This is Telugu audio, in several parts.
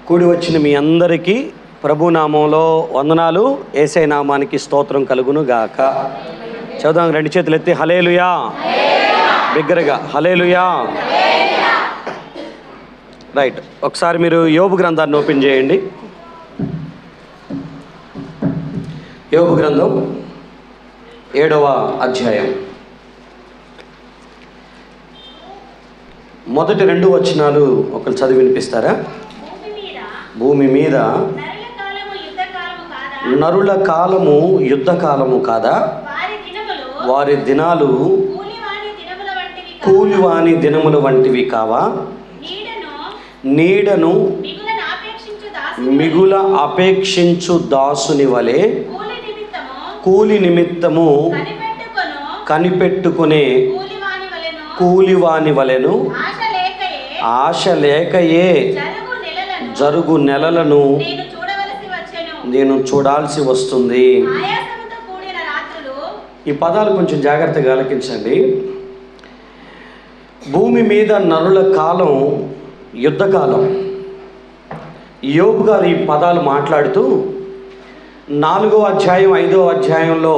కూడి వచ్చిన మీ అందరికీ ప్రభునామంలో వందనాలు. యేసయ్య నామానికి స్తోత్రం కలుగును గాక. చదువు రెండు చేతులు ఎత్తి హల్లెలూయా, బిగ్గరగా హల్లెలూయా. రైట్, ఒకసారి మీరు యోబు గ్రంథాన్ని ఓపెన్ చేయండి. యోబు గ్రంథం 7వ అధ్యాయం మొదటి 2 వచనాలు ఒకరు చదివి వినిపిస్తారా? భూమి మీద నరుల కాలము యుద్ధ కాలము కాదా? వారి దినాలు కూలివాని దినముల వంటివి కావా? నీడను మిగుల అపేక్షించు దాసుని వలె కూలి నిమిత్తము కనిపెట్టుకునే కూలివాని వలెను ఆశ లేకయే జరుగు నెలలను నేను చూడాల్సి వస్తుంది. ఈ పదాలు కొంచెం జాగ్రత్తగా ఆలకించండి. భూమి మీద నరుల కాలం యుద్ధకాలం. యోబు గారు ఈ పదాలు మాట్లాడుతూ 4వ అధ్యాయం 5వ అధ్యాయంలో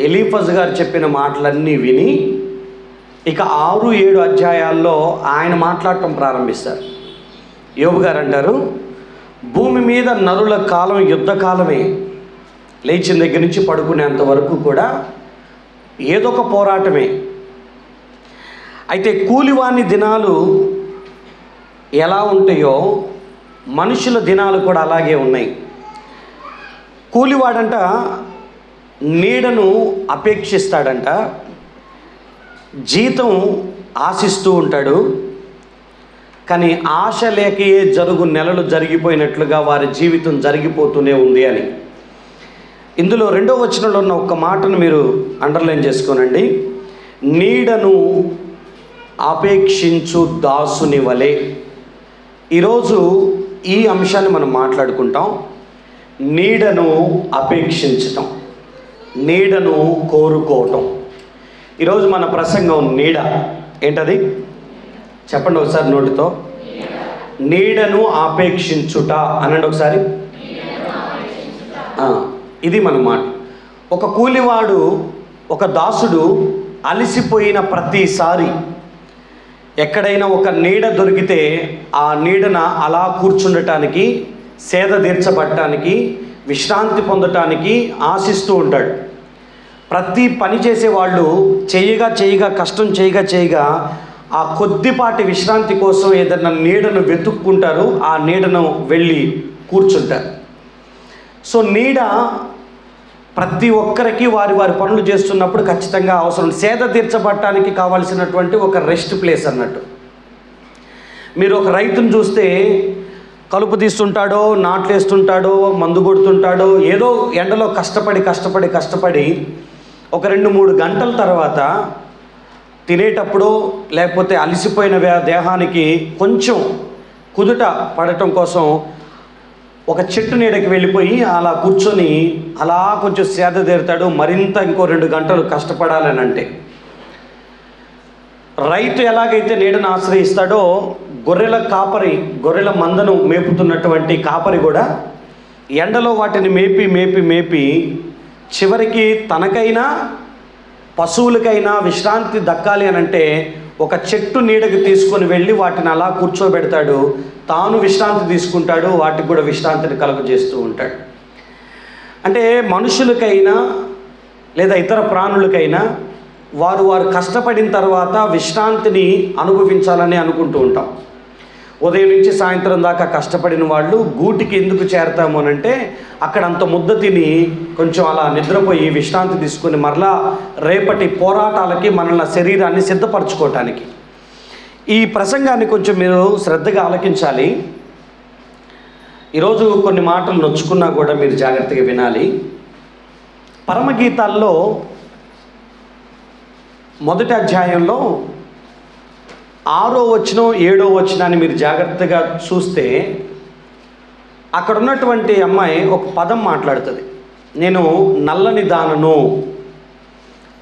ఎలీఫజ్ గారు చెప్పిన మాటలన్నీ విని ఇక 6, 7 అధ్యాయాల్లో ఆయన మాట్లాడటం ప్రారంభిస్తారు. యోబు గారు అంటారు, భూమి మీద నరుల కాలం యుద్ధకాలమే. లేచిన దగ్గర నుంచి పడుకునేంత వరకు కూడా ఏదో ఒక పోరాటమే. అయితే కూలివాని దినాలు ఎలా ఉంటాయో మనుషుల దినాలు కూడా అలాగే ఉన్నాయి. కూలివాడంట నీడను అపేక్షిస్తాడంట, జీతం ఆశిస్తూ ఉంటాడు. కానీ ఆశ లేకయే జరుగు నెలలు జరిగిపోయినట్లుగా వారి జీవితం జరిగిపోతూనే ఉంది అని. ఇందులో 2వ వచనంలో ఉన్న ఒక్క మాటను మీరు అండర్లైన్ చేసుకోనండి. నీడను అపేక్షించు దాసుని వలె. ఈరోజు ఈ అంశాన్ని మనం మాట్లాడుకుంటాం. నీడను అపేక్షించటం, నీడను కోరుకోవటం. ఈరోజు మన ప్రసంగం నీడ. ఏంటది చెప్పండి ఒకసారి నోటితో. నీడను ఆపేక్షించుట అనండి ఒకసారి. ఇది మన మాట. ఒక కూలివాడు, ఒక దాసుడు అలసిపోయిన ప్రతిసారి ఎక్కడైనా ఒక నీడ దొరికితే ఆ నీడన అలా కూర్చుండటానికి, సేద తీర్చబడటానికి, విశ్రాంతి పొందటానికి ఆశిస్తూ ఉంటాడు. ప్రతి పని చేసేవాళ్ళు చేయగా కష్టం చేయగా ఆ కొద్దిపాటి విశ్రాంతి కోసం ఏదైనా నీడను వెతుక్కుంటారు, ఆ నీడను వెళ్ళి కూర్చుంటారు. సో నీడ ప్రతి ఒక్కరికి వారి పనులు చేస్తున్నప్పుడు ఖచ్చితంగా అవసరం. సేద తీర్చబడటానికి కావాల్సినటువంటి ఒక రెస్ట్ ప్లేస్ అన్నట్టు. మీరు ఒక రైతును చూస్తే కలుపు తీస్తుంటాడో, నాట్లేస్తుంటాడో, మందు కొడుతుంటాడో, ఏదో ఎండలో కష్టపడి ఒక 2-3 గంటల తర్వాత తినేటప్పుడు లేకపోతే అలసిపోయిన దేహానికి కొంచెం కుదుట పడటం కోసం ఒక చెట్టు నీడకి వెళ్ళిపోయి అలా కూర్చొని అలా కొంచెం సేద తీరుతాడు. మరింత ఇంకో 2 గంటలు కష్టపడాలని అంటే రైతు ఎలాగైతే నీడను ఆశ్రయిస్తాడో గొర్రెల మందను మేపుతున్నటువంటి కాపరి కూడా ఎండలో వాటిని మేపి చివరికి తనకైనా పశువులకైనా విశ్రాంతి దక్కాలి అని అంటే ఒక చెట్టు నీడకి తీసుకొని వెళ్ళి వాటిని అలా కూర్చోబెడతాడు. తాను విశ్రాంతి తీసుకుంటాడు, వాటికి కూడా విశ్రాంతిని కలుగజేస్తూ ఉంటాడు. అంటే మనుషులకైనా లేదా ఇతర ప్రాణులకైనా వారు కష్టపడిన తర్వాత విశ్రాంతిని అనుభవించాలని అనుకుంటూ ఉంటాం. ఉదయం నుంచి సాయంత్రం దాకా కష్టపడిన వాళ్ళు గూటికి ఎందుకు చేరతాము అని అంటే అక్కడ అంత ముద్ద తిని కొంచెం అలా నిద్రపోయి విశ్రాంతి తీసుకొని మరలా రేపటి పోరాటాలకి మనల్ని శరీరాన్ని సిద్ధపరచుకోవటానికి. ఈ ప్రసంగాన్ని కొంచెం మీరు శ్రద్ధగా ఆలకించాలి. ఈరోజు కొన్ని మాటలు నొచ్చుకున్నా కూడా మీరు జాగ్రత్తగా వినాలి. పరమగీతాల్లో 1వ అధ్యాయంలో 6వ వచనం 7వ వచనాన్ని మీరు జాగ్రత్తగా చూస్తే అక్కడ ఉన్నటువంటి అమ్మాయి ఒక పదం మాట్లాడుతుంది. నేను నల్లని దానను,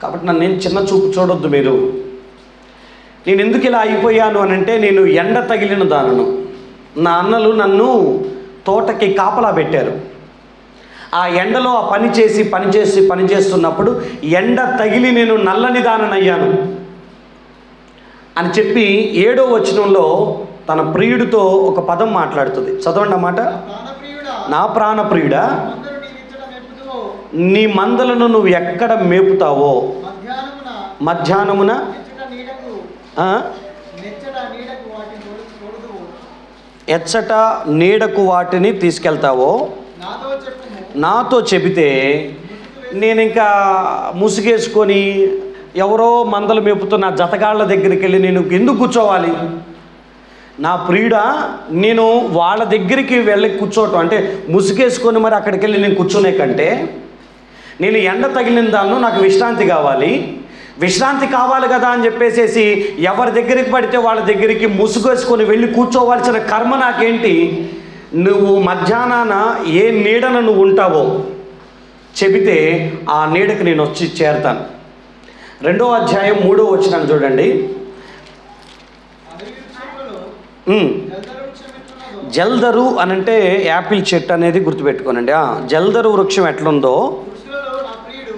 కాబట్టి నన్ను నేను చిన్న చూపు చూడొద్దు మీరు. నేను ఎందుకు ఇలా అయిపోయాను అని అంటే నేను ఎండ తగిలిన దానను. నా అన్నలు నన్ను తోటకి కాపలా పెట్టారు. ఆ ఎండలో ఆ పని చేస్తున్నప్పుడు ఎండ తగిలి నేను నల్లని దాననయ్యాను అని చెప్పి 7వ వచనంలో తన ప్రియుడితో ఒక పదం మాట్లాడుతుంది. చదవండి అన్నమాట. నా ప్రాణప్రియుడా, నీ మందలను నువ్వు ఎక్కడ మేపుతావో మధ్యాహ్నమున ఎచ్చట నీడకు వాటిని తీసుకెళ్తావో నాతో చెబితే నేను ఇంకా ముసుగేసుకొని ఎవరో మందలు మేపుతున్న జతగాళ్ళ దగ్గరికి వెళ్ళి నేను ఎందుకు కూర్చోవాలి? నా ప్రియుడా, నేను వాళ్ళ దగ్గరికి వెళ్ళి కూర్చోవటం అంటే ముసుగేసుకొని మరి అక్కడికి వెళ్ళి నేను కూర్చునే కంటే నేను ఎండ తగిలిన దాన్ని నాకు విశ్రాంతి కావాలి కదా అని చెప్పేసేసి ఎవరి దగ్గరికి పడితే వాళ్ళ దగ్గరికి ముసుగేసుకొని వెళ్ళి కూర్చోవలసిన కర్మ నాకేంటి? నువ్వు మధ్యాహ్నాన ఏ నీడన నువ్వు ఉంటావో చెబితే ఆ నీడకు నేను వచ్చి చేరతాను. 2వ అధ్యాయం 3వ వచనం చూడండి. జల్దరు అనంటే యాపిల్ చెట్టు అనేది గుర్తుపెట్టుకోనండి. జల్దరు వృక్షం ఎట్లుందో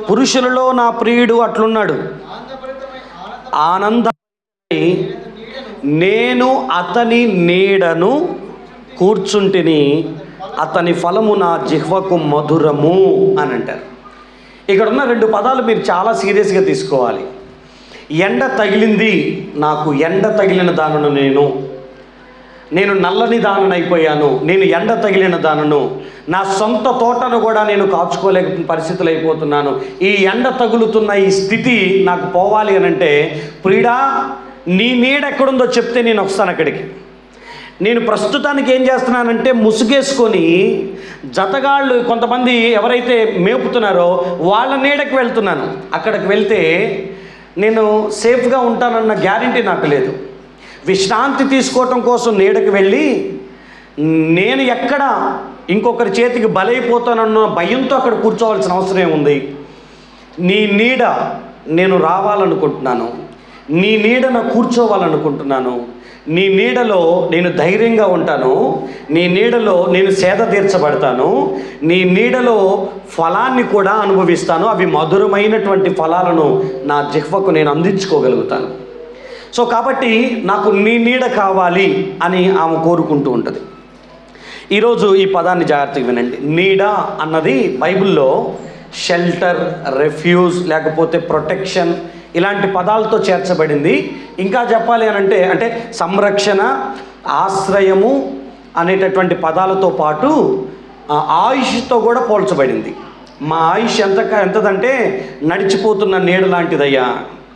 పురుషులలో నా ప్రియుడు అట్లున్నాడు. ఆనంద నేను అతని నీడను కూర్చుంటిని, అతని ఫలము నా జిహ్వకు మధురము అని అంటారు. ఇక్కడ ఉన్న 2 పదాలు మీరు చాలా సీరియస్గా తీసుకోవాలి. ఎండ తగిలింది నాకు, ఎండ తగిలిన దానను నేను నల్లని దాననైపోయాను, నేను ఎండ తగిలిన దానను, నా సొంత తోటను కూడా నేను కాచుకోలేక పరిస్థితులు అయిపోతున్నాను. ఈ ఎండ తగులుతున్న ఈ స్థితి నాకు పోవాలి అని అంటే, ప్రియుడా నీ నీడ ఎక్కడుందో చెప్తే నేను వస్తాను అక్కడికి. నేను ప్రస్తుతానికి ఏం చేస్తున్నానంటే ముసుగేసుకొని జతగాళ్ళు కొంతమంది ఎవరైతే మేపుతున్నారో వాళ్ళ నీడకి వెళ్తున్నాను. అక్కడికి వెళ్తే నేను సేఫ్గా ఉంటానన్న గ్యారంటీ నాకు లేదు. విశ్రాంతి తీసుకోవటం కోసం నీడకి వెళ్ళి నేను ఎక్కడ ఇంకొకరి చేతికి బలైపోతానన్న భయంతో అక్కడ కూర్చోవలసిన అవసరం ఉంది. నీ నీడ నేను రావాలనుకుంటున్నాను, నీ నీడన కూర్చోవాలనుకుంటున్నాను, నీ నీడలో నేను ధైర్యంగా ఉంటాను, నీ నీడలో నేను సేద తీర్చబడతాను, నీ నీడలో ఫలాన్ని కూడా అనుభవిస్తాను, అవి మధురమైనటువంటి ఫలాలను నా జిహ్వకు నేను అందించుకోగలుగుతాను. సో కాబట్టి నాకు నీ నీడ కావాలి అని ఆమె కోరుకుంటూ ఉంటుంది. ఈరోజు ఈ పదాన్ని జాగ్రత్తగా వినండి. నీడ అన్నది బైబిల్లో షెల్టర్, రెఫ్యూజ్ లేకపోతే ప్రొటెక్షన్ ఇలాంటి పదాలతో చేర్చబడింది. ఇంకా చెప్పాలి అని అంటే సంరక్షణ, ఆశ్రయము అనేటటువంటి పదాలతో పాటు ఆయుష్తో కూడా పోల్చబడింది. మా ఆయుష్ ఎంతదంటే నడిచిపోతున్న నీడ లాంటిదయ్యా,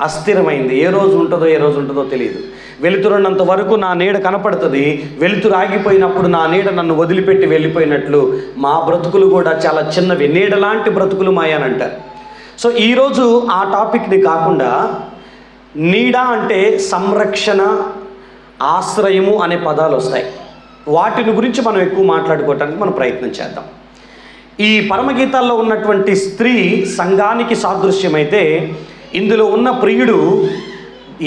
అస్థిరమైంది, ఏ రోజు ఉంటుందో తెలియదు. వెలుతురున్నంత వరకు నా నీడ కనపడుతుంది, వెలుతురు ఆగిపోయినప్పుడు నా నీడ నన్ను వదిలిపెట్టి వెళ్ళిపోయినట్లు మా బ్రతుకులు కూడా చాలా చిన్నవి, నీడ లాంటి బ్రతుకులు మాయనంటారు. సో ఈరోజు ఆ టాపిక్ని కాకుండా నీడ అంటే సంరక్షణ, ఆశ్రయము అనే పదాలు వస్తాయి. వాటిని గురించి మనం ఎక్కువ మాట్లాడుకోవటానికి మనం ప్రయత్నం చేద్దాం. ఈ పరమగీతాల్లో ఉన్నటువంటి స్త్రీ సంఘానికి సాదృశ్యమైతే ఇందులో ఉన్న ప్రియుడు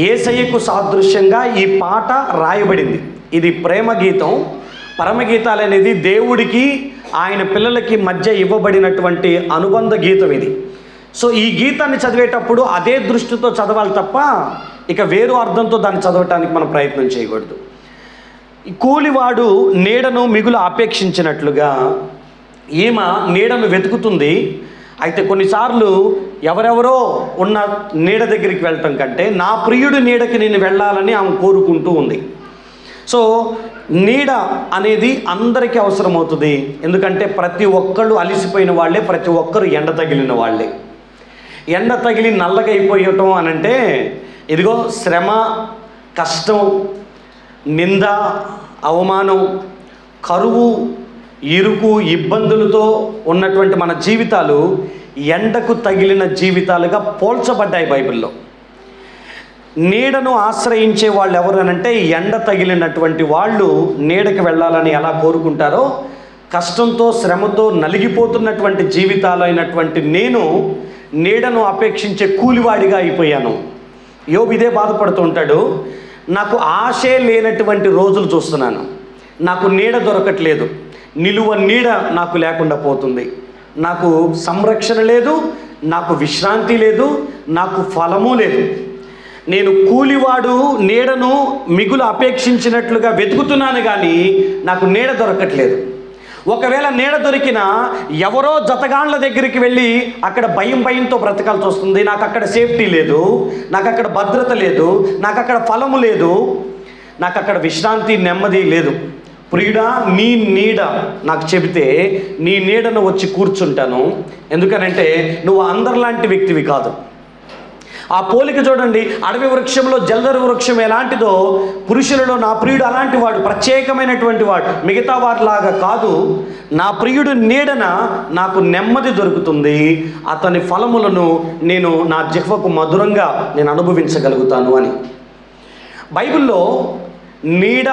యేసయ్యకు సాదృశ్యంగా ఈ పాట రాయబడింది. ఇది ప్రేమ గీతం. పరమగీతాలు అనేది దేవుడికి ఆయన పిల్లలకి మధ్య ఇవ్వబడినటువంటి అనుబంధ గీతం ఇది. సో ఈ గీతాన్ని చదివేటప్పుడు అదే దృష్టితో చదవాలి తప్ప ఇక వేరు అర్థంతో దాన్ని చదవటానికి మనం ప్రయత్నం చేయకూడదు. కూలివాడు నీడను మిగులు అపేక్షించినట్లుగా ఈమె నీడను వెతుకుతుంది. అయితే కొన్నిసార్లు ఎవరెవరో ఉన్న నీడ దగ్గరికి వెళ్ళటం కంటే నా ప్రియుడి నీడకి నేను వెళ్ళాలని ఆమె కోరుకుంటూ ఉంది. సో నీడ అనేది అందరికీ అవసరమవుతుంది. ఎందుకంటే ప్రతి ఒక్కళ్ళు అలిసిపోయిన వాళ్ళే, ప్రతి ఒక్కరు ఎండ తగిలిన వాళ్ళే. ఎండ తగిలి నల్లగైపోయటం అనంటే ఇదిగో శ్రమ, కష్టం, నింద, అవమానం, కరువు, ఇరుకు, ఇబ్బందులతో ఉన్నటువంటి మన జీవితాలు ఎండకు తగిలిన జీవితాలుగా పోల్చబడ్డాయి బైబిల్లో. నీడను ఆశ్రయించే వాళ్ళు ఎవరనంటే ఎండ తగిలినటువంటి వాళ్ళు నీడకి వెళ్ళాలని ఎలా కోరుకుంటారో, కష్టంతో శ్రమతో నలిగిపోతున్నటువంటి జీవితాలు అయినటువంటి నేను నీడను అపేక్షించే కూలివాడిగా అయిపోయాను. యోబు ఇదే బాధపడుతూ ఉంటాడు. నాకు ఆశే లేనటువంటి రోజులు చూస్తున్నాను, నాకు నీడ దొరకట్లేదు, నిలువ నీడ నాకు లేకుండా పోతుంది. నాకు సంరక్షణ లేదు, నాకు విశ్రాంతి లేదు, నాకు ఫలము లేదు. నేను కూలివాడు నీడను మిగులు అపేక్షించినట్లుగా వెతుకుతున్నాను, కానీ నాకు నీడ దొరకట్లేదు. ఒకవేళ నీడ దొరికినా ఎవరో జతగాండ్ల దగ్గరికి వెళ్ళి అక్కడ భయంతో బ్రతకాల్సి వస్తుంది. నాకు అక్కడ సేఫ్టీ లేదు, నాకు అక్కడ భద్రత లేదు, నాకు అక్కడ ఫలము లేదు, నాకు అక్కడ విశ్రాంతి నెమ్మది లేదు. ప్రియుడా, నీ నీడ నాకు చెబితే నీ నీడను వచ్చి కూర్చుంటాను. ఎందుకనంటే నువ్వు అందరిలాంటి వ్యక్తివి కాదు. ఆ పోలిక చూడండి, అడవి వృక్షంలో జల్దరు వృక్షం ఎలాంటిదో పురుషులలో నా ప్రియుడు అలాంటి వాడు, ప్రత్యేకమైనటువంటి వాడు, మిగతా వారిలాగా కాదు. నా ప్రియుడు నీడన నాకు నెమ్మది దొరుకుతుంది, అతని ఫలములను నేను నా జిహ్వకు మధురంగా నేను అనుభవించగలుగుతాను అని. బైబిల్లో నీడ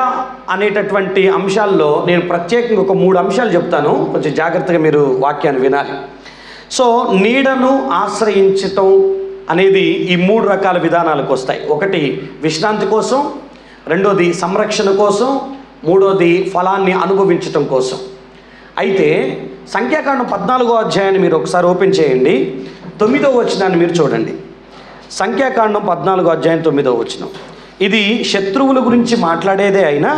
అనేటటువంటి అంశాల్లో నేను ప్రత్యేకంగా ఒక 3 అంశాలు చెప్తాను, కొంచెం జాగ్రత్తగా మీరు వాక్యాన్ని వినాలి. సో నీడను ఆశ్రయించటం అనేది ఈ 3 రకాల విధానాలకు వస్తాయి. ఒకటి విశ్రాంతి కోసం, రెండోది సంరక్షణ కోసం, మూడోది ఫలాన్ని అనుభవించటం కోసం. అయితే సంఖ్యాకాండం 14వ అధ్యాయాన్ని మీరు ఒకసారి ఓపెన్ చేయండి. 9వ వచనాన్ని మీరు చూడండి. సంఖ్యాకాండం 14వ అధ్యాయం 9వ వచనం. ఇది శత్రువుల గురించి మాట్లాడేదే అయినా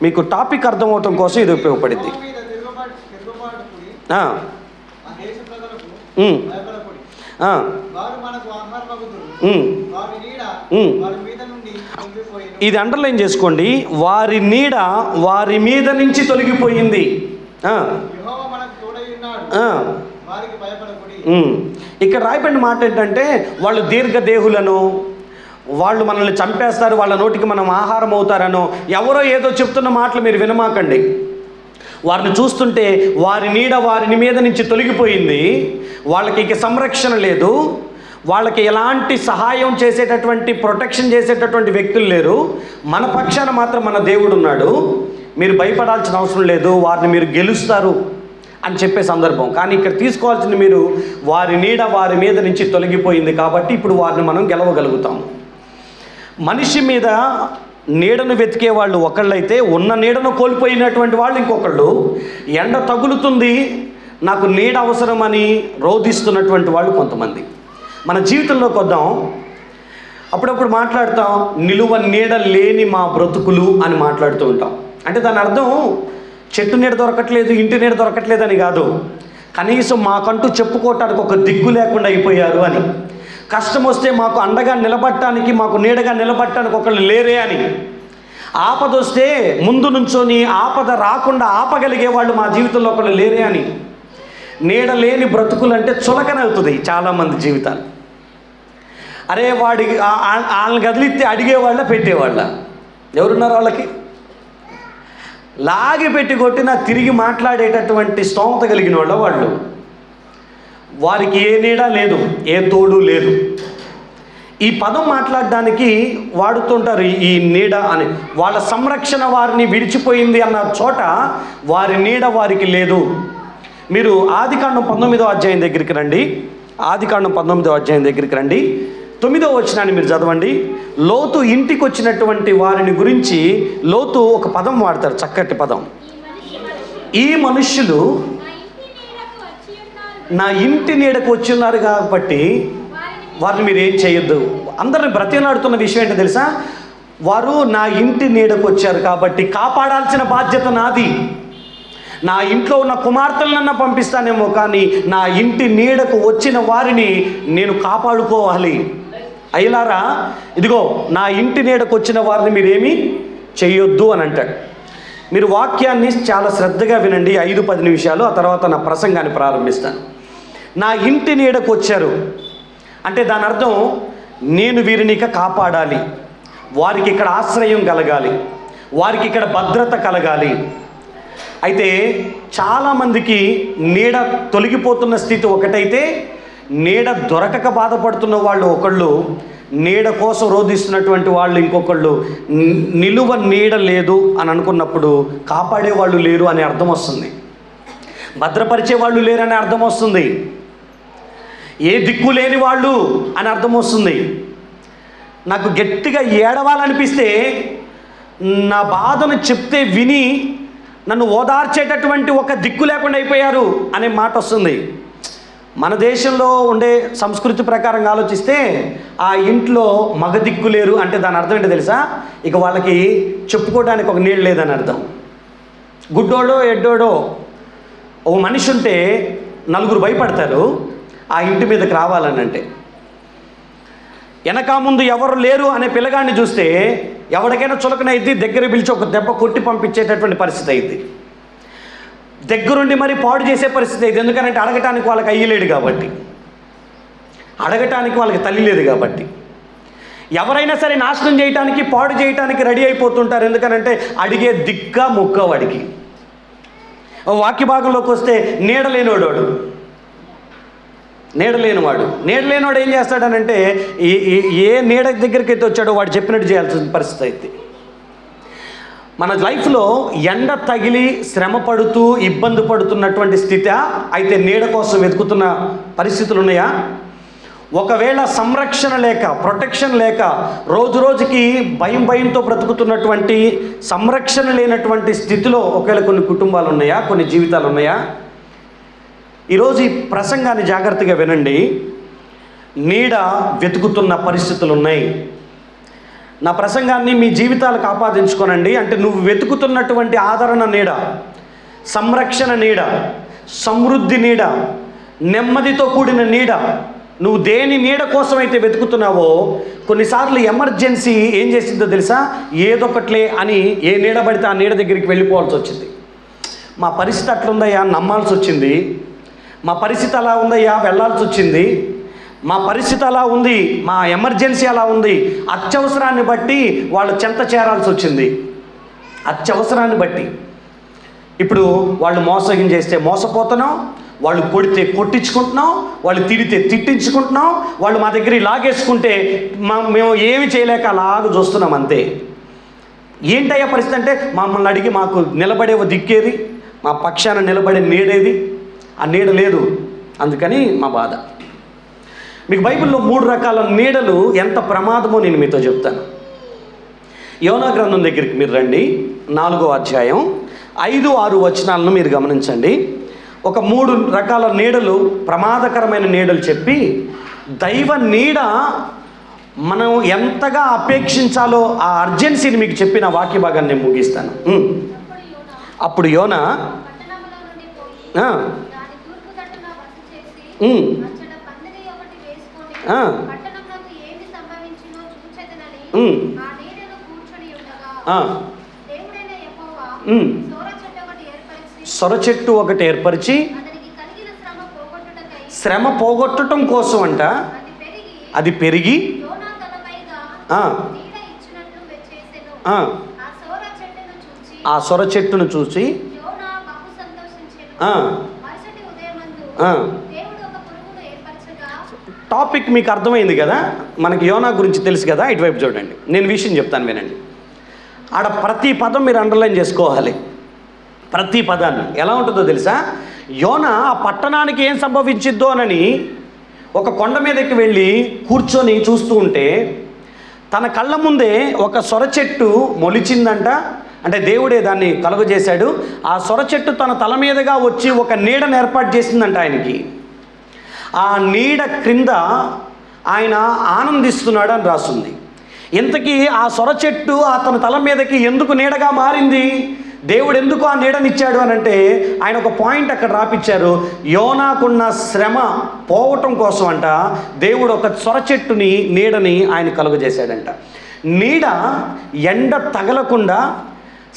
మీకు టాపిక్ అర్థమవటం కోసం ఇది ఉపయోగపడింది. ఇది అండర్లైన్ చేసుకోండి. వారి నీడ వారి మీద నుంచి తొలగిపోయింది. ఇక్కడ రాయబడిన మాట ఏంటంటే వాళ్ళు దీర్ఘదేహులను, వాళ్ళు మనల్ని చంపేస్తారు, వాళ్ళ నోటికి మనం ఆహారం అవుతారనో ఎవరో ఏదో చెప్తున్న మాటలు మీరు వినమాకండి. వారిని చూస్తుంటే వారి నీడ వారి మీద నుంచి తొలగిపోయింది, వాళ్ళకి ఇక సంరక్షణ లేదు, వాళ్ళకి ఎలాంటి సహాయం చేసేటటువంటి ప్రొటెక్షన్ చేసేటటువంటి వ్యక్తులు లేరు. మన పక్షాన మాత్రం మన దేవుడు ఉన్నాడు, మీరు భయపడాల్సిన అవసరం లేదు, వారిని మీరు గెలుస్తారు అని చెప్పే సందర్భం. కానీ ఇక్కడ తీసుకోవాల్సింది మీరు వారి నీడ వారి మీద నుంచి తొలగిపోయింది కాబట్టి ఇప్పుడు వారిని మనం గెలవగలుగుతాము. మనిషి మీద నీడను వెతికే వాళ్ళు ఒకళ్ళైతే ఉన్న నీడను కోల్పోయినటువంటి వాళ్ళు ఇంకొకళ్ళు, ఎండ తగులుతుంది నాకు నీడ అవసరమని రోధిస్తున్నటువంటి వాళ్ళు కొంతమంది. మన జీవితంలోకి వద్దాం. అప్పుడప్పుడు మాట్లాడతాం నిలువ నీడ లేని మా బ్రతుకులు అని మాట్లాడుతూ ఉంటాం. అంటే దాని అర్థం చెట్టు నీడ దొరకట్లేదు, ఇంటి నీడ దొరకట్లేదు అని కాదు, కనీసం మాకంటూ చెప్పుకోవటానికి ఒక దిక్కు లేకుండా అయిపోయారు అని. కష్టం వస్తే మాకు అండగా నిలబడటానికి, మాకు నీడగా నిలబడటానికి ఒకళ్ళు లేరే అని. ఆపద వస్తే ముందు నుంచొని ఆపద రాకుండా ఆపగలిగే వాళ్ళు మా జీవితంలో ఒకళ్ళు లేరే అని. నీడ లేని బ్రతుకులు అంటే చులకనవుతుంది చాలామంది జీవితాలు. అరే వాడికి వాళ్ళని కదిలిస్తే అడిగేవాళ్ళ పెట్టేవాళ్ళ ఎవరున్నారు? వాళ్ళకి లాగి పెట్టి కొట్టినా తిరిగి మాట్లాడేటటువంటి స్తోమత కలిగిన వాళ్ళు. వారికి ఏ నీడ లేదు, ఏ తోడు లేదు. ఈ పదం మాట్లాడడానికి వాడుతుంటారు ఈ నీడ అని. వాళ్ళ సంరక్షణ వారిని విడిచిపోయింది అన్న చోట వారి నీడ వారికి లేదు. మీరు ఆదికాండం 19వ అధ్యాయం దగ్గరికి రండి. ఆదికాండం 19వ అధ్యాయం దగ్గరికి రండి. 9వ వచనాన్ని మీరు చదవండి. లోతు ఇంటికి వచ్చినటువంటి వారిని గురించి లోతు ఒక పదం వాడతారు, చక్కటి పదం. ఈ మనుష్యులు నా ఇంటి నీడకు వచ్చి ఉన్నారు కాబట్టి వారిని మీరు ఏం చేయొద్దు. అందరిని బ్రతిలాడుతున్న విషయం ఏంటో తెలుసా? వారు నా ఇంటి నీడకు వచ్చారు కాబట్టి కాపాడాల్సిన బాధ్యత నాది. నా ఇంట్లో ఉన్న కుమార్తెలనన్నా పంపిస్తానేమో, కానీ నా ఇంటి నీడకు వచ్చిన వారిని నేను కాపాడుకోవాలి. అయ్యలారా, ఇదిగో నా ఇంటి నీడకు వచ్చిన వారిని మీరేమీ చేయొద్దు అని అంటాడు. మీరు వాక్యాన్ని చాలా శ్రద్ధగా వినండి, 5-10 నిమిషాలు, ఆ తర్వాత నా ప్రసంగాన్ని ప్రారంభిస్తాను. నా ఇంటి నీడకు వచ్చారు అంటే దాని అర్థం నేను వీరిని ఇక కాపాడాలి, వారికి ఇక్కడ ఆశ్రయం కలగాలి, వారికి ఇక్కడ భద్రత కలగాలి. అయితే చాలామందికి నీడ తొలగిపోతున్న స్థితి ఒకటైతే, నీడ దొరకక బాధపడుతున్న వాళ్ళు ఒకళ్ళు, నీడ కోసం రోధిస్తున్నటువంటి వాళ్ళు ఇంకొకళ్ళు. నిలువ నీడ లేదు అని అనుకున్నప్పుడు కాపాడే వాళ్ళు లేరు అనే అర్థం వస్తుంది, భద్రపరిచే వాళ్ళు లేరు అనే అర్థం వస్తుంది, ఏ దిక్కు లేని వాళ్ళు అని అర్థం వస్తుంది. నాకు గట్టిగా ఏడవాలనిపిస్తే నా బాధను చెప్తే విని నన్ను ఓదార్చేటటువంటి ఒక దిక్కు లేకుండా అయిపోయారు అనే మాట వస్తుంది. మన దేశంలో ఉండే సంస్కృతి ప్రకారంగా ఆలోచిస్తే ఆ ఇంట్లో మగ దిక్కు లేరు అంటే దాని అర్థం ఏంటో తెలుసా? ఇక వాళ్ళకి చెప్పుకోవడానికి ఒక నీళ్ళు లేదని అర్థం. గుడ్డోడో ఎడ్డోడో ఓ మనిషి ఉంటే నలుగురు భయపడతారు ఆ ఇంటి మీదకి రావాలని. అంటే వెనక ముందు ఎవరు లేరు అనే పిల్లగాడిని చూస్తే ఎవరికైనా చులకనైద్ది, దగ్గర పిలిచి ఒక దెబ్బ కొట్టి పంపించేటటువంటి పరిస్థితి అయింది. దగ్గరుండి మరి పాడు చేసే పరిస్థితి అయింది. ఎందుకంటే అడగటానికి వాళ్ళకి అయ్యలేడు కాబట్టి, అడగటానికి వాళ్ళకి తల్లి లేదు కాబట్టి. ఎవరైనా సరే నాశనం చేయటానికి, పాడు చేయటానికి రెడీ అయిపోతుంటారు. ఎందుకనంటే అడిగే దిక్క ముక్క వాడికి. వాక్య భాగంలోకి వస్తే నీడలేనివాడు, నీడలేనివాడు ఏం చేస్తాడనంటే ఏ నీడ దగ్గరికి అయితే వచ్చాడో వాడు చెప్పినట్టు చేయాల్సిన పరిస్థితి అయితే. మన లైఫ్లో ఎండ తగిలి శ్రమ పడుతూ ఇబ్బంది పడుతున్నటువంటి స్థితి అయితే నీడ కోసం వెతుకుతున్న పరిస్థితులు ఉన్నాయా? ఒకవేళ సంరక్షణ లేక, ప్రొటెక్షన్ లేక, రోజు రోజుకి భయంతో బ్రతుకుతున్నటువంటి, సంరక్షణ లేనటువంటి స్థితిలో ఒకవేళ కొన్ని కుటుంబాలు ఉన్నాయా, కొన్ని జీవితాలు ఉన్నాయా? ఈరోజు ఈ ప్రసంగాన్ని జాగ్రత్తగా వినండి. నీడ వెతుకుతున్న పరిస్థితులు ఉన్నాయి. నా ప్రసంగాన్ని మీ జీవితాలకు ఆపాదించుకోనండి. అంటే నువ్వు వెతుకుతున్నటువంటి ఆదరణ నీడ, సంరక్షణ నీడ, సమృద్ధి నీడ, నెమ్మదితో కూడిన నీడ, నువ్వు దేని నీడ కోసం అయితే వెతుకుతున్నావో కొన్నిసార్లు ఎమర్జెన్సీ ఏం చేసిందో తెలుసా? ఏదొకట్లే అని ఏ నీడ పడితే ఆ నీడ దగ్గరికి వెళ్ళిపోవాల్సి వచ్చింది. మా పరిస్థితి అట్లుందయ్యా నమ్మాల్సి వచ్చింది, మా పరిస్థితి అలా ఉందయ్యా వెళ్ళాల్సి వచ్చింది, మా పరిస్థితి అలా ఉంది, మా ఎమర్జెన్సీ అలా ఉంది, అత్యవసరాన్ని బట్టి వాళ్ళు చెంత చేరాల్సి వచ్చింది. అత్యవసరాన్ని బట్టి ఇప్పుడు వాళ్ళు మోసం చేస్తే మోసపోతున్నాం, వాళ్ళు కొడితే కొట్టించుకుంటున్నాం, వాళ్ళు తిడితే తిట్టించుకుంటున్నాం, వాళ్ళు మా దగ్గర లాగేసుకుంటే మేము ఏమి చేయలేక అలాగ చూస్తున్నాం అంతే. ఏంటయ్యా పరిస్థితి అంటే మమ్మల్ని అడిగి మాకు నిలబడే దిక్కేది, మా పక్షాన నిలబడే నీడేది? ఆ నీడ లేదు. అందుకని మా బాధ. మీకు బైబిల్లో 3 రకాల నీడలు ఎంత ప్రమాదమో నేను మీతో చెప్తాను. యోనా గ్రంథం దగ్గరికి మీరు రండి, 4వ అధ్యాయం 5-6 వచనాలను మీరు గమనించండి. ఒక 3 రకాల నీడలు, ప్రమాదకరమైన నీడలు చెప్పి దైవ నీడ మనం ఎంతగా అపేక్షించాలో ఆ అర్జెన్సీని మీకు చెప్పిన వాక్య భాగాన్ని నేను ముగిస్తాను. అప్పుడు యోనా సొర చెట్టు ఒకటి ఏర్పరిచి శ్రమ పోగొట్టడం కోసం అంట అది పెరిగి ఆ సొర చెట్టును చూసి టాపిక్ మీకు అర్థమైంది కదా? మనకి యోనా గురించి తెలుసు కదా? ఇటువైపు చూడండి, నేను విషయం చెప్తాను వినండి. ఆడ ప్రతి పదం మీరు అండర్లైన్ చేసుకోవాలి. ప్రతి పదాన్ని ఎలా ఉంటుందో తెలుసా? యోనా ఆ పట్టణానికి ఏం సంభవించిద్దో అని ఒక కొండ మీదకి వెళ్ళి కూర్చొని చూస్తూ ఉంటే తన కళ్ళ ముందే ఒక సొర చెట్టు మొలిచిందంట. అంటే దేవుడే దాన్ని కలుగజేశాడు. ఆ సొర చెట్టు తన తల మీదుగా వచ్చి ఒక నీడను ఏర్పాటు చేసిందంట ఆయనకి. ఆ నీడ క్రింద ఆయన ఆనందిస్తున్నాడు అని రాస్తుంది. ఇంతకీ ఆ సొర చెట్టు అతని తల మీదకి ఎందుకు నీడగా మారింది? దేవుడు ఎందుకు ఆ నీడనిచ్చాడు అని అంటే ఆయన ఒక పాయింట్ అక్కడ రాపిచ్చారు. యోనాకున్న శ్రమ పోవటం కోసం అంట దేవుడు ఒక సొర చెట్టుని, నీడని ఆయన కలుగజేశాడంట. నీడ ఎండ తగలకుండా,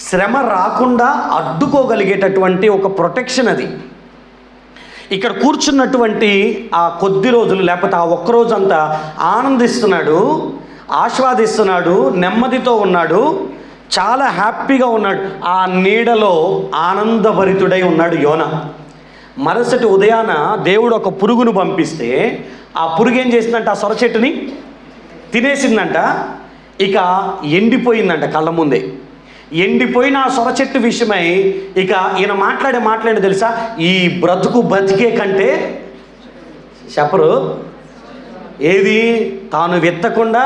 శ్రమ రాకుండా అడ్డుకోగలిగేటటువంటి ఒక ప్రొటెక్షన్ అది. ఇక్కడ కూర్చున్నటువంటి ఆ కొద్ది రోజులు లేకపోతే ఆ ఒక్కరోజంతా ఆనందిస్తున్నాడు, ఆస్వాదిస్తున్నాడు, నెమ్మదితో ఉన్నాడు, చాలా హ్యాపీగా ఉన్నాడు. ఆ నీడలో ఆనందభరితుడై ఉన్నాడు యోనా. మరుసటి ఉదయాన దేవుడు ఒక పురుగును పంపిస్తే ఆ పురుగు ఏం చేసిందంట? ఆ సొర చెట్టుని తినేసిందంట. ఇక ఎండిపోయిందంట కళ్ళ ముందే. ఎండిపోయిన ఆ సొర చెట్టు విషయమై ఇక ఈయన మాట్లాడే తెలుసా? ఈ బ్రతుకు బతికే కంటే చెప్పరు ఏది, తాను వెత్తకుండా,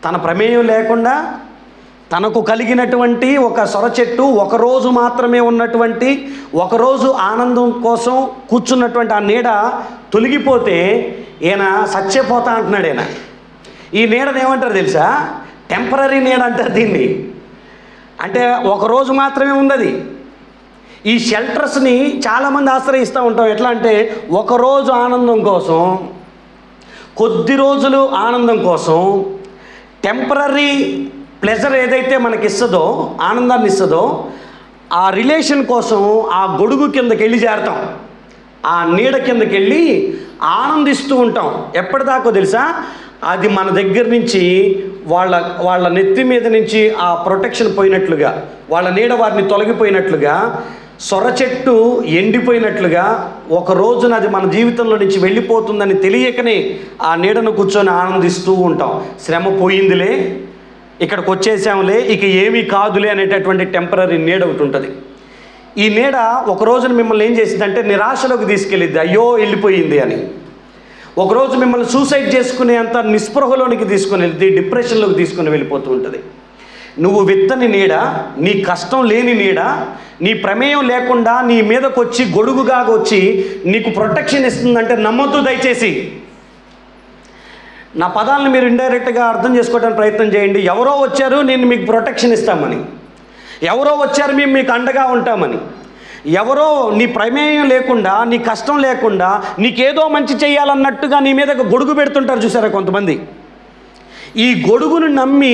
తన ప్రమేయం లేకుండా, తనకు కలిగినటువంటి ఒక సొర చెట్టు ఒకరోజు మాత్రమే ఉన్నటువంటి, ఒకరోజు ఆనందం కోసం కూర్చున్నటువంటి ఆ నీడ తొలగిపోతే ఈయన సచ్చిపోతా అంటున్నాడు. ఈయన ఈ నీడని ఏమంటారు తెలుసా? టెంపరరీ నీడ అంటారు దీన్ని. అంటే ఒకరోజు మాత్రమే ఉన్నది. ఈ షెల్టర్స్ని చాలామంది ఆశ్రయిస్తూ ఉంటాం. ఎట్లా అంటే ఒకరోజు ఆనందం కోసం, కొద్ది రోజులు ఆనందం కోసం, టెంపరరీ ప్లెజర్ ఏదైతే మనకి ఇస్తుందో, ఆనందాన్ని ఇస్తుందో, ఆ రిలేషన్ కోసం ఆ గొడుగు కిందకి వెళ్ళి చేరతాం, ఆ నీడ కిందకి వెళ్ళి ఆనందిస్తూ ఉంటాం. ఎప్పటిదాకో తెలుసా? అది మన దగ్గర నుంచి వాళ్ళ నెత్తి మీద నుంచి ఆ ప్రొటెక్షన్ పోయినట్లుగా, వాళ్ళ నీడ వారిని తొలగిపోయినట్లుగా, సొర చెట్టు ఎండిపోయినట్లుగా ఒక రోజున అది మన జీవితంలో నుంచి వెళ్ళిపోతుందని తెలియకనే ఆ నీడను కూర్చొని ఆనందిస్తూ ఉంటాం. శ్రమ పోయిందిలే, ఇక్కడికి వచ్చేసాంలే, ఇక ఏమీ కాదులే అనేటటువంటి టెంపరరీ నీడ ఒకటి ఉంటుంది. ఈ నీడ ఒక రోజున మిమ్మల్ని ఏం చేసిందంటే నిరాశలోకి తీసుకెళ్ళిద్ది, అయ్యో వెళ్ళిపోయింది అని. ఒకరోజు మిమ్మల్ని సూసైడ్ చేసుకునేంత నిస్పృహలోనికి తీసుకుని వెళ్తే, డిప్రెషన్లోకి తీసుకుని వెళ్ళిపోతూ ఉంటుంది. నువ్వు విత్తని నీడ, నీ కష్టం లేని నీడ, నీ ప్రమేయం లేకుండా నీ మీదకి వచ్చి గొడుగుగా వచ్చి నీకు ప్రొటెక్షన్ ఇస్తుందంటే నమ్మొద్దు దయచేసి. నా పదాలను మీరు ఇండైరెక్ట్గా అర్థం చేసుకోవడానికి ప్రయత్నం చేయండి. ఎవరో వచ్చారు నేను మీకు ప్రొటెక్షన్ ఇస్తామని, ఎవరో వచ్చారు మేము మీకు అండగా ఉంటామని, ఎవరో నీ ప్రమేయం లేకుండా, నీ కష్టం లేకుండా నీకేదో మంచి చేయాలన్నట్టుగా నీ మీద గొడుగు పెడుతుంటారు చూసారా కొంతమంది. ఈ గొడుగును నమ్మి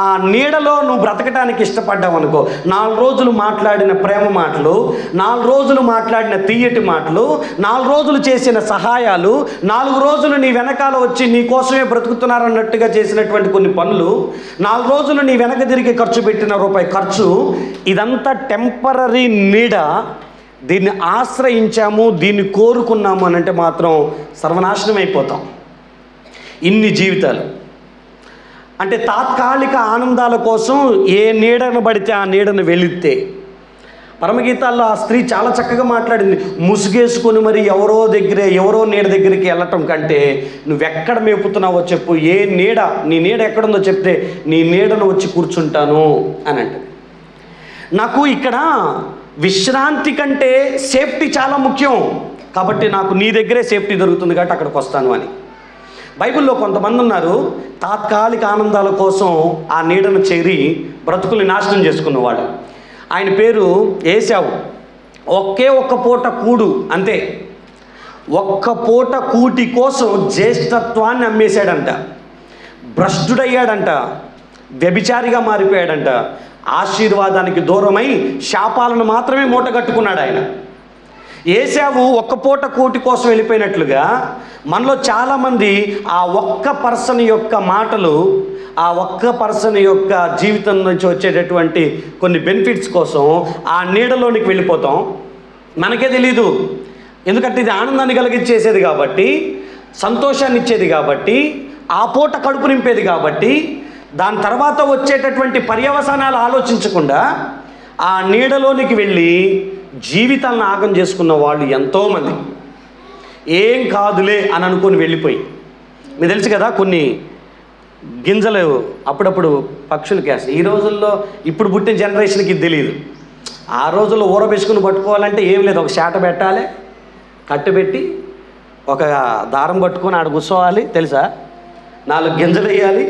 ఆ నీడలో నువ్వు బ్రతకడానికి ఇష్టపడ్డావు అనుకో, 4 రోజులు మాట్లాడిన ప్రేమ మాటలు, 4 రోజులు మాట్లాడిన తీయటి మాటలు, 4 రోజులు చేసిన సహాయాలు, 4 రోజులు నీ వెనకాల వచ్చి నీ కోసమే బ్రతుకుతున్నారన్నట్టుగా చేసినటువంటి కొన్ని పనులు, 4 రోజులు నీ వెనక తిరిగి ఖర్చు పెట్టిన రూపాయి ఖర్చు, ఇదంతా టెంపరరీ నీడ. దీన్ని ఆశ్రయించాము, దీన్ని కోరుకున్నాము అని అంటే మాత్రం సర్వనాశనం అయిపోతాం. ఇన్ని జీవితాలు అంటే తాత్కాలిక ఆనందాల కోసం ఏ నీడను పడితే ఆ నీడను వెళితే. పరమగీతాల్లో ఆ స్త్రీ చాలా చక్కగా మాట్లాడింది. ముసుగేసుకొని మరి ఎవరో నీడ దగ్గరికి వెళ్ళటం కంటే నువ్వెక్కడ మేపుతున్నావో చెప్పు, ఏ నీడ, నీ నీడ ఎక్కడుందో చెప్తే నీ నీడను వచ్చి కూర్చుంటాను అని అంటే. నాకు ఇక్కడ విశ్రాంతి కంటే సేఫ్టీ చాలా ముఖ్యం కాబట్టి నాకు నీ దగ్గరే సేఫ్టీ దొరుకుతుంది కాబట్టి అక్కడికి వస్తాను అని. బైబిల్లో కొంతమంది ఉన్నారు తాత్కాలిక ఆనందాల కోసం ఆ నీడను చేరి బ్రతుకుల్ని నాశనం చేసుకున్నవాడు. ఆయన పేరు ఏశావు. ఒక్క పూట కూడు అంతే, ఒక్క పూట కూటి కోసం జ్యేష్ఠత్వాన్ని అమ్మేశాడంట, భ్రష్టుడయ్యాడంట, వ్యభిచారిగా మారిపోయాడంట, ఆశీర్వాదానికి దూరమై శాపాలను మాత్రమే మూటగట్టుకున్నాడు ఆయన. ఏశావు ఒక్క పూట కూటి కోసం వెళ్ళిపోయినట్లుగా మనలో చాలామంది ఆ ఒక్క పర్సన్ యొక్క మాటలు, ఆ ఒక్క పర్సన్ యొక్క జీవితం నుంచి వచ్చేటటువంటి కొన్ని బెనిఫిట్స్ కోసం ఆ నీడలోనికి వెళ్ళిపోతాం. మనకే తెలీదు, ఎందుకంటే ఇది ఆనందాన్ని కలిగించేసేది కాబట్టి, సంతోషాన్ని ఇచ్చేది కాబట్టి, ఆ పూట కడుపు నింపేది కాబట్టి, దాని తర్వాత వచ్చేటటువంటి పర్యవసానాలు ఆలోచించకుండా ఆ నీడలోనికి వెళ్ళి జీవితాలను ఆగం చేసుకున్న వాళ్ళు ఎంతోమంది. ఏం కాదులే అని అనుకొని వెళ్ళిపోయి, మీకు తెలుసు కదా కొన్ని గింజలు అప్పుడప్పుడు పక్షులకి వేస్తాయి. ఈ రోజుల్లో ఇప్పుడు పుట్టిన జనరేషన్కి ఇది తెలియదు. ఆ రోజుల్లో ఊరబెసుకుని పట్టుకోవాలంటే ఏం లేదు, ఒక శాట పెట్టాలి, కట్టు పెట్టి ఒక దారం పట్టుకొని ఆడ కూర్చోవాలి, తెలుసా, 4 గింజలు వేయాలి,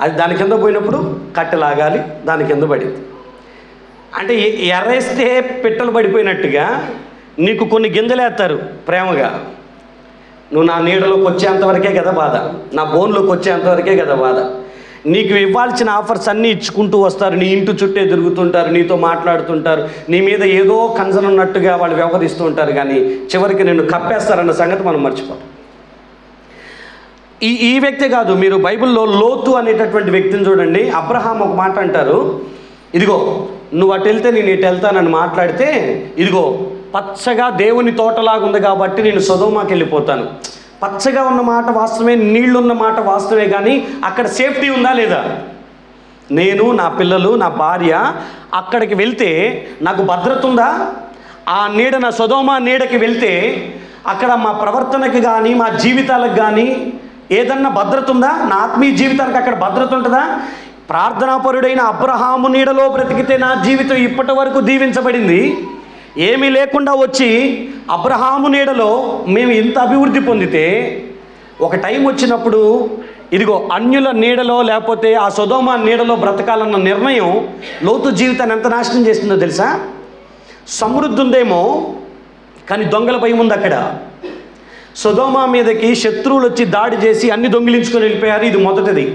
అది దాని కింద పోయినప్పుడు కట్టె లాగాలి, దాని కింద పడింది. అంటే ఎర్రేస్తే పిట్టలు పడిపోయినట్టుగా నీకు కొన్ని గింజలు వేస్తారు ప్రేమగా. నువ్వు నా నీడలోకి వచ్చేంతవరకే కదా బాధ, నా బోన్లోకి వచ్చేంతవరకే కదా బాధ. నీకు ఇవ్వాల్సిన ఆఫర్స్ అన్నీ ఇచ్చుకుంటూ వస్తారు, నీ ఇంటి చుట్టే తిరుగుతుంటారు, నీతో మాట్లాడుతుంటారు, నీ మీద ఏదో కన్సర్న్ ఉన్నట్టుగా వాళ్ళు వ్యవహరిస్తూ ఉంటారు, కానీ చివరికి నిన్ను కప్పేస్తారన్న సంగతి మనం మర్చిపోతాం. ఈ వ్యక్తి కాదు, మీరు బైబిల్లో లోతు అనేటటువంటి వ్యక్తిని చూడండి. అబ్రహాం ఒక మాట అంటారు, ఇదిగో నువ్వు అటు వెళ్తే నేను ఇటు వెళ్తానని మాట్లాడితే, ఇదిగో పచ్చగా దేవుని తోటలాగా ఉంది కాబట్టి నేను సొదొమకి వెళ్ళిపోతాను. పచ్చగా ఉన్న మాట వాస్తవమే, నీళ్లున్న మాట వాస్తవమే, కానీ అక్కడ సేఫ్టీ ఉందా లేదా? నేను, నా పిల్లలు, నా భార్య అక్కడికి వెళ్తే నాకు భద్రత ఉందా? ఆ నీడ, నా సొదొమ నీడకి వెళ్తే అక్కడ మా ప్రవర్తనకి కానీ మా జీవితాలకు కానీ ఏదన్నా భద్రత ఉందా? నా ఆత్మీయ జీవితానికి అక్కడ భద్రత ఉంటుందా? ప్రార్థనాపరుడైన అబ్రహాము నీడలో బ్రతికితే నా జీవితం ఇప్పటి వరకు దీవించబడింది. ఏమీ లేకుండా వచ్చి అబ్రహాము నీడలో మేము ఇంత అభివృద్ధి పొందితే, ఒక టైం వచ్చినప్పుడు ఇదిగో అన్యుల నీడలో లేకపోతే ఆ సొదొమ నీడలో బ్రతకాలన్న నిర్ణయం లోతు జీవితాన్ని ఎంత నాశనం చేస్తుందో తెలుసా? సమృద్ధి ఉందేమో కానీ దొంగల భయం ఉంది అక్కడ. సొదొమ మీదకి శత్రువులు వచ్చి దాడి చేసి అన్ని దొంగిలించుకొని వెళ్ళిపోయారు. ఇది మొదటిది.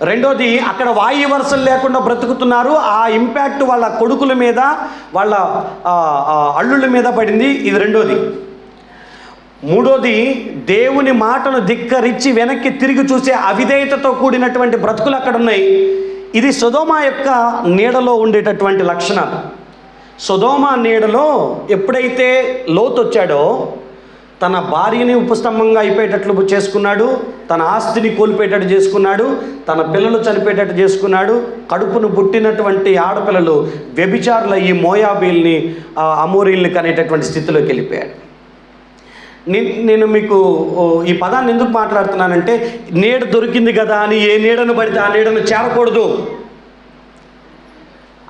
రెండోది, అక్కడ వాయు వరుసలు లేకుండా బ్రతుకుతున్నారు. ఆ ఇంపాక్ట్ వాళ్ళ కొడుకుల మీద, వాళ్ళ అల్లుళ్ళ మీద పడింది. ఇది రెండోది. మూడోది, దేవుని మాటను ధిక్కరించి వెనక్కి తిరిగి చూసే అవిధేయతతో కూడినటువంటి బ్రతుకులు అక్కడ ఉన్నాయి. ఇది సొదొమ యొక్క నీడలో ఉండేటటువంటి లక్షణాలు. సొదొమ నీడలో ఎప్పుడైతే లోతు వచ్చాడో తన భార్యని ఉపస్తంభంగా అయిపోయేటట్లు చేసుకున్నాడు, తన ఆస్తిని కోల్పోయేటట్టు చేసుకున్నాడు, తన పిల్లలు చనిపోయేటట్టు చేసుకున్నాడు, కడుపును పుట్టినటువంటి ఆడపిల్లలు వ్యభిచారుల ఈ మోయాబీల్ని అమోరీల్ని కనేటటువంటి స్థితిలోకి వెళ్ళిపోయాడు. నేను మీకు ఈ పదాన్ని ఎందుకు మాట్లాడుతున్నానంటే, నీడ దొరికింది కదా అని ఏ నీడను పడితే ఆ నీడను చేరకూడదు.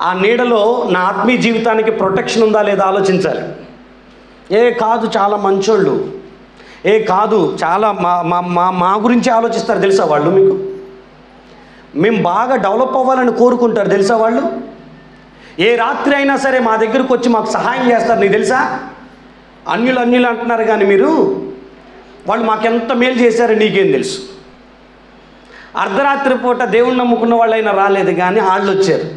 ఆ నీడలో నా ఆత్మీయ జీవితానికి ప్రొటెక్షన్ ఉందా లేదా ఆలోచించాలి. కాదు చాలా మంచోళ్ళు, కాదు చాలా మా గురించి ఆలోచిస్తారు తెలుసా వాళ్ళు. మేము బాగా డెవలప్ అవ్వాలని కోరుకుంటారు తెలుసా వాళ్ళు. ఏ రాత్రి అయినా సరే మా దగ్గరకు వచ్చి మాకు సహాయం చేస్తారు. నీకు తెలుసా? అన్యులు అంటున్నారు కానీ మీరు, వాళ్ళు మాకెంత మేలు చేశారో నీకేం తెలుసు. అర్ధరాత్రి పూట దేవుణ్ణి నమ్ముకున్న వాళ్ళైనా రాలేదు కానీ వాళ్ళు వచ్చారు.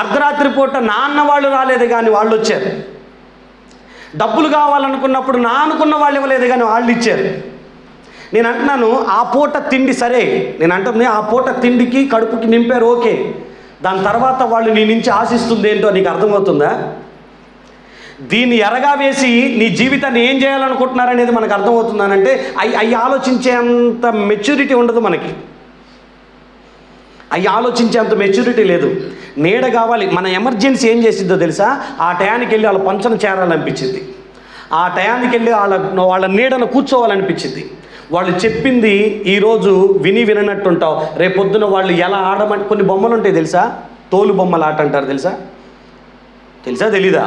అర్ధరాత్రి పూట నాన్న వాళ్ళు రాలేదు కానీ వాళ్ళు వచ్చారు. డబ్బులు కావాలనుకున్నప్పుడు నా అనుకున్న వాళ్ళు ఇవ్వలేదు కానీ వాళ్ళు ఇచ్చారు. నేను అంటున్నాను, ఆ పూట తిండి సరే, నేను అంటుంది ఆ పూట తిండికి కడుపుకి నింపారు, ఓకే. దాని తర్వాత వాళ్ళు నీ నుంచి ఆశిస్తుంది ఏంటో నీకు అర్థమవుతుందా? దీన్ని ఎరగా వేసి నీ జీవితాన్ని ఏం చేయాలనుకుంటున్నారనేది మనకు అర్థమవుతుందనంటే అవి ఆలోచించేంత మెచ్యూరిటీ ఉండదు మనకి. అవి ఆలోచించేంత మెచ్యూరిటీ లేదు. నీడ కావాలి. మన ఎమర్జెన్సీ ఏం చేసిద్దో తెలుసా? ఆ టయానికి వెళ్ళి వాళ్ళ పంచన చేరాలనిపించింది, ఆ టయానికి వెళ్ళి వాళ్ళ నీడను కూర్చోవాలనిపించింది. వాళ్ళు చెప్పింది ఈరోజు విననట్టుంటావు, రేపొద్దున వాళ్ళు ఎలా ఆడమని. కొన్ని బొమ్మలు ఉంటాయి తెలుసా? తోలు బొమ్మల ఆట అంటారు తెలుసా? తెలీదా?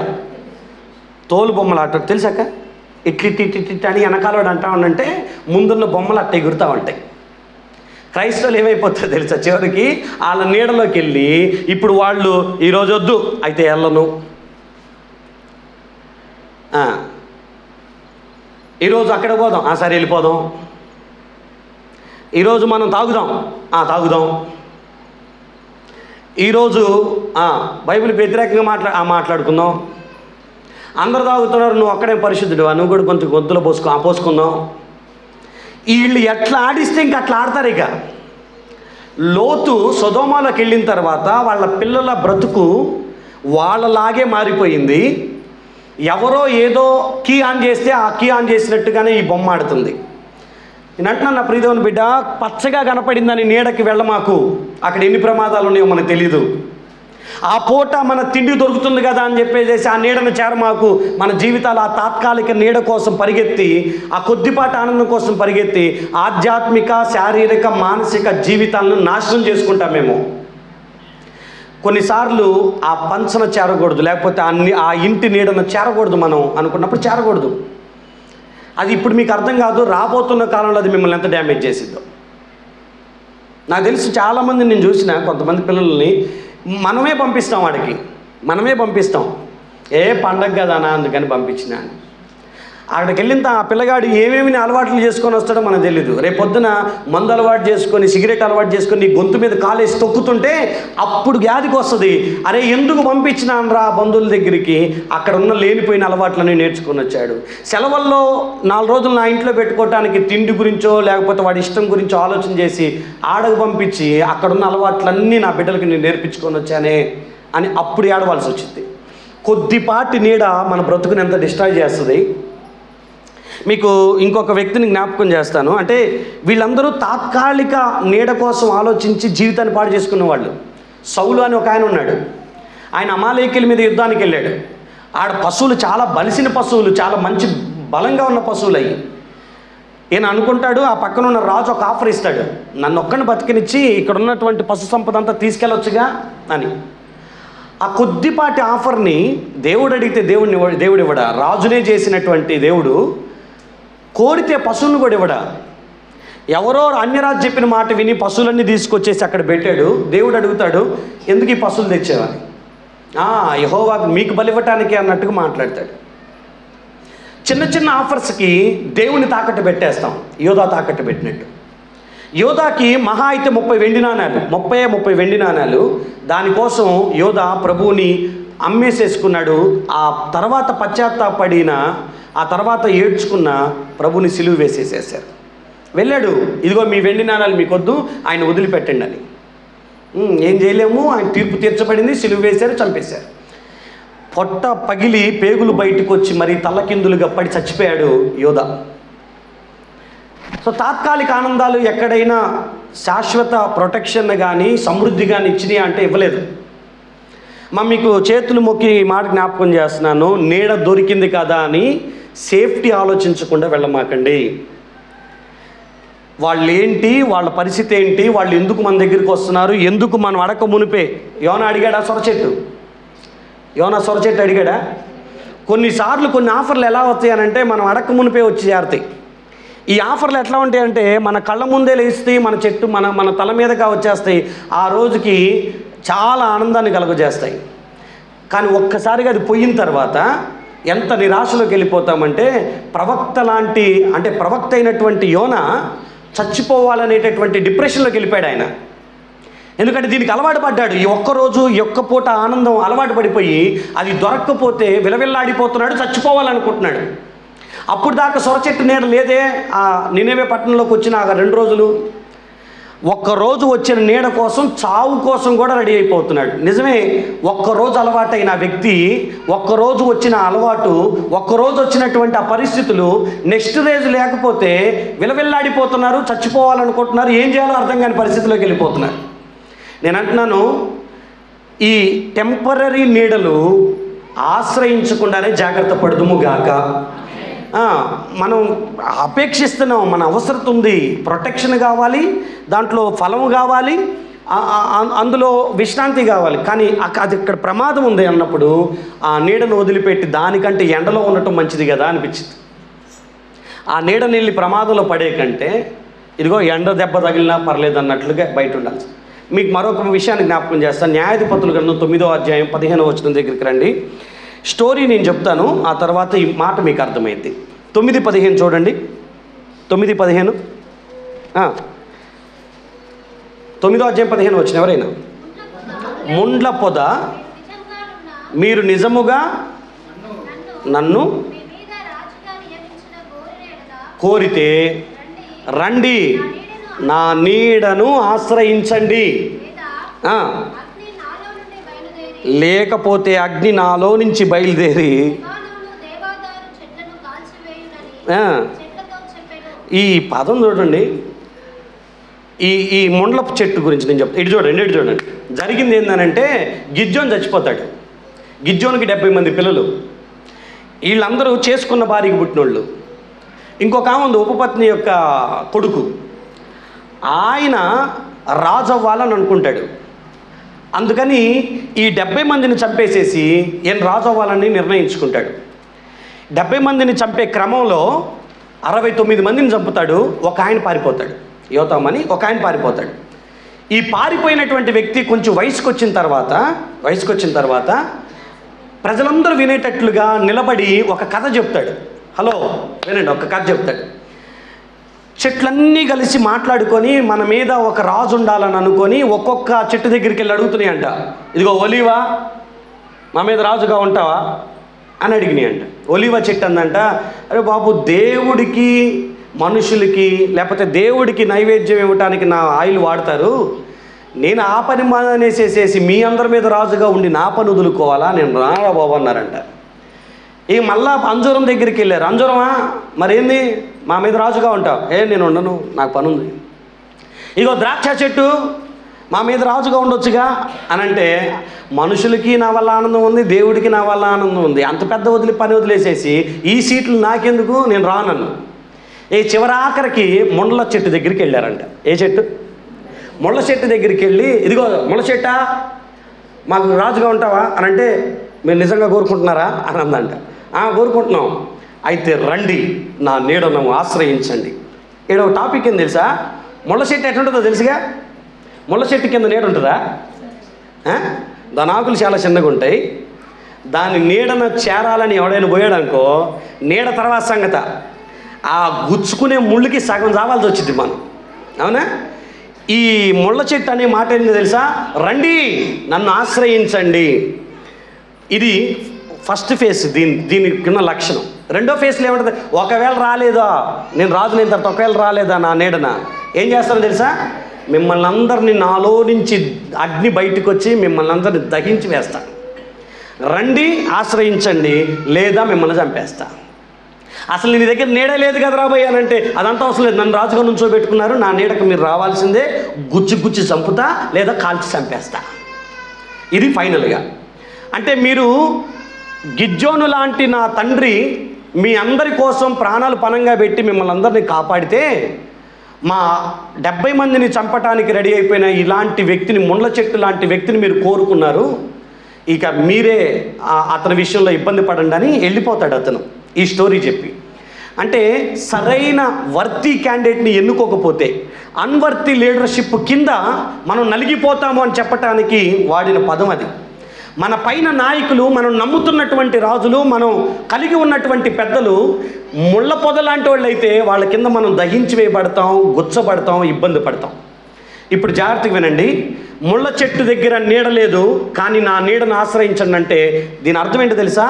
తోలు బొమ్మల ఆట తెలుసాక? ఇట్లిట్టి అని వెనకాలవాడు అంటా ఉండంటే ముందున్న బొమ్మలు అట్ట ఎగురుతూ ఉంటాయి. క్రైస్తవులు ఏమైపోతారో తెలుసా? చివరికి వాళ్ళ నీడలోకి వెళ్ళి ఇప్పుడు వాళ్ళు ఈరోజు వద్దు అయితే వెళ్ళను, ఈరోజు అక్కడ పోదాం, సరే వెళ్ళిపోదాం, ఈరోజు మనం తాగుదాం, తాగుదాం, ఈరోజు బైబిల్ వ్యతిరేకంగా మాట్లాడుకుందాం, అందరు తాగుతున్నారు, నువ్వు అక్కడే పరిశుద్ధుడు, నువ్వు కూడా కొంచెం గొంతులో పోసుకుందాం. వీళ్ళు ఎట్లా ఆడిస్తే ఇంక అట్లా ఆడతారు. ఇక లోతు సొదొమలోకి వెళ్ళిన తర్వాత వాళ్ళ పిల్లల బ్రతుకు వాళ్ళలాగే మారిపోయింది. ఎవరో ఏదో కీ ఆన్ చేస్తే ఆ కీ ఆన్ చేసినట్టుగానే ఈ బొమ్మ ఆడుతుంది. నేను అంటున్నాను, నా ప్రియదేవుని బిడ్డ, పచ్చగా కనపడిందని నీడకి వెళ్ళమాకు. అక్కడ ఎన్ని ప్రమాదాలు ఉన్నాయో మనకు తెలీదు. ఆ పూట మన తిండి దొరుకుతుంది కదా అని చెప్పేసి ఆ నీడను చేరమాకు. మన జీవితాలు ఆ తాత్కాలిక నీడ కోసం పరిగెత్తి, ఆ కొద్దిపాటి ఆనందం కోసం పరిగెత్తి ఆధ్యాత్మిక, శారీరక, మానసిక జీవితాలను నాశనం చేసుకుంటామేమో. కొన్నిసార్లు ఆ పంచన చేరకూడదు, లేకపోతే ఆ ఇంటి నీడను చేరకూడదు. మనం అనుకున్నప్పుడు చేరకూడదు. అది ఇప్పుడు మీకు అర్థం కాదు, రాబోతున్న కాలంలో అది మిమ్మల్ని ఎంత డ్యామేజ్ చేసిద్దో. నాకు తెలుసు, చాలామంది నేను చూసిన కొంతమంది పిల్లల్ని మనమే పంపిస్తాం, వాడికి మనమే పంపిస్తాం. పండగ కదా అందుకని పంపించిన. అక్కడికి వెళ్ళిన ఆ పిల్లగాడు ఏమేమి అలవాట్లు చేసుకొని వస్తాడో మనకు తెలీదు. రేపొద్దున మందు అలవాటు చేసుకొని, సిగరెట్ అలవాటు చేసుకొని నీ గొంతు మీద కాలేసి తొక్కుతుంటే అప్పుడు వ్యాధికి వస్తుంది. అరే ఎందుకు పంపించినాను రా బంధువుల దగ్గరికి, అక్కడ ఉన్న లేనిపోయిన అలవాట్లని నేర్చుకొని వచ్చాడు. సెలవుల్లో 4 రోజులు నా ఇంట్లో పెట్టుకోవటానికి తిండి గురించో లేకపోతే వాడి ఇష్టం గురించో ఆలోచన చేసి ఆడకు పంపించి అక్కడున్న అలవాట్లన్నీ నా బిడ్డలకి నేను నేర్పించుకొని వచ్చానే అని అప్పుడు ఏడవలసి వచ్చింది. కొద్దిపాటి నీడ మన బ్రతుకుని ఎంత డిస్ట్రాయ్ చేస్తుంది. మీకు ఇంకొక వ్యక్తిని జ్ఞాపకం చేస్తాను. అంటే వీళ్ళందరూ తాత్కాలిక నీడ కోసం ఆలోచించి జీవితాన్ని పాడు చేసుకున్న వాళ్ళు. సౌలు అని ఒక ఆయన ఉన్నాడు. ఆయన అమాలేకీయుల మీద యుద్ధానికి వెళ్ళాడు. ఆడ పశువులు చాలా బలిసిన పశువులు, చాలా మంచి బలంగా ఉన్న పశువులు అయ్యి ఈయన అనుకుంటాడు, ఆ పక్కన ఉన్న రాజు ఒక ఆఫర్ ఇస్తాడు, నన్ను ఒక్కడిని బతికినిచ్చి ఇక్కడ ఉన్నటువంటి పశు సంపద అంతా తీసుకెళ్ళొచ్చుగా అని. ఆ కొద్దిపాటి ఆఫర్ని దేవుడు అడిగితే దేవుడు ఇవ్వడా? రాజునే చేసినటువంటి దేవుడు కోరితే పశువులను కూడా ఇవ్వడా? ఎవరో అన్యరాజు చెప్పిన మాట విని పశువులన్నీ తీసుకొచ్చేసి అక్కడ పెట్టాడు. దేవుడు అడుగుతాడు, ఎందుకు ఈ పశువులు తెచ్చావని. యెహోవా మీకు బలివ్వటానికి అన్నట్టుగా మాట్లాడతాడు. చిన్న చిన్న ఆఫర్స్కి దేవుని తాకట్టు పెట్టేస్తాం, యోధా తాకట్టు పెట్టినట్టు. యోధాకి మహా అయితే 30 వెండి నాణాలు, 30 వెండి నాణాలు. దానికోసం యోధా ప్రభువుని అమ్మేసేసుకున్నాడు. ఆ తర్వాత పశ్చాత్తాపడిన, ఆ తర్వాత ఏడ్చుకున్న ప్రభుని సిలువ వేసేసేసారు. వెళ్ళాడు, ఇదిగో మీ వెండి నాణాలు మీకొద్దు, ఆయన వదిలిపెట్టండి అని. ఏం చేయలేము, ఆయన తీర్పు తీర్చబడింది, సిలువ వేశారు, చంపేశారు. పొట్ట పగిలి పేగులు బయటకు వచ్చి మరి తల్లకిందులుగా పడి చచ్చిపోయాడు యోధా. సో తాత్కాలిక ఆనందాలు ఎక్కడైనా శాశ్వత ప్రొటెక్షన్ కానీ సమృద్ధి కానీ ఇచ్చినాయి అంటే ఇవ్వలేదు. మీకు చేతులు మొక్కి మాట జ్ఞాపకం చేస్తున్నాను, నీడ దొరికింది కదా అని సేఫ్టీ ఆలోచించకుండా వెళ్ళమాకండి. వాళ్ళు ఏంటి, వాళ్ళ పరిస్థితి ఏంటి, వాళ్ళు ఎందుకు మన దగ్గరికి వస్తున్నారు, ఎందుకు మనం అడక మునిపే. యోనా అడిగాడా సొరచెట్టు అడిగాడా? కొన్నిసార్లు కొన్ని ఆఫర్లు ఎలా వస్తాయి అనంటే మనం అడక మునిపే వచ్చి చేరుతాయి. ఈ ఆఫర్లు ఎట్లా ఉంటాయి అంటే మన కళ్ళ ముందే లేస్తాయి, మన చెట్టు మన తల మీదగా వచ్చేస్తాయి. ఆ రోజుకి చాలా ఆనందాన్ని కలుగజేస్తాయి. కానీ ఒక్కసారిగా అది పోయిన తర్వాత ఎంత నిరాశలోకి వెళ్ళిపోతామంటే, ప్రవక్త అయినటువంటి యోనా చచ్చిపోవాలనేటటువంటి డిప్రెషన్లోకి వెళ్ళిపోయాడు ఆయన. ఎందుకంటే దీనికి అలవాటు పడ్డాడు. ఈ ఒక్కరోజు ఈ ఒక్క పూట ఆనందం అలవాటు పడిపోయి అది దొరక్కపోతే విలవిల్లాడిపోతున్నాడు, చచ్చిపోవాలనుకుంటున్నాడు. అప్పుడు దాకా సొరచెట్టు నీడ లేదే. ఆ నినెవే పట్టణంలోకి వచ్చిన 2 రోజులు, ఒక్కరోజు వచ్చిన నీడ కోసం, చావు కోసం కూడా రెడీ అయిపోతున్నాడు. నిజమే, ఒక్కరోజు అలవాటైన వ్యక్తి, ఒక్కరోజు వచ్చిన అలవాటు, ఒక్కరోజు వచ్చినటువంటి ఆ పరిస్థితులు నెక్స్ట్ రోజు లేకపోతే విలవిల్లాడిపోతున్నారు, చచ్చిపోవాలనుకుంటున్నారు, ఏం చేయాలో అర్థం కాని పరిస్థితిలోకి వెళ్ళిపోతున్నారు. నేను అంటున్నాను, ఈ టెంపరరీ నీడలు ఆశ్రయించకుండానే జాగ్రత్త పడుదుము గాక. మనం అపేక్షిస్తున్నాం, మన అవసరం ఉంది, ప్రొటెక్షన్ కావాలి, దాంట్లో ఫలం కావాలి, అందులో విశ్రాంతి కావాలి. కానీ అది ఇక్కడ ప్రమాదం ఉంది అన్నప్పుడు ఆ నీడను వదిలిపెట్టి దానికంటే ఎండలో ఉండటం మంచిది కదా అనిపించింది. ఆ నీడని వెళ్ళి ప్రమాదంలో పడే కంటే ఇదిగో ఎండ దెబ్బ తగిలినా పర్లేదు అన్నట్లుగా బయట ఉండాలి. మీకు మరొక విషయాన్ని జ్ఞాపకం చేస్తాను. న్యాయాధిపతుల గ్రంథం 9వ అధ్యాయం 15వ వచనం దగ్గరికి రండి. స్టోరీ నేను చెప్తాను, ఆ తర్వాత ఈ మాట మీకు అర్థమైంది. 9:15 చూడండి. 9:15 9వ అధ్యాయం 15 వచ్చిన ఎవరైనా. ముండ్ల పొద మీరు నిజముగా నన్ను కోరితే రండి, నా నీడను ఆశ్రయించండి, లేకపోతే అగ్ని నాలో నుంచి బయలుదేరి. ఈ పదం చూడండి, ఈ ముండ్లపు చెట్టు గురించి నేను చెప్తాను. ఇటు చూడండి. జరిగింది ఏంటంటే గిద్యోను చచ్చిపోతాడు. గిద్యోనికి 70 మంది పిల్లలు, వీళ్ళందరూ చేసుకున్న భార్యకి పుట్టినోళ్ళు. ఇంకొక ఆమె ఉంది, ఉపపత్ని యొక్క కొడుకు. ఆయన రాజు అవ్వాలని అనుకుంటాడు. అందుకని ఈ 70 మందిని చంపేసేసి ఈయన రాజు అవ్వాలని నిర్ణయించుకుంటాడు. 70 మందిని చంపే క్రమంలో 69 మందిని చంపుతాడు. ఒక ఆయన పారిపోతాడు, యోతాం అని ఒక ఆయన పారిపోతాడు. ఈ పారిపోయినటువంటి వ్యక్తి కొంచెం వయసుకు వచ్చిన తర్వాత ప్రజలందరూ వినేటట్లుగా నిలబడి ఒక కథ చెప్తాడు. హలో వినండి, ఒక కథ చెప్తాడు. చెట్లన్నీ కలిసి మాట్లాడుకొని మన మీద ఒక రాజు ఉండాలని అనుకొని ఒక్కొక్క చెట్టు దగ్గరికి వెళ్ళి అడుగుతున్నాయంట, ఇదిగో ఒలీవా, మా మీద రాజుగా ఉంటావా అని అడిగినాయంట. ఒలీవా చెట్టు అందంట, అరే బాబు, దేవుడికి మనుషులకి లేకపోతే దేవుడికి నైవేద్యం ఇవ్వటానికి నా ఆయిల్ వాడతారు, నేను ఆ పని మానేసేసేసి మీ అందరి మీద రాజుగా ఉండి నా పని వదులుకోవాలా, నేను రారా బాబు అన్నారంట. ఇక మళ్ళా అంజూరం దగ్గరికి వెళ్ళారు. అంజూరమా, మరేంది, మా మీద రాజుగా ఉంటావు? నేను ఉండను, నాకు పని ఉంది. ఇగో ద్రాక్ష చెట్టు, మా మీద రాజుగా ఉండొచ్చుగా అని అంటే, మనుషులకి నా వల్ల ఆనందం ఉంది, దేవుడికి నా వల్ల ఆనందం ఉంది, అంత పెద్ద పని వదిలేసేసి ఈ సీట్లు నాకెందుకు, నేను రానన్ను. ఈ చివరాఖరికి ముళ్ళ చెట్టు దగ్గరికి వెళ్ళారంట. ఏ చెట్టు? ముళ్ళ చెట్టు దగ్గరికి వెళ్ళి, ఇదిగో ముళ్ళ చెట్టా, మాకు రాజుగా ఉంటావా అని అంటే, మీరు నిజంగా కోరుకుంటున్నారా అని అందంట. కోరుకుంటున్నాం, అయితే రండి నా నీడను ఆశ్రయించండి. ఈడ టాపిక్ ఏం తెలుసా? ముళ్ళ చెట్టు ఎట్లుంటుందో తెలుసుగా? ముళ్ళ చెట్టు కింద నీడ ఉంటుందా? దాని ఆకులు చాలా చిన్నగా ఉంటాయి. దాని నీడను చేరాలని ఎవడైనా పోయాడనుకో, నీడ తర్వాత సంగత, ఆ గుచ్చుకునే ముళ్ళుకి సగం చావాల్సి వచ్చింది మనం. అవునా? ఈ ముళ్ళ చెట్టు అనే మాట ఏంటో తెలుసా? రండి నన్ను ఆశ్రయించండి. ఇది ఫస్ట్ ఫేస్, దీనికి లక్షణం. రెండో ఫేస్లో ఏమంటుంది? ఒకవేళ రాలేదా, నేను రాజు అయిన తర్వాత ఒకవేళ రాలేదా నా నీడన, ఏం చేస్తానో తెలుసా? మిమ్మల్ని అందరినీ నాలో నుంచి అగ్ని బయటకు వచ్చి మిమ్మల్ని అందరినీ దహించి వేస్తా. రండి ఆశ్రయించండి, లేదా మిమ్మల్ని చంపేస్తా. అసలు నీ దగ్గర నీడ లేదు కదా రాబోయానంటే, అదంతా అవసరం లేదు, నన్ను రాజుగా నుంచోబెట్టుకున్నారు, నా నీడకు మీరు రావాల్సిందే, గుచ్చి చంపుతా లేదా కాల్చి చంపేస్తా. ఇది ఫైనల్గా. అంటే మీరు గిజ్జోను లాంటి నా తండ్రి మీ అందరి కోసం ప్రాణాలు పణంగా పెట్టి మిమ్మల్ని అందరినీ కాపాడితే, మా 70 మందిని చంపటానికి రెడీ అయిపోయిన ఇలాంటి వ్యక్తిని, ముళ్ళ చెట్టు లాంటి వ్యక్తిని మీరు కోరుకున్నారు, ఇక మీరే అతని విషయంలో ఇబ్బంది పడండి అని వెళ్ళిపోతాడు అతను ఈ స్టోరీ చెప్పి. అంటే సరైన వర్తీ క్యాండిడేట్ని ఎన్నుకోకపోతే, అన్వర్తీ లీడర్షిప్ కింద మనం నలిగిపోతాము అని చెప్పటానికి వాడిన పదం అది. మన పైన నాయకులు, మనం నమ్ముతున్నటువంటి రాజులు, మనం కలిగి ఉన్నటువంటి పెద్దలు ముళ్ళ పొద లాంటి వాళ్ళు అయితే వాళ్ళ కింద మనం దహించి వేయబడతాం, గుచ్చబడతాం, ఇబ్బంది పడతాం. ఇప్పుడు జాగ్రత్తగా వినండి. ముళ్ళ చెట్టు దగ్గర నీడ లేదు, కానీ నా నీడను ఆశ్రయించండి అంటే దీని అర్థం ఏంటో తెలుసా?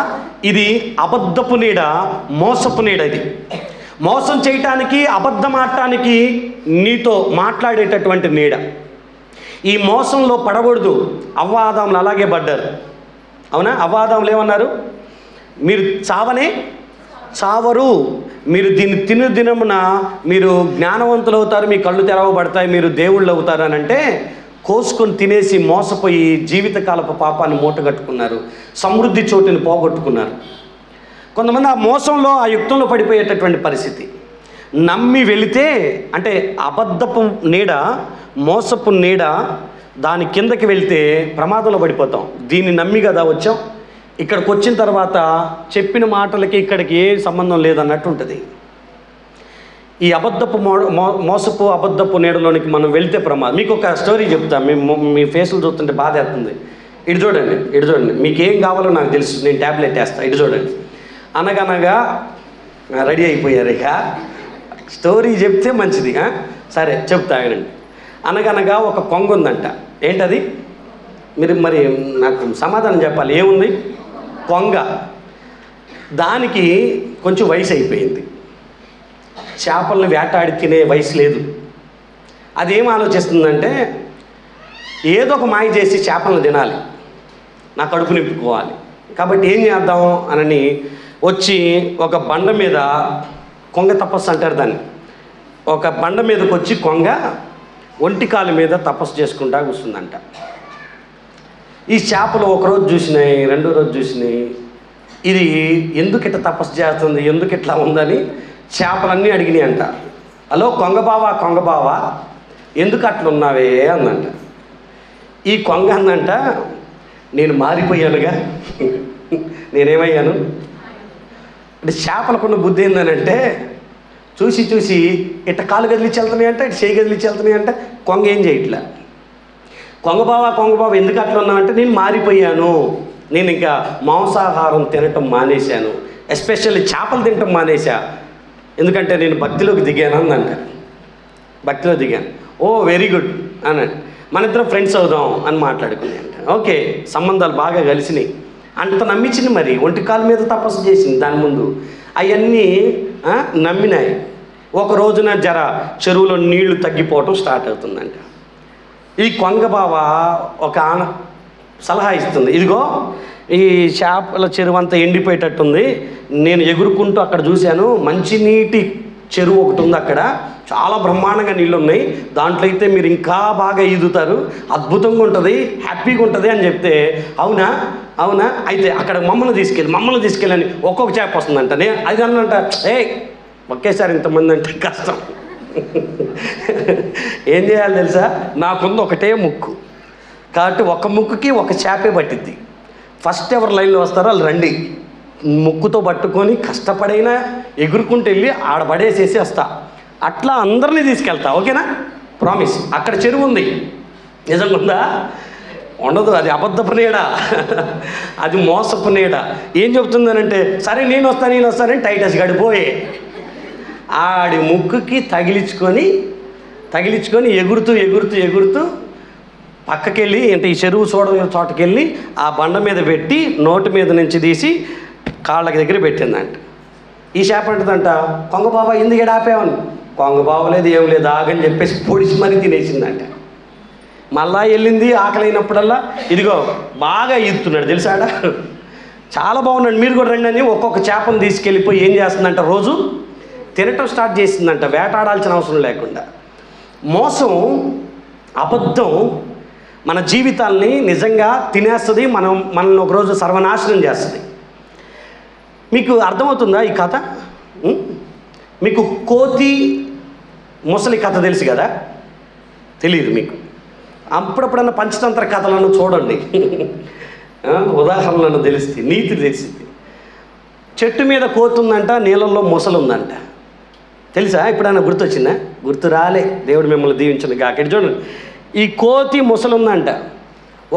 ఇది అబద్ధపు నీడ, మోసపు నీడ. ఇది మోసం చేయటానికి, అబద్ధం ఆడటానికి నీతో మాట్లాడేటటువంటి నీడ. ఈ మోసంలో పడకూడదు. అవ్వ ఆదాములు అలాగే పడ్డారు. అవునా? అవ్వ ఆదాములు ఏమన్నారు? మీరు చావరు, మీరు దీన్ని తిను దినమున మీరు జ్ఞానవంతులు అవుతారు, మీ కళ్ళు తెరవబడతాయి, మీరు దేవుళ్ళు అవుతారు అని అంటే కోసుకొని తినేసి మోసపోయి జీవితకాలపు పాపాన్ని మూటగట్టుకున్నారు, సమృద్ధి చోటుని పోగొట్టుకున్నారు. కొంతమంది ఆ మోసంలో, ఆ యుక్తంలో పడిపోయేటటువంటి పరిస్థితి. నమ్మి వెళితే, అంటే అబద్ధపు నీడ, మోసపు నీడ, దాని కిందకి వెళ్తే ప్రమాదంలో పడిపోతాం. దీన్ని నమ్మి కదా వచ్చాం, ఇక్కడికి వచ్చిన తర్వాత చెప్పిన మాటలకి ఇక్కడికి ఏ సంబంధం లేదన్నట్టు ఉంటుంది. ఈ మోసపు అబద్ధపు నీడలోనికి మనం వెళ్తే ప్రమాదం. మీకు ఒక స్టోరీ చెప్తాను. మీ ఫేస్లు చూస్తుంటే బాధ వేస్తుంది. ఇటు చూడండి, మీకేం కావాలో నాకు తెలుసు, నేను ట్యాబ్లెట్ వేస్తాను. ఇటు చూడండి. అనగనగా రెడీ అయిపోయారు. ఇక స్టోరీ చెప్తే మంచిది. సరే చెప్తా వినండి. అనగనగా ఒక కొంగ ఉందంట. ఏంటది? మీరు మరి నాకు సమాధానం చెప్పాలి. ఏముంది? కొంగ. దానికి కొంచెం వయసు అయిపోయింది, చేపలను వేటాడి తినే వయసు లేదు. అదేం ఆలోచిస్తుందంటే, ఏదో ఒక మాయ చేసి చేపలను తినాలి, నా కడుపు నింపుకోవాలి. కాబట్టి ఏం చేద్దాం అని వచ్చి ఒక బండ మీద, కొంగ తపస్సు అంటారు దాన్ని, ఒక బండ మీదకి వచ్చి కొంగ ఒంటికాల మీద తపస్సు చేసుకుంటా కూర్చుందంట. ఈ చేపలు ఒకరోజు చూసినాయి, రెండో రోజు చూసినాయి, ఇది ఎందుకు ఇట్లా తపస్సు చేస్తుంది, ఎందుకు ఇట్లా ఉందని చేపలన్నీ అడిగినాయి అంట. హలో కొంగ బావా ఎందుకు అట్లా ఉన్నావే అందంట. ఈ కొంగ అందంట, నేను మారిపోయానుగా, నేనేమయ్యాను అంటే చేపలకున్న బుద్ధి ఏందనంటే, చూసి ఇట్ట కాలు కదిలిచ్చి వెళ్తున్నాయి అంట, ఇటు చేయి కదిలిచ్చి వెళ్తున్నాయి అంట. కొంగ ఏం చేయట్లే. కొంగ బావ ఎందుకు అట్లా ఉన్నావంటే, నేను మారిపోయాను, నేను ఇంకా మాంసాహారం తినటం మానేశాను, ఎస్పెషల్లీ చేపలు తినటం మానేశా, ఎందుకంటే నేను భక్తిలోకి దిగాను అందంట. భక్తిలో దిగాను. ఓ వెరీ గుడ్ అన్నాడు. మన ఇద్దరం ఫ్రెండ్స్ అవుదాం అని మాట్లాడుకున్నాయి అంట. ఓకే, సంబంధాలు బాగా కలిసినాయి. అంత నమ్మించింది. మరి ఒంటి కాలు మీద తపస్సు చేసింది. దాని ముందు అవన్నీ నమ్మినాయి. ఒక రోజున చెరువులో నీళ్లు తగ్గిపోవటం స్టార్ట్ అవుతుందంట. ఈ కొంగ బావ ఒక సలహా ఇస్తుంది. ఇదిగో ఈ చేపల చెరువు అంతా ఎండిపోయేటట్టుంది, నేను ఎగురుకుంటూ అక్కడ చూశాను, మంచినీటి చెరువు ఒకటి ఉంది అక్కడ, చాలా బ్రహ్మాండంగా నీళ్ళు ఉన్నాయి, దాంట్లో అయితే మీరు ఇంకా బాగా ఈదుతారు, అద్భుతంగా ఉంటుంది, హ్యాపీగా ఉంటుంది అని చెప్తే, అవునా అయితే అక్కడ మమ్మల్ని తీసుకెళ్ళి అని ఒక్కొక్క చేప వస్తుందంట. అది అన్నంట, ఒకేసారి ఇంతమంది అంటే కష్టం. ఏం చేయాలి తెలుసా? నాకుంది ఒకటే ముక్కు కాబట్టి ఒక ముక్కుకి ఒక చేపే పట్టిద్ది. ఫస్ట్ ఎవరు లైన్లో వస్తారో వాళ్ళు రండి. ముక్కుతో పట్టుకొని కష్టపడైనా ఎగురుకుంటూ వెళ్ళి ఆడ పడేసేసి వస్తా. అట్లా అందరినీ తీసుకెళ్తా. ఓకేనా? ప్రామిస్. అక్కడ చెరువు ఉంది, నిజంగా ఉందా? ఉండదు. అది అబద్ధపు నీడ, అది మోసపు నీడ. ఏం చెప్తుందనంటే సరే నేను వస్తానని టైటస్ గడిపోయే ఆడి ముక్కుకి తగిలించుకొని ఎగురుతూ పక్కకెళ్ళి అంటే ఈ చెరువు చూడని చోటకెళ్ళి ఆ బండ మీద పెట్టి నోటి మీద నుంచి తీసి కాళ్ళకి దగ్గర పెట్టిందంట. ఈ చేప అంటుందంట, కొంగ బాబా ఎందుకు ఎడాపావని. కొంగ బాబలేదు ఏం లేదు ఆగని చెప్పేసి పొడిచి మరీ తినేసిందంట. మళ్ళా వెళ్ళింది ఆకలైనప్పుడల్లా ఇదిగో బాగా ఈదుతున్నాడు తెలుసాడా, చాలా బాగున్నాడు మీరు కూడా రండి అని ఒక్కొక్క చేపను తీసుకెళ్ళిపోయి ఏం చేస్తుందంట, రోజు తినటం స్టార్ట్ చేసిందంట, వేటాడాల్సిన అవసరం లేకుండా. మోసం, అబద్ధం మన జీవితాల్ని నిజంగా తినేస్తుంది, మనల్ని ఒకరోజు సర్వనాశనం చేస్తుంది. మీకు అర్థమవుతుందా ఈ కథ? మీకు కోతి ముసలి కథ తెలుసు కదా? తెలియదు మీకు. అప్పుడప్పుడన్నా పంచతంత్ర కథలను చూడండి, ఉదాహరణలను తెలుస్తుంది, నీతి తెలిసింది. చెట్టు మీద కోతి ఉందంట, నీళ్ళల్లో ముసలు ఉందంట. తెలుసా? ఎప్పుడైనా గుర్తొచ్చిందా? గుర్తు రాలే. దేవుడు మిమ్మల్ని దీవించను కాక. చూడండి, ఈ కోతి ముసలు ఉందంట.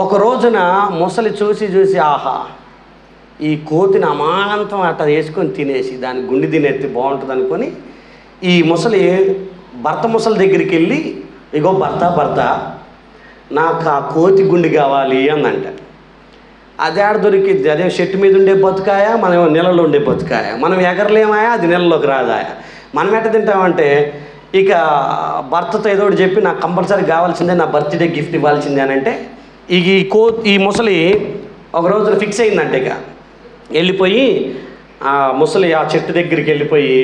ఒక రోజున ముసలి చూసి ఆహా ఈ కోతిని అమాంతం అట్లా వేసుకొని తినేసి దాని గుండె తినేస్తే బాగుంటుంది అనుకొని ఈ ముసలి ముసలి దగ్గరికి వెళ్ళి, ఇగో భర్త నాకు ఆ కోతి గుండె కావాలి అందంట. అది ఆడ దొరికిద్ది. అదే చెట్టు మీద ఉండే బతుకాయ, మనం నీళ్ళలో ఉండే బతుకాయ. మనం ఎగరలేమాయా, అది నీళ్ళలోకి రాదాయా. మనం ఎట్ట తింటామంటే ఇక భర్తతో ఏదో ఒకటి చెప్పి నాకు కంపల్సరీ కావాల్సిందే, నా బర్త్డే గిఫ్ట్ ఇవ్వాల్సిందే అని అంటే ఈ ముసలి ఒక రోజున ఫిక్స్ అయిందంటే ఇక వెళ్ళిపోయి ఆ ముసలి ఆ చెట్టు దగ్గరికి వెళ్ళిపోయి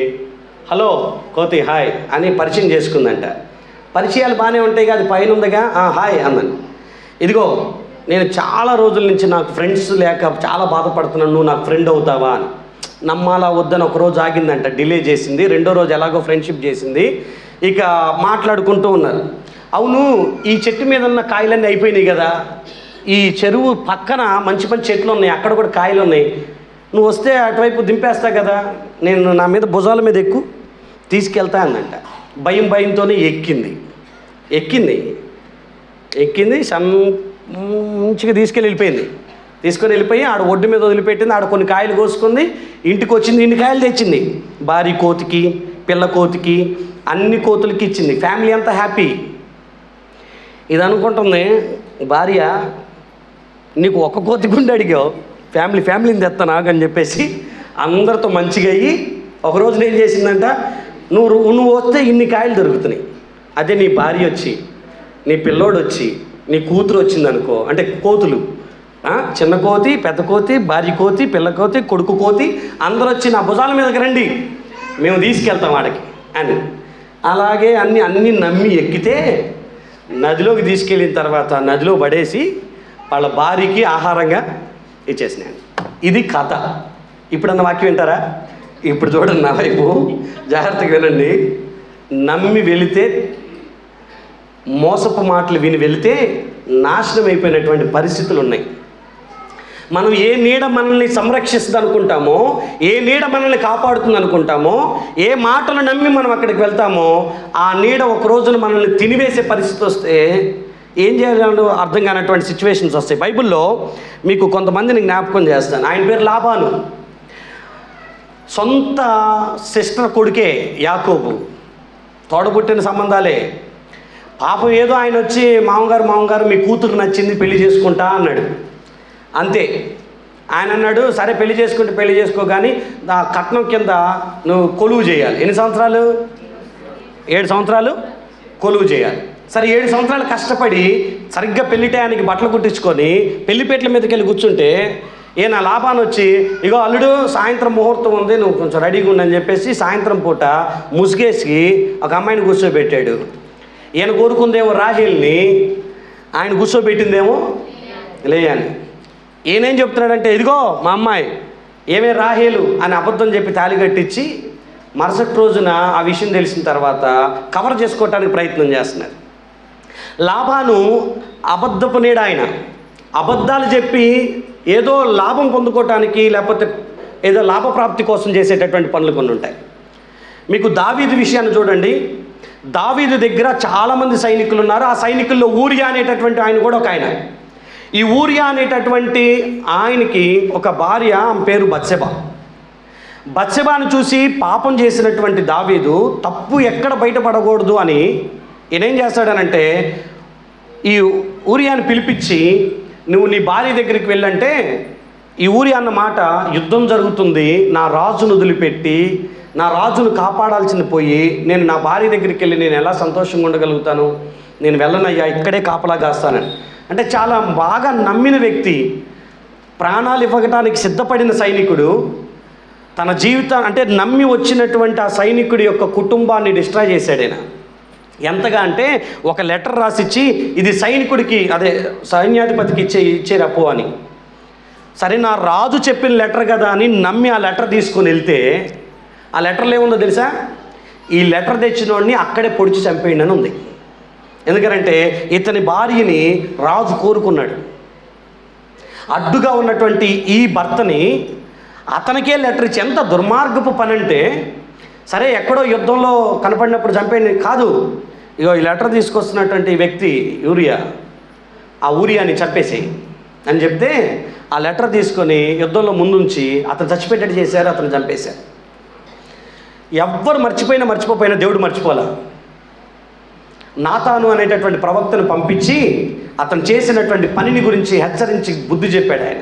హలో కోతి హాయ్ అని పరిచయం చేసుకుందంట. పరిచయాలు బాగానే ఉంటాయి కదా, అది పైన ఉందిగా, హాయ్ అందని. ఇదిగో నేను చాలా రోజుల నుంచి నాకు ఫ్రెండ్స్ లేక చాలా బాధపడుతున్నాను, నువ్వు నాకు ఫ్రెండ్ అవుతావా అని. నమ్మాలా వద్దని ఒకరోజు ఆగిందంట, డిలే చేసింది. రెండో రోజు ఎలాగో ఫ్రెండ్షిప్ చేసింది. ఇక మాట్లాడుకుంటూ ఉన్నారు. అవును ఈ చెట్టు మీద ఉన్న కాయలన్నీ అయిపోయినాయి కదా, ఈ చెరువు పక్కన మంచి మంచి చెట్లు ఉన్నాయి, అక్కడ కూడా కాయలు ఉన్నాయి, నువ్వు వస్తే అటువైపు దింపేస్తా కదా, నేను నా మీద భుజాల మీద తీసుకెళ్తా అందంట. భయంతోనే ఎక్కింది మంచిగా తీసుకొని వెళ్ళిపోయి ఆడ ఒడ్డు మీద వదిలిపెట్టింది. ఆడ కొన్ని కాయలు కోసుకుంది, ఇంటికి వచ్చింది, ఇన్ని కాయలు తెచ్చింది. భార్య కోతికి, పిల్ల కోతికి, అన్ని కోతులకి ఇచ్చింది. ఫ్యామిలీ అంతా హ్యాపీ. ఇది అనుకుంటుంది భార్య, నీకు ఒక్క కోతి గుండె అడిగావు, ఫ్యామిలీని తెస్తాను అని చెప్పేసి అందరితో మంచిగా అయ్యి ఒకరోజు ఏం చేసిందంట, నువ్వు వస్తే ఇన్ని కాయలు దొరుకుతున్నాయి. అదే నీ భార్య వచ్చి, నీ పిల్లోడు వచ్చి, నీ కూతురు వచ్చిందనుకో, అంటే కోతులు, చిన్న కోతి, పెద్ద కోతి, భార్య కోతి, పిల్ల కోతి, కొడుకు కోతి అందరూ వచ్చి నా భుజాల మీదకి రండి, మేము తీసుకెళ్తాం వాడికి అని. అలాగే అన్నీ నమ్మి ఎక్కితే నదిలోకి తీసుకెళ్ళిన తర్వాత నదిలో పడేసి వాళ్ళ భార్యకి ఆహారంగా ఇచ్చేసినాను. ఇది కథ. ఇప్పుడన్న వాక్యం వింటారా? ఇప్పుడు చూడండి నా వైపు, జాగ్రత్తగా వినండి. నమ్మి వెళితే, మోసపు మాటలు విని వెళితే నాశనం అయిపోయినటువంటి పరిస్థితులు ఉన్నాయి. మనం ఏ నీడ మనల్ని సంరక్షిస్తుంది అనుకుంటామో, ఏ నీడ మనల్ని కాపాడుతుంది అనుకుంటామో, ఏ మాటలు నమ్మి మనం అక్కడికి వెళ్తామో ఆ నీడ ఒక రోజున మనల్ని తినివేసే పరిస్థితి వస్తే ఏం చేయాలో అర్థం కానటువంటి సిచ్యువేషన్స్ వస్తాయి. బైబిల్లో మీకు కొంతమందిని జ్ఞాపకం చేస్తాను. ఆయన పేరు లాబాను. సొంత సిస్టర్ కొడుకే యాకోబు, తోడబుట్టిన సంబంధాలే. పాపం ఏదో ఆయన వచ్చి మామగారు మీ కూతురు నచ్చింది పెళ్లి చేసుకుంటా అన్నాడు. అంతే. ఆయన అన్నాడు సరే పెళ్లి చేసుకో కానీ ఆ కట్నం కింద నువ్వు కొలువు చేయాలి. ఎన్ని సంవత్సరాలు? 7 సంవత్సరాలు కొలువు చేయాలి. సరే 7 సంవత్సరాలు కష్టపడి సరిగ్గా పెళ్లి టయానికి బట్టలు కుట్టించుకొని పెళ్లిపేటల మీదకి వెళ్ళి కూర్చుంటే ఈయన లాభాన్ని వచ్చి, ఇగో అల్లుడు సాయంత్రం ముహూర్తం ఉంది, నువ్వు కొంచెం రెడీగా ఉండని చెప్పేసి సాయంత్రం పూట ముసుగేసి ఒక అమ్మాయిని కూర్చోబెట్టాడు. ఈయన కోరుకుందేమో రాహేల్ని, ఆయన కూర్చోబెట్టిందేమో లేయాని. ఈయనేం చెప్తున్నాడంటే, ఇదిగో మా అమ్మాయి ఏమే రాహేలు అని అబద్ధం చెప్పి తాళి కట్టించి మరుసటి రోజున ఆ విషయం తెలిసిన తర్వాత కవర్ చేసుకోవటానికి ప్రయత్నం చేస్తున్నారు. లాబాను అబద్ధపు నీడ, ఆయన అబద్ధాలు చెప్పి ఏదో లాభం పొందుకోవటానికి లేకపోతే ఏదో లాభప్రాప్తి కోసం చేసేటటువంటి పనులు కొన్ని ఉంటాయి. మీకు దావీదు విషయాన్ని చూడండి. దావీదు దగ్గర చాలామంది సైనికులు ఉన్నారు. ఆ సైనికుల్లో ఊరియా అనేటటువంటి ఆయన కూడా ఒక ఆయన. ఈ ఊరియా అనేటటువంటి ఆయనకి ఒక భార్య, ఆమె పేరు బత్షెబ. బత్షెబాను చూసి పాపం చేసినటువంటి దావీదు తప్పు ఎక్కడ బయటపడకూడదు అని ఈయనేం చేస్తాడనంటే ఈ ఊరియాని పిలిపించి, నువ్వు నీ భార్య దగ్గరికి వెళ్ళంటే, ఈ ఊరియా అన్న మాట, యుద్ధం జరుగుతుంది, నా రాజును వదిలిపెట్టి నా రాజును కాపాడాల్సింది పోయి నేను నా భార్య దగ్గరికి వెళ్ళి నేను ఎలా సంతోషంగా ఉండగలుగుతాను, నేను వెళ్ళనయ్యా, ఇక్కడే కాపలా కాస్తానని. అంటే చాలా బాగా నమ్మిన వ్యక్తి, ప్రాణాలు ఇవ్వటానికి సిద్ధపడిన సైనికుడు తన జీవితం అంటే నమ్మి వచ్చినటువంటి ఆ సైనికుడి యొక్క కుటుంబాన్ని డిస్ట్రాయ్ చేశాడు ఆయన. ఎంతగా అంటే ఒక లెటర్ రాసిచ్చి, ఇది సైనికుడికి, అదే సైన్యాధిపతికి ఇచ్చేరప్పు అని. సరే, నా రాజు చెప్పిన లెటర్ కదా అని నమ్మి ఆ లెటర్ తీసుకొని వెళ్తే, ఆ లెటర్లో ఏముందో తెలుసా? ఈ లెటర్ తెచ్చినోడిని అక్కడే పొడిచి చంపేయండి అని ఉంది. ఎందుకంటే ఇతని భార్యని రాజు కోరుకున్నాడు. అడ్డుగా ఉన్నటువంటి ఈ భర్తని అతనికే లెటర్ ఇచ్చి, ఎంత దుర్మార్గపు పని అంటే, సరే ఎక్కడో యుద్ధంలో కనపడినప్పుడు చంపేయండి కాదు, ఇగో ఈ లెటర్ తీసుకొస్తున్నటువంటి వ్యక్తి ఊరియా, ఆ ఊరియాని చంపేసేయి అని చెప్తే, ఆ లెటర్ తీసుకొని యుద్ధంలో ముందుంచి అతను చచ్చిపెట్టేట్టు చేశారు, అతను చంపేశారు. ఎవ్వరు మర్చిపోయినా దేవుడు మర్చిపోలే. నాతాను అనేటటువంటి ప్రవక్తను పంపించి అతను చేసినటువంటి పనిని గురించి హెచ్చరించి బుద్ధి చెప్పాడు ఆయన.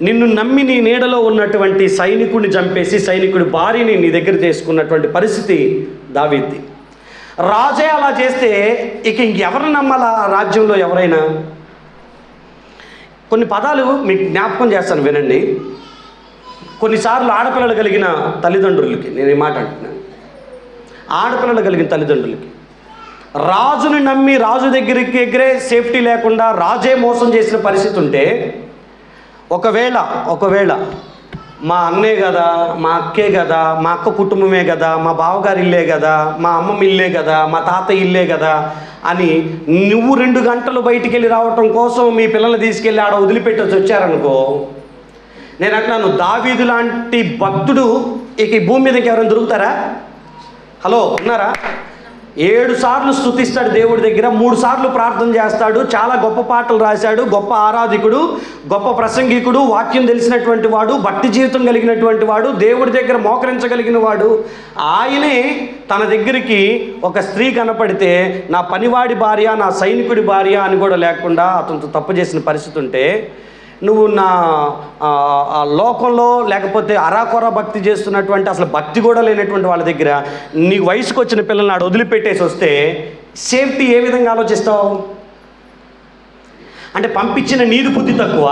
నిన్ను నమ్మి నీ నీడలో ఉన్నటువంటి సైనికుడిని చంపేసి సైనికుడి భార్యని నీ దగ్గర చేసుకున్నటువంటి పరిస్థితి దావీద్ది. రాజే అలా చేస్తే ఇక ఇంకెవరిని నమ్మాలా రాజ్యంలో? ఎవరైనా కొన్ని పదాలు మీకు జ్ఞాపకం చేస్తాను, వినండి. కొన్నిసార్లు ఆడపిల్లలు కలిగిన తల్లిదండ్రులకి నేను ఈ మాట అంటున్నాను. ఆడపిల్లలు కలిగిన తల్లిదండ్రులకి రాజుని నమ్మి రాజు దగ్గరే సేఫ్టీ లేకుండా రాజే మోసం చేసిన పరిస్థితి ఉంటే, ఒకవేళ మా అన్నే కదా, మా అక్కే కదా, మా అక్క కుటుంబమే కదా, మా బావగారి ఇల్లే కదా, మా అమ్మమ్మ ఇల్లే కదా, మా తాత ఇల్లే కదా అని నువ్వు 2 గంటలు బయటికి వెళ్ళి రావటం కోసం మీ పిల్లల్ని తీసుకెళ్ళి ఆడ వదిలిపెట్టొచ్చి వచ్చారనుకో, నేను అంటున్నాను, దావీదు లాంటి భక్తుడు ఇక ఈ భూమి మీదకి ఎవరైనా దొరుకుతారా? హలో, ఉన్నారా? 7 సార్లు స్తుతిస్తాడు దేవుడి దగ్గర, 3 సార్లు ప్రార్థన చేస్తాడు, చాలా గొప్ప పాటలు రాశాడు, గొప్ప ఆరాధికుడు, గొప్ప ప్రసంగికుడు, వాక్యం తెలిసినటువంటి వాడు, భక్తి జీవితం కలిగినటువంటి వాడు, దేవుడి దగ్గర మోకరించగలిగిన వాడు. ఆయనే తన దగ్గరికి ఒక స్త్రీ కనపడితే నా పనివాడి భార్య, నా సైనికుడి భార్య అని కూడా లేకుండా అతనితో తప్పు చేసిన పరిస్థితి ఉంటే, నువ్వు నా లోకంలో లేకపోతే అరాకొర భక్తి చేస్తున్నటువంటి, అసలు భక్తి కూడా లేనటువంటి వాళ్ళ దగ్గర నీ వయసుకు వచ్చిన పిల్లల్ని ఆడ వదిలిపెట్టేసి వస్తే సేఫ్టీ ఏ విధంగా ఆలోచిస్తావు? అంటే పంపించిన నీది బుద్ధి తక్కువ,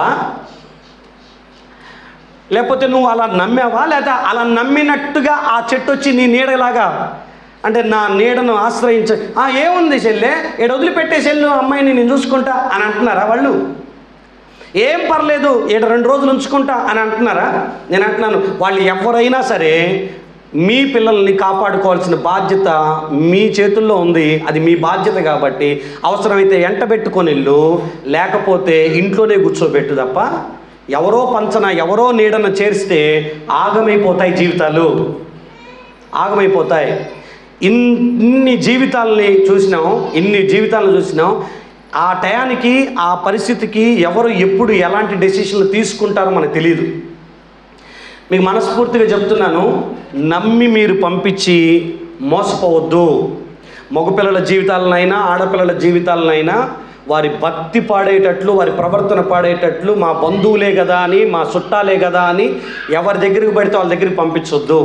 లేకపోతే నువ్వు అలా నమ్మావా, లేదా అలా నమ్మినట్టుగా ఆ చెట్టు వచ్చి నీ నీడలాగా, అంటే నా నీడను ఆశ్రయించ ఏముంది చెల్లె, ఏడు వదిలిపెట్టేసి వెళ్ళు, అమ్మాయిని నేను చూసుకుంటా అని అంటున్నారా వాళ్ళు? ఏం పర్లేదు, 2 రోజులు ఉంచుకుంటా అని అంటున్నారా? నేను అంటున్నాను, వాళ్ళు ఎవరైనా సరే మీ పిల్లల్ని కాపాడుకోవాల్సిన బాధ్యత మీ చేతుల్లో ఉంది. అది మీ బాధ్యత కాబట్టి అవసరమైతే ఎంటబెట్టుకొని వెళ్ళు, లేకపోతే ఇంట్లోనే కూర్చోబెట్టు తప్ప ఎవరో పంచన ఎవరో నీడన చేరిస్తే ఆగమైపోతాయి జీవితాలు, ఆగమైపోతాయి. ఇన్ని జీవితాలని చూసినాం. ఆ టయానికి ఆ పరిస్థితికి ఎవరు ఎప్పుడు ఎలాంటి డెసిషన్లు తీసుకుంటారో మనకు తెలియదు. మీకు మనస్ఫూర్తిగా చెప్తున్నాను, నమ్మి మీరు పంపించి మోసపోవద్దు. మగపిల్లల జీవితాలనైనా ఆడపిల్లల జీవితాలనైనా వారి భక్తి పాడేటట్లు, వారి ప్రవర్తన పాడేటట్లు, మా బంధువులే కదా అని, మా చుట్టాలే కదా అని ఎవరి దగ్గరికి పడితే వాళ్ళ దగ్గరికి పంపించొద్దు.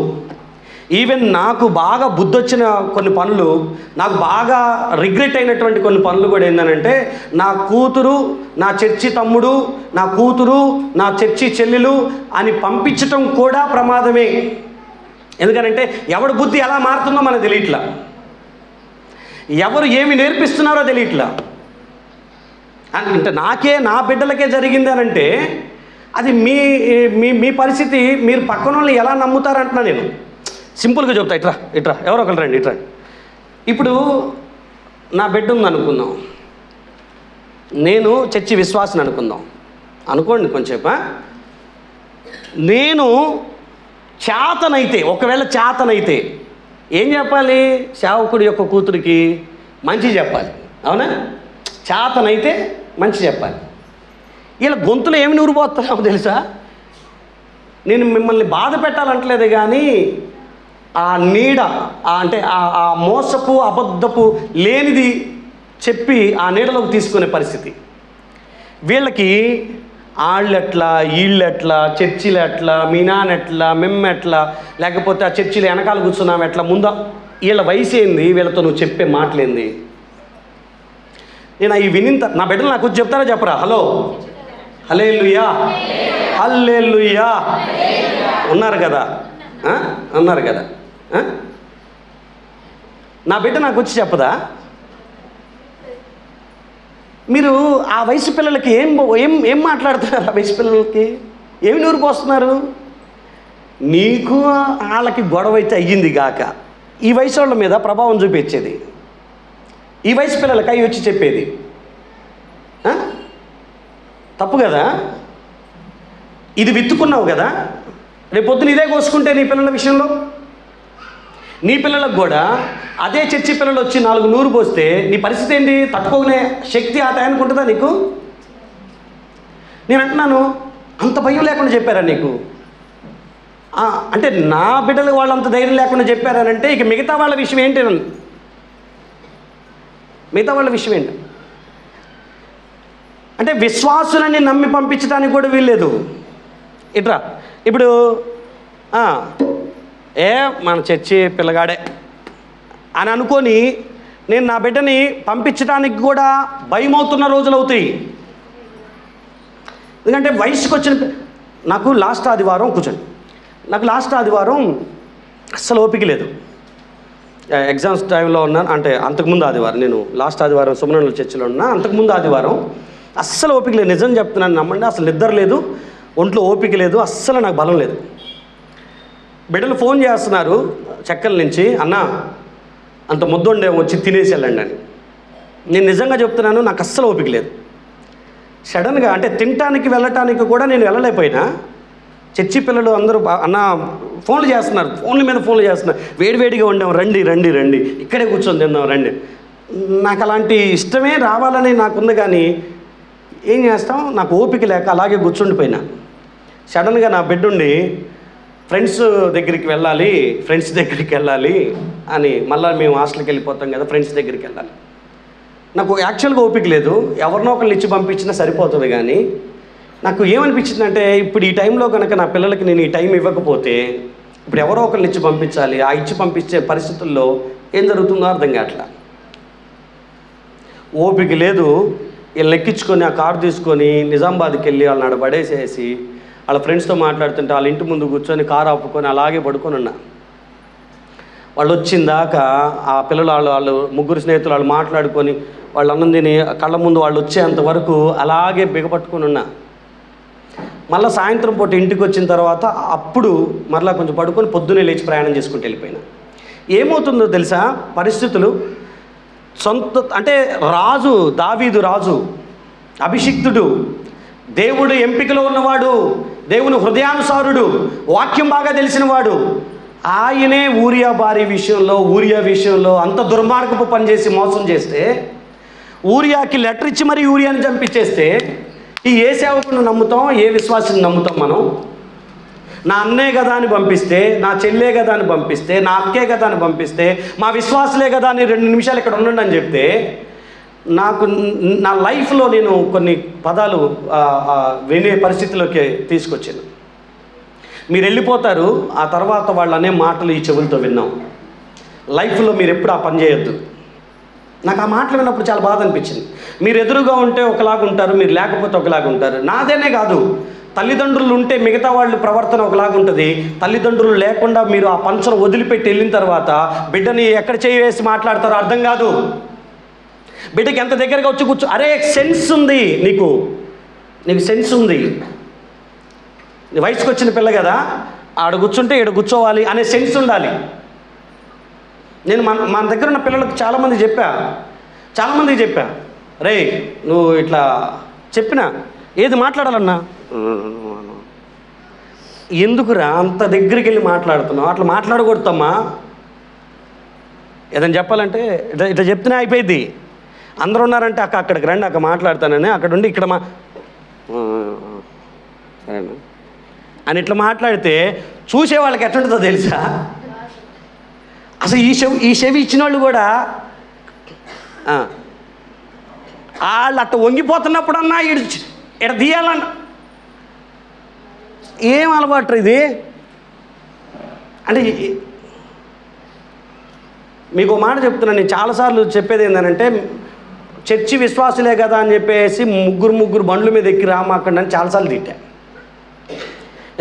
ఈవెన్ నాకు బాగా బుద్ధొచ్చిన కొన్ని పనులు, నాకు బాగా రిగ్రెట్ అయినటువంటి కొన్ని పనులు కూడా ఏంటంటే, నా కూతురు నా చర్చి తమ్ముడు, నా కూతురు నా చర్చి చెల్లెలు అని పంపించటం కూడా ప్రమాదమే. ఎందుకంటే ఎవడి బుద్ధి ఎలా మారుతుందో మనకు తెలియట్లా, ఎవరు ఏమి నేర్పిస్తున్నారో తెలియట్లా. అంటే నా బిడ్డలకే జరిగింది అని అంటే అది మీ పరిస్థితి, మీరు పక్కన వాళ్ళని ఎలా నమ్ముతారంటున్నా నేను. సింపుల్గా చెప్తా, ఇట్రా ఇట్రా ఎవరో ఒకరు రండి ఇట్రా. ఇప్పుడు నా బిడ్డ ఉంది అనుకుందాం, నేను చర్చి విశ్వాసిని అనుకుందాం, అనుకోండి కొంచెంసేపు. నేను చేతనైతే, ఒకవేళ చేతనైతే ఏం చెప్పాలి? సేవకుడి యొక్క కూతురికి మంచి చెప్పాలి, అవునా? చేతనైతే మంచి చెప్పాలి. ఇలా గొంతులో ఏమి నూరిపోతున్నామో తెలుసా? నేను మిమ్మల్ని బాధ పెట్టాలంటలేదు, కానీ ఆ నీడ, అంటే ఆ మోసపు అబద్ధపు లేనిది చెప్పి ఆ నీడలోకి తీసుకునే పరిస్థితి. వీళ్ళకి వాళ్ళెట్లా, వీళ్ళెట్లా, చర్చిలు ఎట్లా, మీ నాన్నెట్లా, మెమ్మెట్లా, లేకపోతే ఆ చర్చిలో వెనకాల కూర్చున్నాం ఎట్లా, ముందా వీళ్ళ వయసు ఏంది, వీళ్ళతో నువ్వు చెప్పే మాటలేంది? నేను అవి వినింత నా బిడ్డలు నాకు చెప్తారా చెప్పరా? హలో, హల్లెలూయా, హల్లెలూయా ఉన్నారు కదా, ఉన్నారు కదా. నా బిడ్డ నాకు వచ్చి చెప్పదా? మీరు ఆ వయసు పిల్లలకి ఏం ఏం ఏం మాట్లాడుతున్నారు? ఆ వయసు పిల్లలకి ఏమి నూరిపోస్తున్నారు? నీకు వాళ్ళకి గొడవ అయితే అయ్యింది గాక ఈ వయసు వాళ్ళ మీద ప్రభావం చూపించేది, ఈ వయసు పిల్లలకి అవి వచ్చి చెప్పేది తప్పు కదా? ఇది విత్తుకున్నావు కదా, రేపొద్దున ఇదే కోసుకుంటే నీ పిల్లల విషయంలో, నీ పిల్లలకు కూడా అదే చర్చి పిల్లలు వచ్చి 4 నూరు పోస్తే నీ పరిస్థితి ఏంటి? తట్టుకోనే శక్తి ఆ టైంకి ఉంటుందా నీకు? నేను అంటున్నాను, అంత భయం లేకుండా చెప్పారా నీకు? అంటే నా బిడ్డలు వాళ్ళంత ధైర్యం లేకుండా చెప్పారనంటే ఇక మిగతా వాళ్ళ విషయం ఏంటి? మిగతా వాళ్ళ విషయం ఏంటి? అంటే విశ్వాసులని నమ్మి పంపించడానికి కూడా వీల్లేదు. ఇట్రా ఇప్పుడు మన చర్చి పిల్లగాడే అని అనుకొని నేను నా బిడ్డని పంపించడానికి కూడా భయమవుతున్న రోజులు అవుతాయి. ఎందుకంటే వయసుకు వచ్చిన నాకు లాస్ట్ ఆదివారం అస్సలు ఓపిక లేదు. ఎగ్జామ్స్ టైంలో ఉన్నాను, అంటే అంతకుముందు ఆదివారం, నేను లాస్ట్ ఆదివారం సుమనల చర్చిలో ఉన్నా, అంతకుముందు ఆదివారం అస్సలు ఓపిక లేదు. నిజం చెప్తున్నాను, నమ్మండి, అసలు నిద్ర లేదు, ఒంట్లో ఓపిక లేదు, అస్సలు నాకు బలం లేదు. బిడ్డలు ఫోన్ చేస్తున్నారు చెక్కల నుంచి, అన్న అంత ముద్దొండే వచ్చి తినేసి వెళ్ళండి అని. నేను నిజంగా చెప్తున్నాను, నాకు అస్సలు ఓపిక లేదు. సడన్గా అంటే తినటానికి వెళ్ళటానికి కూడా నేను వెళ్ళలేకపోయినా చర్చి పిల్లలు అందరూ అన్న ఫోన్లు చేస్తున్నారు, ఫోన్ల మీద ఫోన్లు చేస్తున్నారు, వేడివేడిగా వండాం, రండి రండి రండి, ఇక్కడే కూర్చొని తిందాం రండి. నాకు అలాంటి ఇష్టమే రావాలని నాకుంది, కానీ ఏం చేస్తాం, నాకు ఓపిక లేక అలాగే కూర్చుండిపోయినా. సడన్గా నా బిడ్డుండి ఫ్రెండ్స్ దగ్గరికి వెళ్ళాలి అని, మళ్ళీ మేము హాస్టల్కి వెళ్ళిపోతాం కదా, ఫ్రెండ్స్ దగ్గరికి వెళ్ళాలి. నాకు యాక్చువల్గా ఓపిక లేదు, ఎవరినో ఒకరిని ఇచ్చి పంపించినా సరిపోతుంది. కానీ నాకు ఏమనిపించిందంటే, ఇప్పుడు ఈ టైంలో కనుక నా పిల్లలకి నేను ఈ టైం ఇవ్వకపోతే ఇప్పుడు ఎవరో ఒకరిని ఇచ్చి పంపించాలి. ఆ ఇచ్చి పంపించే పరిస్థితుల్లో ఏం జరుగుతుందో అర్థం కావట్లా. ఓపిక లేదు. వీళ్ళని ఎక్కించుకొని ఆ కారు తీసుకొని నిజామాబాద్కి వెళ్ళి వాళ్ళని ఆడ పడేసేసి వాళ్ళ ఫ్రెండ్స్తో మాట్లాడుతుంటే వాళ్ళ ఇంటి ముందు కూర్చొని కారు ఆపుకొని అలాగే పడుకొని ఉన్నా. వాళ్ళు వచ్చిందాక ఆ పిల్లలు వాళ్ళు ముగ్గురు స్నేహితులు వాళ్ళు మాట్లాడుకొని వాళ్ళు అన్నం తిని కళ్ళ ముందు వాళ్ళు వచ్చేంత వరకు అలాగే బిగపట్టుకొని ఉన్నా. మళ్ళీ సాయంత్రం పూట ఇంటికి వచ్చిన తర్వాత అప్పుడు మరలా కొంచెం పడుకొని పొద్దున్నే లేచి ప్రయాణం చేసుకుంటూ వెళ్ళిపోయినా. ఏమవుతుందో తెలుసా పరిస్థితులు? అంటే దావీదు రాజు, అభిషిక్తుడు, దేవుడు ఎంపికలో ఉన్నవాడు, దేవుని హృదయానుసారుడు, వాక్యం బాగా తెలిసినవాడు, ఆయనే ఊరియా విషయంలో అంత దుర్మార్గపు పనిచేసి మోసం చేస్తే, ఊరియాకి లెటర్ ఇచ్చి మరి ఊరియాని చంపించేస్తే ఏ సేవకుని నమ్ముతాం? ఏ విశ్వాసిని నమ్ముతాం మనం? నా అన్నే కదా అని పంపిస్తే, నా చెల్లే కదా అని పంపిస్తే, నా అక్కే కదా అని పంపిస్తే, మా విశ్వాసులే కదా అని 2 నిమిషాలు ఇక్కడ ఉండండి అని చెప్తే, నాకు నా లైఫ్లో నేను కొన్ని పదాలు వినే పరిస్థితిలోకి తీసుకొచ్చాను. మీరు వెళ్ళిపోతారు, ఆ తర్వాత వాళ్ళు అనే మాటలు ఈ చెవులతో విన్నాం. లైఫ్లో మీరు ఎప్పుడు ఆ పని చేయొద్దు. నాకు ఆ మాటలు విన్నప్పుడు చాలా బాధ అనిపించింది. మీరు ఎదురుగా ఉంటే ఒకలాగా ఉంటారు, మీరు లేకపోతే ఒకలాగా ఉంటారు. నాదేనే కాదు, తల్లిదండ్రులు ఉంటే మిగతా వాళ్ళు ప్రవర్తన ఒకలాగా ఉంటుంది. తల్లిదండ్రులు లేకుండా మీరు ఆ పంచను వదిలిపెట్టి వెళ్ళిన తర్వాత బిడ్డని ఎక్కడ చేయి వేసి మాట్లాడతారో అర్థం కాదు. బిడ్డకి ఎంత దగ్గరగా వచ్చి కూర్చో, అరే సెన్స్ ఉంది నీకు సెన్స్ ఉంది, నీ వయసుకు వచ్చిన పిల్ల కదా, ఆడ కూర్చుంటే ఈడ కూర్చోవాలి అనే సెన్స్ ఉండాలి. నేను మన దగ్గర ఉన్న పిల్లలకు చాలామందికి చెప్పా, రే నువ్వు ఇట్లా చెప్పినా ఏది మాట్లాడాలన్నా, ఎందుకురా అంత దగ్గరికి వెళ్ళి మాట్లాడుతున్నావు, అట్లా మాట్లాడకూడదమ్మా. ఏదైనా చెప్పాలంటే ఇట్లా చెప్తేనే అయిపోయింది. అందరూ ఉన్నారంటే అక్కడికి రండి, అక్కడ మాట్లాడతానని, అక్కడ ఉండి ఇక్కడ సరేనా అని ఇట్లా మాట్లాడితే చూసే వాళ్ళకి ఎట్లుంటుందో తెలుసా? అసలు ఈ చెవి ఇచ్చిన వాళ్ళు కూడా వాళ్ళు అట్ట వంగిపోతున్నప్పుడన్నా ఇడ తీయాలన్న ఏం అలవాటు ఇది అంటే. మీకు మాట చెప్తున్నాను, నేను చాలాసార్లు చెప్పేది ఏంటంటే, చర్చి విశ్వాసులే కదా అని చెప్పేసి ముగ్గురు బండ్ల మీద ఎక్కి రామాకండి అని చాలాసార్లు తిట్టా.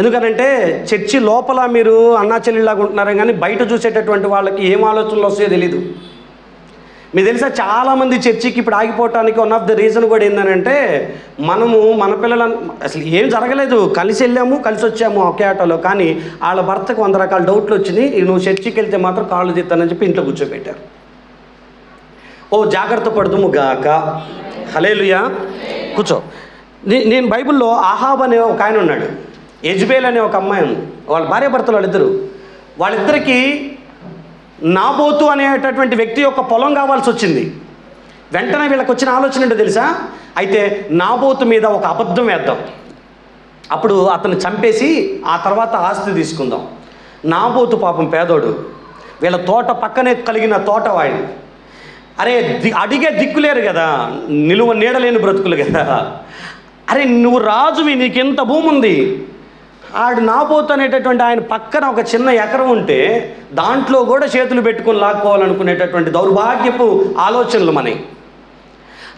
ఎందుకనంటే చర్చి లోపల మీరు అన్నా చెల్లిలాగా ఉంటున్నారే కానీ బయట చూసేటటువంటి వాళ్ళకి ఏం ఆలోచనలు వస్తాయో తెలీదు. మీకు తెలుసా, చాలామంది చర్చికి ఇప్పుడు ఆగిపోవటానికి వన్ ఆఫ్ ద రీజన్ కూడా ఏంటంటే, మనము మన పిల్లలను అసలు ఏం జరగలేదు, కలిసి వెళ్ళాము కలిసి వచ్చాము ఒకే ఆటోలో, కానీ వాళ్ళ భర్తకు 100 రకాల డౌట్లు వచ్చినాయి. నువ్వు చర్చికి వెళ్తే మాత్రం కాళ్ళు తీస్తానని చెప్పి ఇంట్లో కూర్చోబెట్టారు. ఓ జాగ్రత్త పడుతుము గాక, హల్లెలూయా. కూర్చో. నేను బైబిల్లో ఆహాబ్ అనే ఒక ఆయన ఉన్నాడు, యెజబెల్ అనే ఒక అమ్మాయి ఉంది. వాళ్ళ భార్యాభర్తలు వాళ్ళిద్దరికీ నాబోతు అనేటటువంటి వ్యక్తి యొక్క పొలం కావాల్సి వచ్చింది. వెంటనే వీళ్ళకి వచ్చిన ఆలోచన ఏంటో తెలుసా? అయితే నాబోతు మీద ఒక అబద్ధం వేద్దాం, అప్పుడు అతను చంపేసి ఆ తర్వాత ఆస్తి తీసుకుందాం. నాబోతు పాపం పేదోడు, వీళ్ళ తోట పక్కనే కలిగిన తోట వాడి. అరే అడిగే దిక్కులేరు కదా, నిలువ నీడలేని బ్రతుకులు కదా. అరే నువ్వు రాజువి, నీకు ఎంత భూమి ఉంది. ఆడు నాబోతు అనేటటువంటి ఆయన పక్కన ఒక చిన్న ఎకరం ఉంటే దాంట్లో కూడా చేతులు పెట్టుకొని లాక్కోవాలనుకునేటటువంటి దౌర్భాగ్యపు ఆలోచనలు మనవి.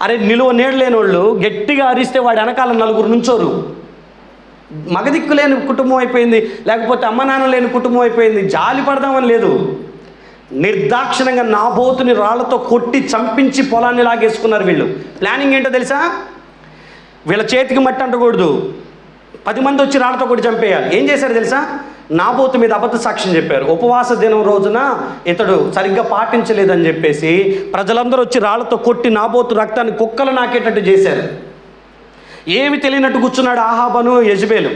అరే నిలువ నీడలేని వాళ్ళు గట్టిగా అరిస్తే వాడి వెనకాల 4 నుంచోరు. మగదిక్కు లేని కుటుంబం అయిపోయింది, లేకపోతే అమ్మ నాన్న లేని కుటుంబం అయిపోయింది. జాలి పడదామని లేదు, నిర్దాక్షిణంగా నాబోతుని రాళ్లతో కొట్టి చంపించి పొలాన్ని లాగేసుకున్నారు వీళ్ళు. ప్లానింగ్ ఏంటో తెలుసా? వీళ్ళ చేతికి మట్టి అంటకూడదు, 10 మంది వచ్చి రాళ్లతో కొట్టి చంపేయాలి. ఏం చేశారు తెలుసా? నాబోతు మీద అబద్ధ సాక్ష్యం చెప్పారు. ఉపవాస దినం రోజున ఇతడు సరిగ్గా పాటించలేదని చెప్పేసి ప్రజలందరూ వచ్చి రాళ్లతో కొట్టి నాబోతు రక్తాన్ని కుక్కలు నాకేటట్టు చేశారు. ఏమి తెలియనట్టు కూర్చున్నాడు ఆహాబను యెజబెలు.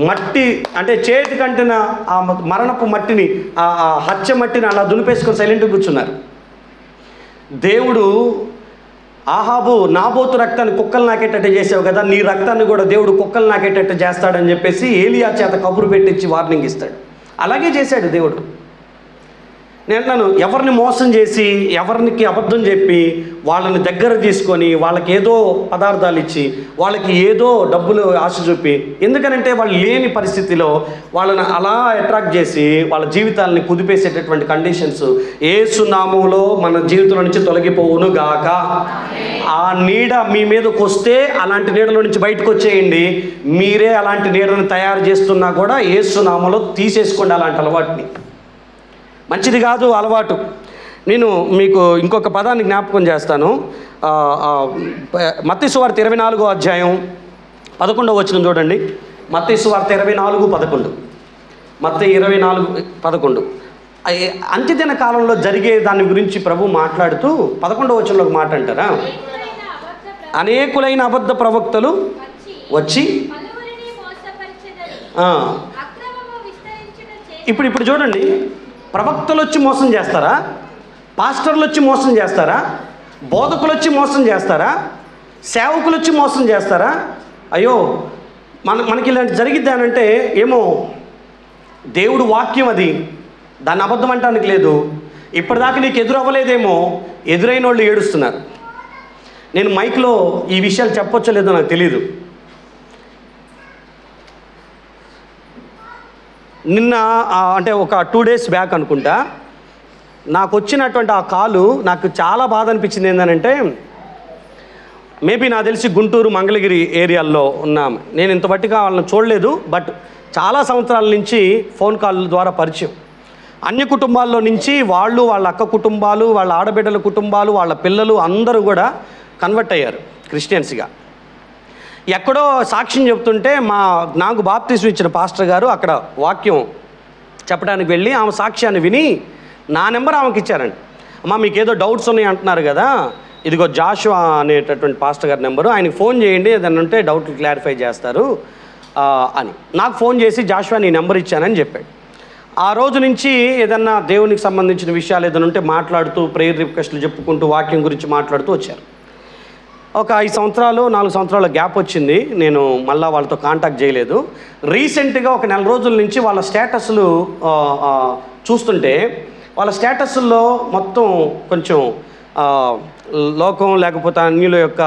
మట్టి అంటే చేతి కంటిన ఆ మరణపు మట్టిని, ఆ హత్య మట్టిని అలా దులిపేసుకొని సైలెంట్గా కూర్చున్నారు. దేవుడు ఆహాబు నాబోతు రక్తాన్ని కుక్కలు నాకేటట్టు చేసావు కదా, నీ రక్తాన్ని కూడా దేవుడు కుక్కలు నాకేటట్టు చేస్తాడని చెప్పేసి ఏలియా చేత కబురు పెట్టించి వార్నింగ్ ఇస్తాడు. అలాగే చేశాడు దేవుడు. నేను అంటున్నాను, ఎవరిని మోసం చేసి ఎవరికి అబద్ధం చెప్పి వాళ్ళని దగ్గర తీసుకొని వాళ్ళకి ఏదో పదార్థాలు ఇచ్చి వాళ్ళకి ఏదో డబ్బులు ఆశ చూపి, ఎందుకనంటే వాళ్ళు లేని పరిస్థితిలో వాళ్ళని అలా అట్రాక్ట్ చేసి వాళ్ళ జీవితాలని కుదిపేసేటటువంటి కండిషన్స్ యేసు నామములో మన జీవితంలో నుంచి తొలగిపోవును గాక. ఆ నీడ మీ మీదకి వస్తే అలాంటి నీడలో నుంచి బయటకు వచ్చేయండి. మీరే అలాంటి నీడను తయారు చేస్తున్నా కూడా యేసు నామములో తీసేసుకోండి అలాంటి అలవాటుని. మంచిది కాదు అలవాటు. నేను మీకు ఇంకొక పదాన్ని జ్ఞాపకం చేస్తాను. మత్తయి సువార్త 24వ అధ్యాయం 11వ వచనం చూడండి. మత్తయి సువార్త 24:11. మత్తయి 24:11. అంత్యదిన కాలంలో జరిగే దాని గురించి ప్రభు మాట్లాడుతూ 11వ వచనంలో ఒక మాట అంటారా, అనేకులైన అబద్ధ ప్రవక్తలు వచ్చి ఇప్పుడు చూడండి, ప్రవక్తలు వచ్చి మోసం చేస్తారా? పాస్టర్లు వచ్చి మోసం చేస్తారా? బోధకులు వచ్చి మోసం చేస్తారా? సేవకులు వచ్చి మోసం చేస్తారా? అయ్యో మనకి ఇలాంటి జరిగిద్ది అనంటే ఏమో దేవుడు వాక్యం అది, దాన్ని అబద్ధం అంటానికి లేదు. ఇప్పటిదాకా నీకు ఎదురు అవ్వలేదేమో, ఎదురైన వాళ్ళు ఏడుస్తున్నారు. నేను మైక్లో ఈ విషయాలు చెప్పొచ్చో లేదో నాకు తెలీదు. నిన్న అంటే ఒక 2 days బ్యాక్ అనుకుంటా నాకు వచ్చినటువంటి ఆ కాలు నాకు చాలా బాధ అనిపించింది. ఏంటంటే మేబీ నాకు తెలిసి గుంటూరు మంగళగిరి ఏరియాల్లో ఉన్నాం. నేను ఇంత బట్టిగా వాళ్ళని చూడలేదు, బట్ చాలా సంవత్సరాల నుంచి ఫోన్ కాల్ ద్వారా పరిచయం. అన్ని కుటుంబాల్లో నుంచి వాళ్ళు, వాళ్ళ అక్క కుటుంబాలు, వాళ్ళ ఆడబిడ్డల కుటుంబాలు, వాళ్ళ పిల్లలు అందరూ కూడా కన్వర్ట్ అయ్యారు క్రిస్టియన్స్గా. ఎక్కడో సాక్ష్యం చెప్తుంటే నాకు బాప్తిస్మం ఇచ్చిన పాస్టర్ గారు అక్కడ వాక్యం చెప్పడానికి వెళ్ళి ఆమె సాక్ష్యాన్ని విని నా నెంబర్ ఆమెకి ఇచ్చారండి. అమ్మ మీకు ఏదో డౌట్స్ ఉన్నాయి అంటున్నారు కదా, ఇదిగో జాషువా అనేటటువంటి పాస్టర్ గారి నెంబరు, ఆయనకి ఫోన్ చేయండి, ఏదైనా ఉంటే డౌట్లు క్లారిఫై చేస్తారు అని నాకు ఫోన్ చేసి జాషువా నీ నెంబర్ ఇచ్చానని చెప్పాడు. ఆ రోజు నుంచి ఏదన్నా దేవునికి సంబంధించిన విషయాలు ఏదైనా ఉంటే మాట్లాడుతూ ప్రేయర్ రిక్వెస్ట్లు చెప్పుకుంటూ వాక్యం గురించి మాట్లాడుతూ వచ్చారు. ఒక 5 సంవత్సరాలు 4 సంవత్సరాల గ్యాప్ వచ్చింది. నేను మళ్ళీ వాళ్ళతో కాంటాక్ట్ చేయలేదు. రీసెంట్గా ఒక 4 రోజుల నుంచి వాళ్ళ స్టేటస్లు చూస్తుంటే వాళ్ళ స్టేటస్ల్లో మొత్తం కొంచెం లోకం లేకపోతే అన్యుల యొక్క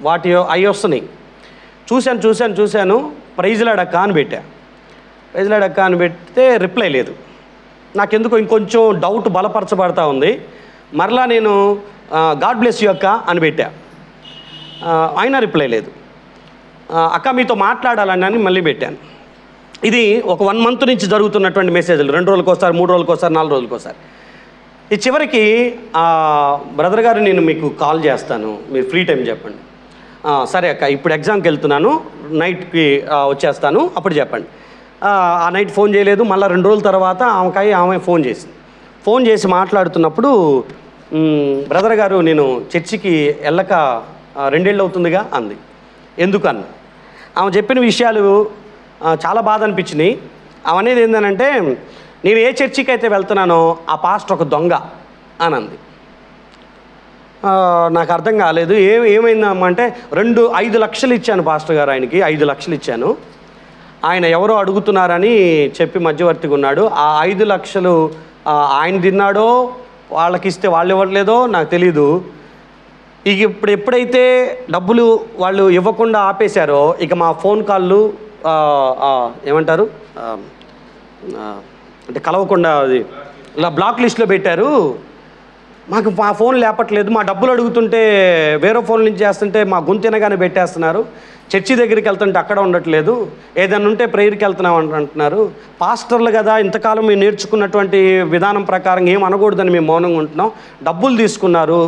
వాటి అవి వస్తున్నాయి. చూశాను ప్రైజ్లాడక్క అని పెట్టా. ప్రైజ్లాడక్క అని పెడితే రిప్లై లేదు. నాకెందుకో ఇంకొంచెం డౌట్ బలపరచబడతా ఉంది. మరలా నేను గాడ్ బ్లెస్ యూ అక్క అని పెట్టా. అయినా రిప్లై లేదు. అక్క మీతో మాట్లాడాలని మళ్ళీ పెట్టాను. ఇది ఒక 1 మంత్ నుంచి జరుగుతున్నటువంటి మెసేజ్లు, 2 రోజులకోసారి, 3 రోజులకోసారి, 4 రోజులకోసారి. ఈ చివరికి బ్రదర్ గారు నేను మీకు కాల్ చేస్తాను, మీరు ఫ్రీ టైం చెప్పండి. సరే అక్క ఇప్పుడు ఎగ్జామ్కి వెళ్తున్నాను, నైట్కి వచ్చేస్తాను, అప్పుడు చెప్పండి. ఆ నైట్ ఫోన్ చేయలేదు. మళ్ళీ 2 రోజుల తర్వాత ఆమె ఫోన్ చేసి మాట్లాడుతున్నప్పుడు బ్రదర్ గారు నేను చర్చికి వెళ్ళక 2 ఏళ్ళు అవుతుందిగా అంది. ఎందుకు అన్న ఆమె చెప్పిన విషయాలు చాలా బాధ అనిపించినాయి. ఆమె అనేది ఏంటంటే నేను ఏ చర్చికి అయితే వెళ్తున్నానో ఆ పాస్టర్ ఒక దొంగ అని అంది. నాకు అర్థం కాలేదు. ఏమైందమ్మా అంటే 5 లక్షలు ఇచ్చాను పాస్టర్ గారు, ఆయనకి 5 లక్షలు ఇచ్చాను. ఆయన ఎవరో అడుగుతున్నారని చెప్పి మధ్యవర్తిగా ఉన్నాడు. ఆ 5 లక్షలు ఆయన తిన్నాడో వాళ్ళకి ఇస్తే వాళ్ళు ఇవ్వట్లేదో నాకు తెలీదు. ఇక ఇప్పుడు ఎప్పుడైతే డబ్బులు వాళ్ళు ఇవ్వకుండా ఆపేశారో ఇక మా ఫోన్ కాళ్ళు ఏమంటారు అంటే కలవకుండా అది ఇలా బ్లాక్ లిస్ట్లో పెట్టారు. మాకు మా ఫోన్ లేపట్లేదు, మా డబ్బులు అడుగుతుంటే వేరే ఫోన్ నుంచి చేస్తుంటే మా గొంతినగానే పెట్టేస్తున్నారు, చర్చి దగ్గరికి వెళ్తుంటే అక్కడ ఉండట్లేదు, ఏదైనా ఉంటే ప్రేయర్కి వెళ్తున్నాం అంటున్నారు. పాస్టర్లు కదా ఇంతకాలం మేము నేర్చుకున్నటువంటి విధానం ప్రకారం ఏం అనకూడదని మేము మౌనంగా ఉంటున్నాం. డబ్బులు తీసుకున్నారు,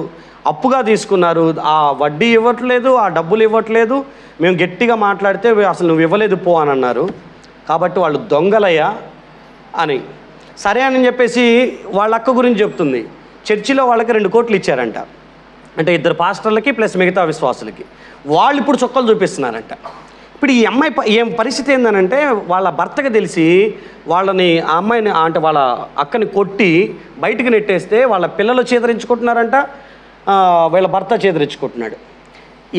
అప్పుగా తీసుకున్నారు, ఆ వడ్డీ ఇవ్వట్లేదు, ఆ డబ్బులు ఇవ్వట్లేదు, మేము గట్టిగా మాట్లాడితే అసలు నువ్వు ఇవ్వలేదు పో అని అన్నారు. కాబట్టి వాళ్ళు దొంగలయ్యా అని సరే అని చెప్పేసి వాళ్ళ అక్క గురించి చెప్తుంది. చర్చిలో వాళ్ళకి 2 కోట్లు ఇచ్చారంట, అంటే 2 పాస్టర్లకి ప్లస్ మిగతా విశ్వాసులకి. వాళ్ళు ఇప్పుడు చుక్కలు చూపిస్తున్నారంట. ఇప్పుడు ఈ అమ్మాయి ఏం పరిస్థితి ఏందనంటే వాళ్ళ భర్తకు తెలిసి వాళ్ళని ఆ అమ్మాయిని అంటే వాళ్ళ అక్కని కొట్టి బయటికి నెట్టేస్తే వాళ్ళ పిల్లలు చేదరించుకుంటున్నారంట, వీళ్ళ భర్త చేదరించుకుంటున్నాడు.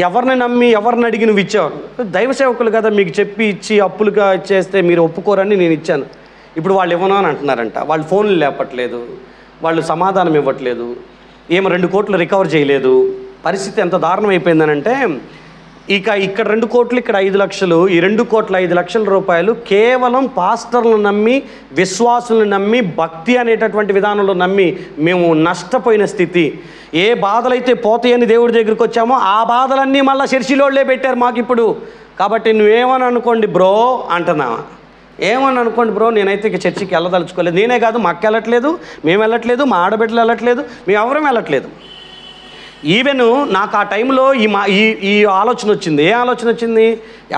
ఎవరిని నమ్మి ఎవరిని అడిగి నువ్వు ఇచ్చావు? దైవ సేవకులు కదా మీకు చెప్పి ఇచ్చి అప్పులుగా ఇచ్చేస్తే మీరు ఒప్పుకోరని నేను ఇచ్చాను. ఇప్పుడు వాళ్ళు ఇవ్వను అని అంటున్నారంట. వాళ్ళు ఫోన్లు లేపట్లేదు, వాళ్ళు సమాధానం ఇవ్వట్లేదు, ఏమో 2 కోట్లు రికవర్ చేయలేదు. పరిస్థితి ఎంత దారుణం అయిపోయిందనంటే ఇక్కడ 2 కోట్లు, ఇక్కడ 5 లక్షలు, ఈ 2 కోట్ల 5 లక్షల రూపాయలు కేవలం పాస్టర్లను నమ్మి, విశ్వాసులను నమ్మి, భక్తి అనేటటువంటి విధానంలో నమ్మి మేము నష్టపోయిన స్థితి. ఏ బాధలైతే పోతాయని దేవుడి దగ్గరికి వచ్చామో ఆ బాధలన్నీ మళ్ళీ చర్చిలోళ్ళే పెట్టారు మాకు ఇప్పుడు. కాబట్టి నువ్వేమని అనుకోండి బ్రో అంటున్నావా, ఏమని అనుకోండి బ్రో, నేనైతే ఇక చర్చికి వెళ్ళదలుచుకోలేదు. నేనే కాదు, మా అక్క వెళ్ళట్లేదు, మేము వెళ్ళట్లేదు, మా ఆడబిడ్డలు వెళ్ళట్లేదు, మేము ఎవరం వెళ్ళట్లేదు. ఈవెన్ నాకు ఆ టైంలో ఈ ఆలోచన వచ్చింది. ఏ ఆలోచన వచ్చింది?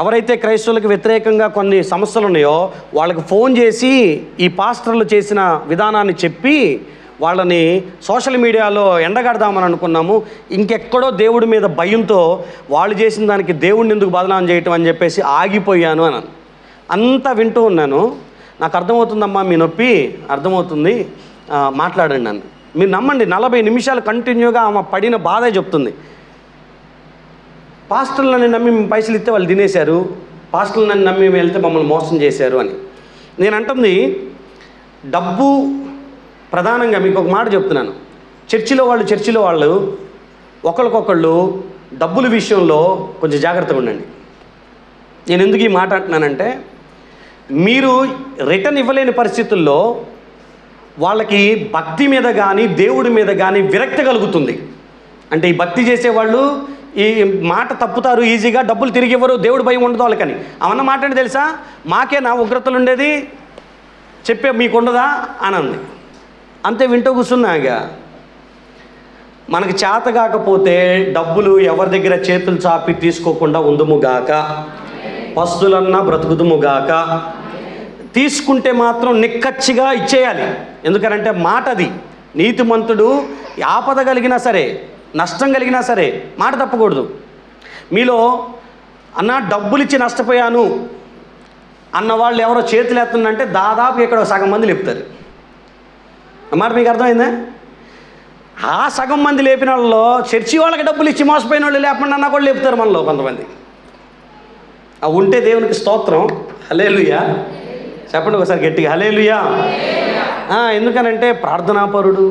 ఎవరైతే క్రైస్తవులకు వ్యతిరేకంగా కొన్ని సమస్యలు ఉన్నాయో వాళ్ళకి ఫోన్ చేసి ఈ పాస్టర్లు చేసిన విధానాన్ని చెప్పి వాళ్ళని సోషల్ మీడియాలో ఎండగడదామని అనుకున్నాము. ఇంకెక్కడో దేవుడి మీద భయంతో వాళ్ళు చేసిన దానికి దేవుడిని ఎందుకు బదనాం చేయటం అని చెప్పేసి ఆగిపోయాను అని అంతా వింటూ ఉన్నాను. నాకు అర్థమవుతుందమ్మా మీ నొప్పి, అర్థమవుతుంది, మాట్లాడండి నన్ను. మీరు నమ్మండి, 40 నిమిషాలు కంటిన్యూగా ఆమె పడిన బాధే చెప్తుంది. పాస్టర్లని నమ్మి మేము పైసలు ఇస్తే వాళ్ళు తినేశారు, పాస్టర్లని నమ్మి వెళ్తే మమ్మల్ని మోసం చేశారు అని. నేను అంటుంది డబ్బు ప్రధానంగా. మీకు ఒక మాట చెప్తున్నాను, చర్చిలో వాళ్ళు ఒకరికొకళ్ళు డబ్బుల విషయంలో కొంచెం జాగ్రత్తగా ఉండండి. నేను ఎందుకు ఈ మాట అంటున్నానంటే మీరు రిటర్న్ ఇవ్వలేని పరిస్థితుల్లో వాళ్ళకి భక్తి మీద కానీ దేవుడి మీద కానీ విరక్తి కలుగుతుంది. అంటే ఈ భక్తి చేసేవాళ్ళు ఈ మాట తప్పుతారు ఈజీగా, డబ్బులు తిరిగి ఇవ్వరు, దేవుడి భయం ఉండదు వాళ్ళకని. అవన్న మాట అంటే తెలుసా, మాకే నా ఉగ్రతలు ఉండేది చెప్పే మీకు ఉండదా అని అంది. అంతే వింటూ కూర్చున్నాగా. మనకి చేత కాకపోతే డబ్బులు ఎవరి దగ్గర చేతులు చాపి తీసుకోకుండా ఉందుముగాక, పస్తులన్నా బ్రతుకుదుముగాక. తీసుకుంటే మాత్రం నిక్కచ్చిగా ఇచ్చేయాలి. ఎందుకనంటే మాట అది. నీతిమంతుడు ఆపద కలిగినా సరే, నష్టం కలిగినా సరే మాట తప్పకూడదు. మీలో అన్న డబ్బులు ఇచ్చి నష్టపోయాను అన్నవాళ్ళు ఎవరో చేతులు ఎత్తుందంటే దాదాపు ఇక్కడ సగం మంది లేపుతారు. అన్నమాట మీకు అర్థమైందా? ఆ సగం మంది లేపిన వాళ్ళలో చర్చి వాళ్ళకి డబ్బులు ఇచ్చి మోసపోయిన వాళ్ళు లేపండి అన్నా కూడా లేపుతారు మనలో కొంతమంది. అవి ఉంటే దేవునికి స్తోత్రం. హల్లెలూయా చెప్పండి ఒకసారి గట్టిగా, హల్లెలూయా. ఎందుకనంటే ప్రార్థనాపరుడు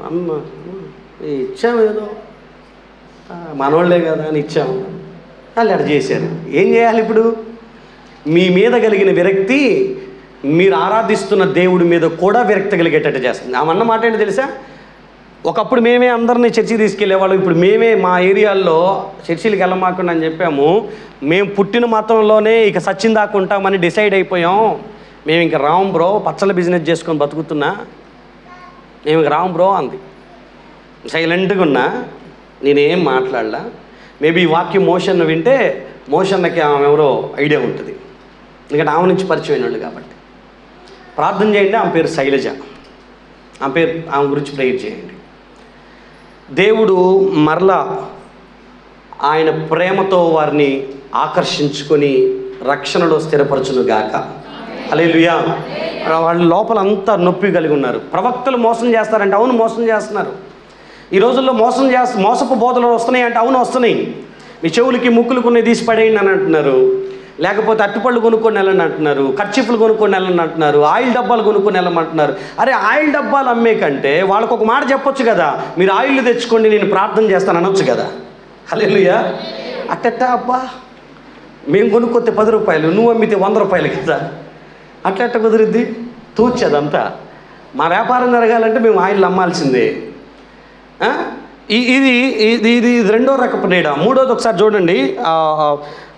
అన్న ఇచ్చాము, ఏదో మనోళ్ళే కదా అని ఇచ్చాము, వాళ్ళు అక్కడ చేశారు. ఏం చేయాలి ఇప్పుడు? మీ మీద కలిగిన విరక్తి మీరు ఆరాధిస్తున్న దేవుడి మీద కూడా విరక్తి కలిగేటట్టు చేస్తుంది. ఆమన్న మాట ఏంటి తెలుసా? ఒకప్పుడు మేమే అందరినీ చర్చికి తీసుకెళ్ళేవాళ్ళం, ఇప్పుడు మేమే మా ఏరియాల్లో చర్చిలకు వెళ్ళమాకుండా అని చెప్పాము. మేము పుట్టిన మతంలోనే ఇక సచిన్ దాకా ఉంటామని డిసైడ్ అయిపోయాం. మేము ఇంక రాం బ్రో, పచ్చళ్ళ బిజినెస్ చేసుకొని బతుకుతున్నా, మేము ఇంక రాం బ్రో అంది. సైలెంట్గా ఉన్నా, నేనేం మాట్లాడలా. మేబీ ఈ వాక్యం మోషన్ వింటే మోషన్కి ఆమె ఎవరో ఐడియా ఉంటుంది, ఎందుకంటే ఆమె నుంచి పరిచయం వాళ్ళు కాబట్టి. ప్రార్థన చేయండి. ఆమె పేరు శైలజ. ఆమె గురించి ప్రేయర్ చేయండి. దేవుడు మరలా ఆయన ప్రేమతో వారిని ఆకర్షించుకొని రక్షణలో స్థిరపరచునుగాక. హల్లెలూయా. వాళ్ళ లోపల అంతా నొప్పి కలిగి ఉన్నారు. ప్రవక్తలు మోసం చేస్తారంటే అవును మోసం చేస్తున్నారు. ఈ రోజుల్లో మోసపు బోధలు వస్తున్నాయి అంటే అవును వస్తున్నాయి. మీ చెవులకి ముక్కులు కొన్ని తీసి పడేయండి అని అంటున్నారు, లేకపోతే అట్టుపళ్ళు కొనుక్కొని వెళ్ళని అంటున్నారు, కర్చీఫ్లు కొనుక్కొని వెళ్ళని అంటున్నారు, ఆయిల్ డబ్బాలు కొనుక్కొని వెళ్ళమంటున్నారు. అరే ఆయిల్ డబ్బాలు అమ్మే కంటే వాళ్ళకు ఒక మాట చెప్పొచ్చు కదా, మీరు ఆయిల్ తెచ్చుకోండి నేను ప్రార్థన చేస్తాను అనొచ్చు కదా. హల్లెలూయా. అట్టట్టా అబ్బా మేము కొనుక్కొస్తే 10 రూపాయలు, నువ్వు అమ్మితే 100 రూపాయలు కదా, అట్లా కుదిరిద్ది? తూర్చేదంతా. మా వ్యాపారం జరగాలంటే మేము ఆయిల్ అమ్మాల్సిందే. ఇది ఇది ఇది రెండో రకపు నీడ. మూడోది ఒకసారి చూడండి,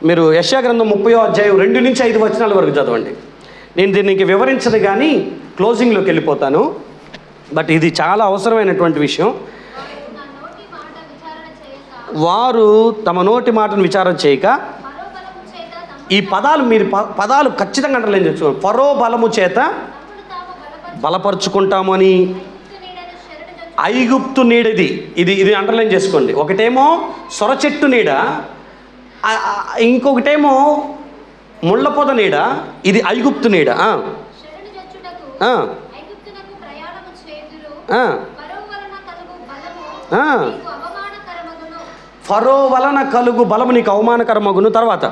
మీరు యెషయా గ్రంథం 30వ అధ్యాయం 2 నుంచి 5 వచనాల వరకు చదవండి. నేను దీనికి వివరించదు కానీ క్లోజింగ్లోకి వెళ్ళిపోతాను, బట్ ఇది చాలా అవసరమైనటువంటి విషయం. వారు తమ నోటి మాటను విచారణ చేయక, ఈ పదాలు మీరు పదాలు ఖచ్చితంగా అంటలేని తెచ్చుకోండి. ఫరో బలము చేత బలపరుచుకుంటామని, ఐగుప్తు నీడది, ఇది అండర్లైన్ చేసుకోండి. ఒకటేమో సొర చెట్టు నీడ, ఇంకొకటేమో ముళ్ళపొద నీడ, ఇది ఐగుప్తు నీడ. ఫరో వలన కలుగు బలము నీకు అవమానకరమగును. తర్వాత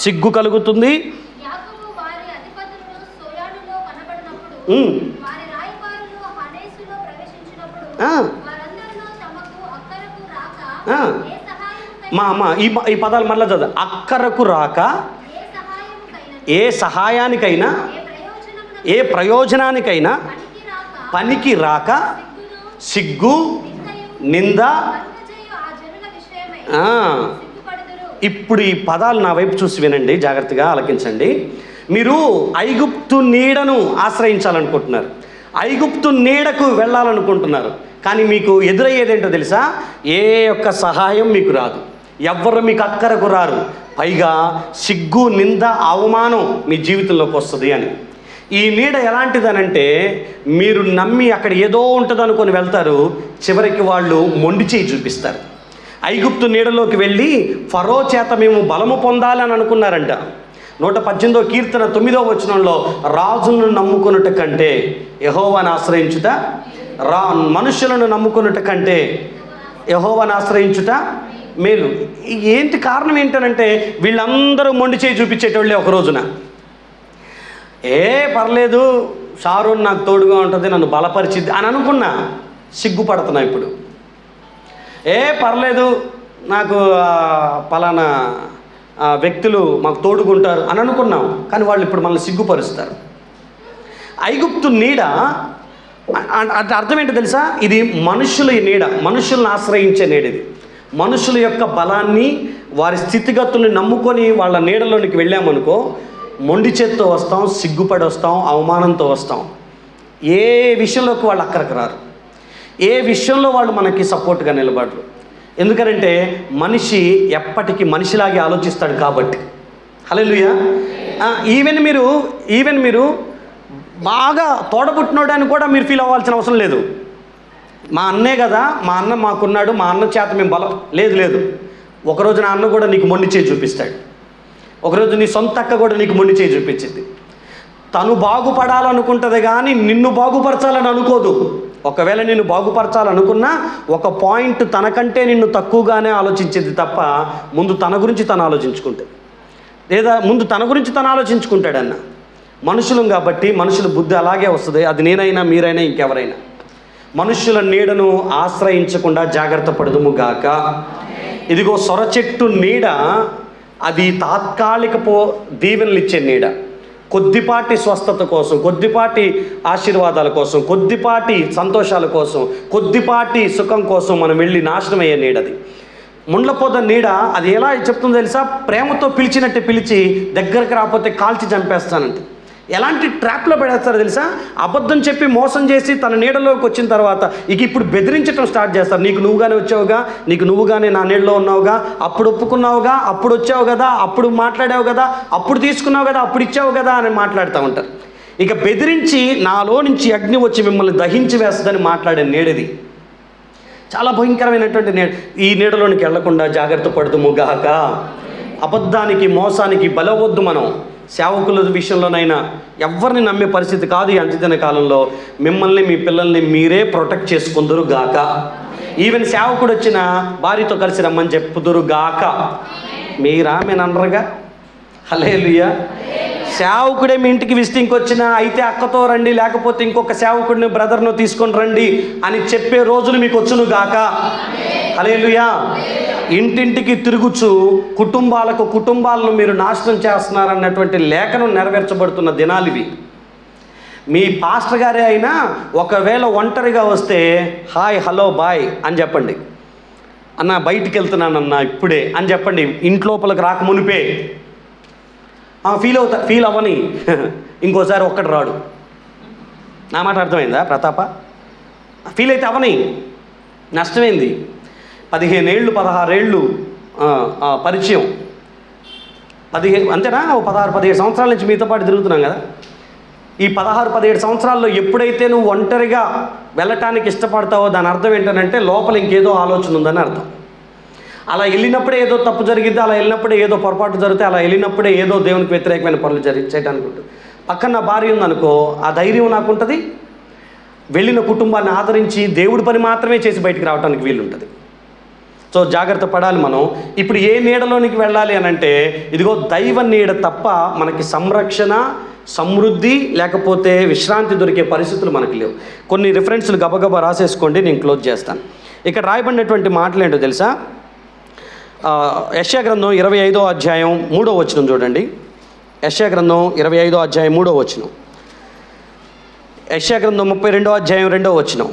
సిగ్గు కలుగుతుంది. ఈ పదాలు మళ్ళీ చదువు. అక్కరకు రాక, ఏ సహాయానికైనా, ఏ ప్రయోజనానికైనా పనికి రాక, సిగ్గు నింద. ఇప్పుడు ఈ పదాలు నా వైపు చూసి వినండి, జాగ్రత్తగా ఆలకించండి. మీరు ఐగుప్తు నీడను ఆశ్రయించాలనుకుంటున్నారు, ఐగుప్తు నీడకు వెళ్ళాలనుకుంటున్నారు, కానీ మీకు ఎదురయ్యేదేంటో తెలుసా? ఏ యొక్క సహాయం మీకు రాదు, ఎవ్వరు మీకు అక్కరకు రారు, పైగా సిగ్గు నింద అవమానం మీ జీవితంలోకి వస్తుంది అని. ఈ నీడ ఎలాంటిదనంటే, మీరు నమ్మి అక్కడ ఏదో ఉంటుంది అనుకొని వెళ్తారు, చివరికి వాళ్ళు మొండి చేయి చూపిస్తారు. ఐగుప్తు నీడలోకి వెళ్ళి ఫరో చేత మేము బలము పొందాలని అనుకున్నారంట. 118వ కీర్తన 9వ వచనంలో, రాజులను నమ్ముకొనుట కంటే యెహోవాను ఆశ్రయించుట, మనుషులను నమ్ముకొనుట కంటే యెహోవాను ఆశ్రయించుట మేలు. ఏంటి కారణం ఏంటనంటే, వీళ్ళందరూ మొండి చేయి చూపించేటోళ్ళే ఒక రోజున. పర్లేదు షారూన్ నాకు తోడుగా ఉంటుంది, నన్ను బలపరిచిద్ది అని అనుకున్నా, సిగ్గుపడుతున్నా ఇప్పుడు. పర్లేదు నాకు పలానా వ్యక్తులు మాకు తోడుకుంటారు అని అనుకున్నాం, కానీ వాళ్ళు ఇప్పుడు మనల్ని సిగ్గుపరుస్తారు. ఐగుప్తు నీడ అంటే అర్థం ఏంటో తెలుసా? ఇది మనుషుల నీడ, మనుషులను ఆశ్రయించే నీడ. ఇది మనుషుల యొక్క బలాన్ని, వారి స్థితిగతుల్ని నమ్ముకొని వాళ్ళ నీడలోనికి వెళ్ళామనుకో, మొండి చేత్తో వస్తాం, సిగ్గుపడి వస్తాం, అవమానంతో వస్తాం. ఏ విషయంలోకి వాళ్ళు అక్కడికి రారు, ఏ విషయంలో వాళ్ళు మనకి సపోర్ట్గా నిలబడరు. ఎందుకనంటే మనిషి ఎప్పటికీ మనిషిలాగే ఆలోచిస్తాడు కాబట్టి. హల్లెలూయా. ఈవెన్ మీరు బాగా తోడబుట్టినోడని కూడా మీరు ఫీల్ అవ్వాల్సిన అవసరం లేదు. మా అన్నే కదా, మా అన్న మాకున్నాడు, మా అన్న చేత మేము బలం లేదు. ఒకరోజు నా అన్న కూడా నీకు మొండి చేయి చూపిస్తాడు, ఒకరోజు నీ సొంత అక్క కూడా నీకు మొండి చేయి చూపించింది. తను బాగుపడాలనుకుంటుంది కానీ నిన్ను బాగుపరచాలని అనుకోదు. ఒకవేళ నిన్ను బాగుపరచాలనుకున్నా ఒక పాయింట్ తనకంటే నిన్ను తక్కువగానే ఆలోచించేది తప్ప ముందు తన గురించి తను ఆలోచించుకుంటుంది, లేదా ముందు తన గురించి తను ఆలోచించుకుంటాడన్న. మనుషులం కాబట్టి మనుషుల బుద్ధి అలాగే వస్తుంది. అది నేనైనా మీరైనా ఇంకెవరైనా. మనుషుల నీడను ఆశ్రయించకుండా జాగ్రత్త పడుదుము గాక. ఇదిగో సొర చెట్టు నీడ అది తాత్కాలిక దీవెనలు ఇచ్చే నీడ. కొద్దిపాటి స్వస్థత కోసం, కొద్దిపాటి ఆశీర్వాదాల కోసం, కొద్దిపాటి సంతోషాల కోసం, కొద్దిపాటి సుఖం కోసం మనం వెళ్ళి నాశనం అయ్యే నీడది. ముండ్లపోద నీడ అది ఎలా చెప్తుందో తెలుసా? ప్రేమతో పిలిచినట్టు పిలిచి దగ్గరికి రాకపోతే కాల్చి చంపేస్తానంటే ఎలాంటి ట్రాప్లో పెడేస్తారో తెలుసా? అబద్ధం చెప్పి మోసం చేసి తన నీడలోకి వచ్చిన తర్వాత ఇప్పుడు బెదిరించడం స్టార్ట్ చేస్తారు. నీకు నువ్వుగానే వచ్చావుగా, నీకు నువ్వుగానే నా నీడలో ఉన్నావుగా, అప్పుడు ఒప్పుకున్నావుగా, అప్పుడు వచ్చావు కదా, అప్పుడు మాట్లాడావు కదా, అప్పుడు తీసుకున్నావు కదా, అప్పుడు ఇచ్చావు కదా అని మాట్లాడుతూ ఉంటారు. ఇక బెదిరించి నాలో నుంచి అగ్ని వచ్చి మిమ్మల్ని దహించి వేస్తుందని మాట్లాడే నీడది. చాలా భయంకరమైనటువంటి నీడ. ఈ నీడలోనికి వెళ్లకుండా జాగ్రత్త పడుతుము గాక. అబద్ధానికి మోసానికి బలవద్దు. మనం సేవకుల విషయంలోనైనా ఎవరిని నమ్మే పరిస్థితి కాదు ఈ అంత్యదిన కాలంలో. మిమ్మల్ని మీ పిల్లల్ని మీరే ప్రొటెక్ట్ చేసుకుందురు గాక. ఈవెన్ సేవకుడు వచ్చిన భార్యతో కలిసి రమ్మని చెప్పుదురు గాక. మీరామెననరుగా. హల్లెలూయా. సేవకుడే మీ ఇంటికి విజిటింగ్కి వచ్చినా అయితే అక్కతో రండి, లేకపోతే ఇంకొక సేవకుడిని బ్రదర్ను తీసుకొని రండి అని చెప్పే రోజులు మీకు వచ్చును గాక. హల్లెలూయా. ఇంటింటికి తిరుగుచు కుటుంబాలను మీరు నాశనం చేస్తున్నారన్నటువంటి లేఖనం నెరవేర్చబడుతున్న దినాలు ఇవి. మీ పాస్టర్ గారే అయినా ఒకవేళ ఒంటరిగా వస్తే హాయ్ హలో బాయ్ అని చెప్పండి. అన్న బయటికి వెళ్తున్నానన్నా ఇప్పుడే అని చెప్పండి. ఇంట్లోపలికి రాక మునిపే ఫీల్ అవ్వని ఇంకోసారి ఒక్కటి రాడు. నా మాట అర్థమైందా ప్రతాప? ఫీల్ అయితే అవని, నష్టమైంది. 15 ఏళ్ళు 16 ఏళ్ళు పరిచయం, 15 అంతేనా? 16-17 సంవత్సరాల నుంచి మీతో పాటు తిరుగుతున్నాం కదా. ఈ 16-17 సంవత్సరాల్లో ఎప్పుడైతే నువ్వు ఒంటరిగా వెళ్ళటానికి ఇష్టపడతావో దాని అర్థం ఏంటంటే లోపల ఇంకేదో ఆలోచన ఉందని అర్థం. అలా వెళ్ళినప్పుడే ఏదో తప్పు జరిగిద్ది, అలా వెళ్ళినప్పుడే ఏదో పొరపాటు జరిగితే, అలా వెళ్ళినప్పుడే ఏదో దేవునికి వ్యతిరేకమైన పనులు చేయడానికి ఉంటుంది. పక్కన నా భార్య ఉందనుకో, ఆ ధైర్యం నాకు ఉంటుంది. వెళ్ళిన కుటుంబాన్ని ఆదరించి దేవుడి పని మాత్రమే చేసి బయటికి రావడానికి వీలుంటుంది. సో జాగ్రత్త పడాలి మనం. ఇప్పుడు ఏ నీడలోనికి వెళ్ళాలి అని అంటే ఇదిగో దైవ నీడ తప్ప మనకి సంరక్షణ, సమృద్ధి లేకపోతే విశ్రాంతి దొరికే పరిస్థితులు మనకు లేవు. కొన్ని రిఫరెన్స్లు గబగబా రాసేసుకోండి, నేను క్లోజ్ చేస్తాను. ఇక్కడ రాయబడినటువంటి మాటలు ఏంటో తెలుసా? యెషయా గ్రంథం 25వ అధ్యాయం 3వ వచనం చూడండి. యెషయా గ్రంథం 25వ అధ్యాయం 3వ వచనం. యెషయా గ్రంథం 32వ అధ్యాయం 2వ వచనం.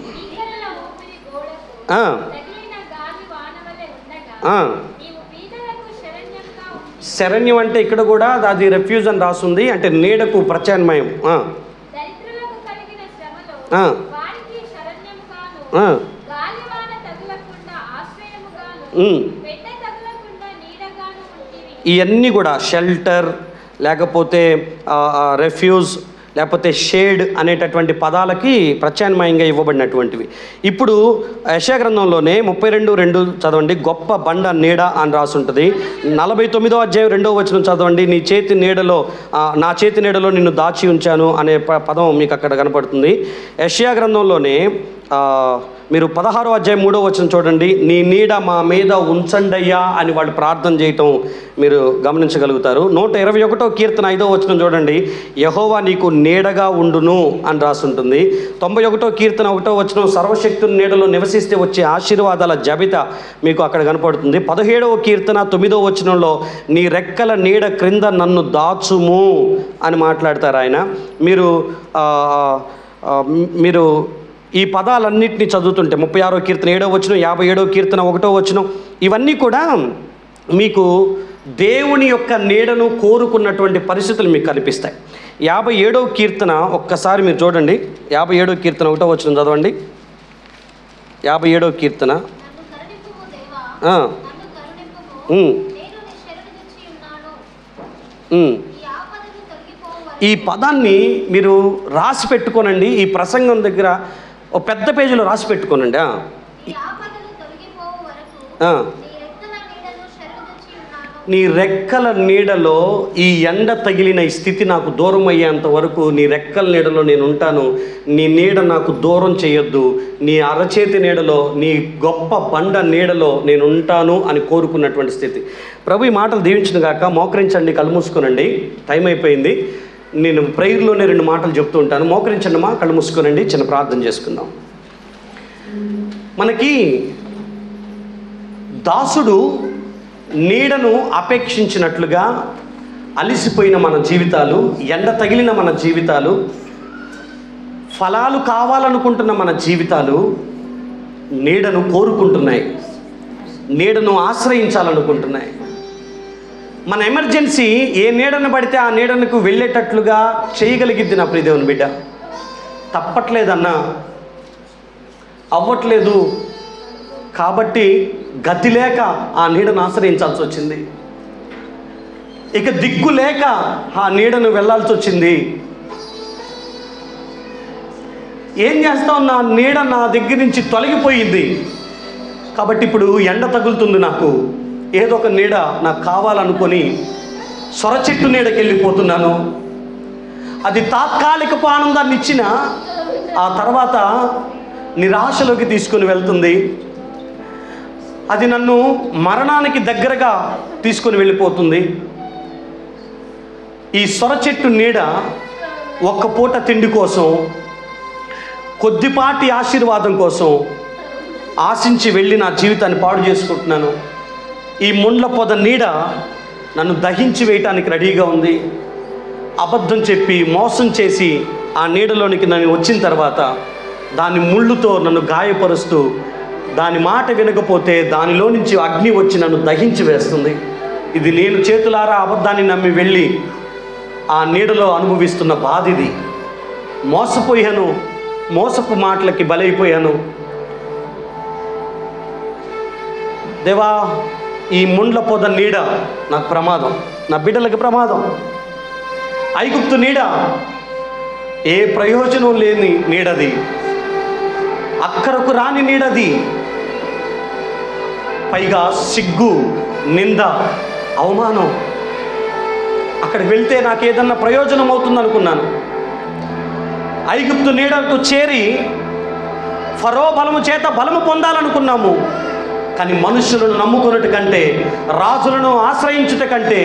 శరణ్యం అంటే ఇక్కడ కూడా అది రెఫ్యూజ్ అని రాస్తుంది, అంటే నీడకు ప్రత్యామ్నాయం. ఇవన్నీ కూడా షెల్టర్ లేకపోతే రెఫ్యూజ్ లేకపోతే షేడ్ అనేటటువంటి పదాలకి ప్రత్యామ్నాయంగా ఇవ్వబడినటువంటివి. ఇప్పుడు యెషయా గ్రంథంలోనే 32:2 చదవండి. గొప్ప బండ నీడ అని రాసుంటుంది. 49వ అధ్యాయం 2వ వచనం చదవండి. నీ చేతి నీడలో నా చేతి నీడలో నిన్ను దాచి ఉంచాను అనే పదం మీకు అక్కడ కనపడుతుంది. యెషయా గ్రంథంలోనే మీరు 16వ అధ్యాయం 3వ వచనం చూడండి. నీ నీడ మా మీద ఉంచండయ్యా అని వాళ్ళు ప్రార్థన చేయటం మీరు గమనించగలుగుతారు. 121వ కీర్తన 5వ వచనం చూడండి. యెహోవా నీకు నీడగా ఉండును అని రాసుంటుంది. 91వ కీర్తన 1వ వచనం సర్వశక్తుని నీడలో నివసిస్తే వచ్చే ఆశీర్వాదాల జాబితా మీకు అక్కడ కనపడుతుంది. 17వ కీర్తన 9వ వచనంలో నీ రెక్కల నీడ క్రింద నన్ను దాచుము అని మాట్లాడతారు ఆయన. మీరు ఈ పదాలన్నింటినీ చదువుతుంటే 36వ కీర్తన 7వ వచనం, 57వ కీర్తన 1వ వచనం, ఇవన్నీ కూడా మీకు దేవుని యొక్క నీడను కోరుకున్నటువంటి పరిస్థితులు మీకు కనిపిస్తాయి. 57వ కీర్తన ఒక్కసారి మీరు చూడండి. 57వ కీర్తన 1వ వచనం చదవండి. 57వ కీర్తన. ఈ పదాన్ని మీరు రాసి పెట్టుకోనండి. ఈ ప్రసంగం దగ్గర ఒక పెద్ద పేజీలో రాసి పెట్టుకోనండి. నీ రెక్కల నీడలో, ఈ ఎండ తగిలిన ఈ స్థితి నాకు దూరం అయ్యేంత వరకు నీ రెక్కల నీడలో నేను ఉంటాను. నీ నీడ నాకు దూరం చేయొద్దు. నీ అరచేతి నీడలో, నీ గొప్ప బండ నీడలో నేను ఉంటాను అని కోరుకున్నటువంటి స్థితి. ప్రభు ఈ మాటలు దీవించిన గాక. మోకరించండి, కళ్ళు మూసుకోనండి. టైం అయిపోయింది. నేను ప్రేయర్లోనే 2 మాటలు చెప్తూ ఉంటాను. మోకరించండి మా, కళ్ళు మూసుకోనండి. చిన్న ప్రార్థన చేసుకుందాం. మనకి దాసుడు నీడను అపేక్షించినట్లుగా అలిసిపోయిన మన జీవితాలు, ఎండ తగిలిన మన జీవితాలు, ఫలాలు కావాలనుకుంటున్న మన జీవితాలు నీడను కోరుకుంటున్నాయి, నీడను ఆశ్రయించాలనుకుంటున్నాయి. మన ఎమర్జెన్సీ ఏ నీడను పడితే ఆ నీడనకు వెళ్ళేటట్లుగా చేయగలిగిద్ది నా ప్రియదేవుని బిడ్డ. తప్పట్లేదన్నా, అవ్వట్లేదు కాబట్టి గతి లేక ఆ నీడను ఆశ్రయించాల్సి వచ్చింది. ఇక దిక్కు లేక ఆ నీడను వెళ్ళాల్సి వచ్చింది. ఏం చేస్తాం, నా నీడ నా దగ్గర నుంచి తొలగిపోయింది కాబట్టి ఇప్పుడు ఎండ తగులుతుంది, నాకు ఏదో ఒక నీడ నాకు కావాలనుకొని సొర చెట్టు నీడకి వెళ్ళిపోతున్నాను. అది తాత్కాలికపు ఆనందాన్ని ఇచ్చిన ఆ తర్వాత నిరాశలోకి తీసుకుని వెళ్తుంది. అది నన్ను మరణానికి దగ్గరగా తీసుకొని వెళ్ళిపోతుంది. ఈ సొర చెట్టు నీడ ఒక్క పూట తిండి కోసం, కొద్దిపాటి ఆశీర్వాదం కోసం ఆశించి వెళ్ళి నా జీవితాన్ని పాడు చేసుకుంటున్నాను. ఈ ముండ్ల పొద నీడ నన్ను దహించి వేయటానికి రెడీగా ఉంది. అబద్ధం చెప్పి మోసం చేసి ఆ నీడలోనికి నన్ను వచ్చిన తర్వాత దాని ముళ్ళుతో నన్ను గాయపరుస్తూ, దాని మాట వినకపోతే దానిలో నుంచి అగ్ని వచ్చి నన్ను దహించి వేస్తుంది. ఇది నేను చేతులారా అబద్ధాన్ని నమ్మి వెళ్ళి ఆ నీడలో అనుభవిస్తున్న బాధ ఇది. మోసపోయాను, మోసపు మాటలకి బలైపోయాను. దేవా, ఈ ముండ్ల పొద నీడ నాకు ప్రమాదం, నా బిడ్డలకి ప్రమాదం. ఐగుప్తు నీడ ఏ ప్రయోజనం లేని నీడది, అక్కరకు రాని నీడది. పైగా సిగ్గు, నింద, అవమానం. అక్కడికి వెళ్తే నాకు ఏదన్నా ప్రయోజనం అవుతుంది అనుకున్నాను. ఐగుప్తు నీడకు చేరి ఫరో బలము చేత బలము పొందాలనుకున్నాము. కానీ మనుషులను నమ్ముకున్నట్టు కంటే, రాజులను ఆశ్రయించుట కంటే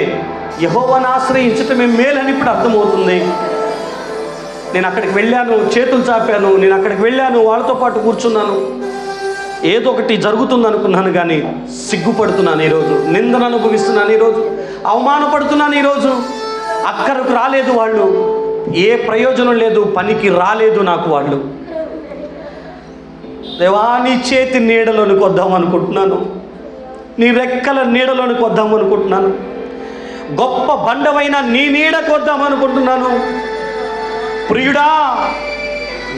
యెహోవాను ఆశ్రయించటమే మేలని ఇప్పుడు అర్థమవుతుంది. నేను అక్కడికి వెళ్ళాను, చేతులు చాపాను. నేను అక్కడికి వెళ్ళాను, వాళ్ళతో పాటు కూర్చున్నాను. ఏదో ఒకటి జరుగుతుంది అనుకున్నాను, కానీ సిగ్గుపడుతున్నాను ఈరోజు. నిందను అనుభవిస్తున్నాను ఈరోజు, అవమానపడుతున్నాను ఈరోజు. అక్కరకు రాలేదు వాళ్ళు, ఏ ప్రయోజనం లేదు, పనికి రాలేదు నాకు వాళ్ళు. దేవా, నీ చేతి నీడలోనికి వద్దాం అనుకుంటున్నాను, నీ రెక్కల నీడలోనికి వద్దాం అనుకుంటున్నాను, గొప్ప బండవైన నీ నీడకు వద్దాం అనుకుంటున్నాను. ప్రియుడా,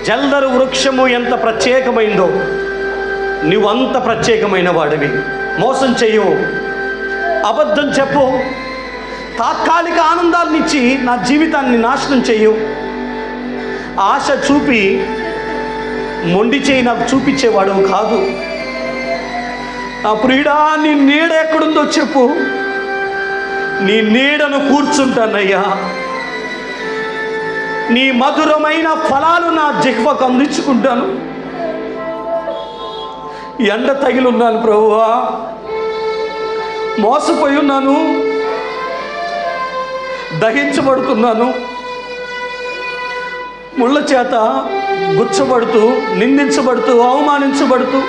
జల్దరు వృక్షము ఎంత ప్రత్యేకమైందో నువ్వు అంత ప్రత్యేకమైన వాడివి. మోసం చెయ్యు, అబద్ధం చెప్పు, తాత్కాలిక ఆనందాన్ని ఇచ్చి నా జీవితాన్ని నాశనం చెయ్యు. ఆశ చూపి మొండి చేయి నాకు చూపించేవాడు కాదు. నా ప్రియుడా, నీ నీడ ఎక్కడుందో చెప్పు, నీ నీడను కూర్చుంటానయ్యా. నీ మధురమైన ఫలాలు నా జిహ్వకు అందించుకుంటాను. ఎండ తగిలి ఉన్నాను ప్రభువా, మోసపోయి ఉన్నాను, దహించబడుతున్నాను, ముళ్ళ చేత గుచ్చబడుతూ, నిందించబడుతూ, అవమానించబడుతూ,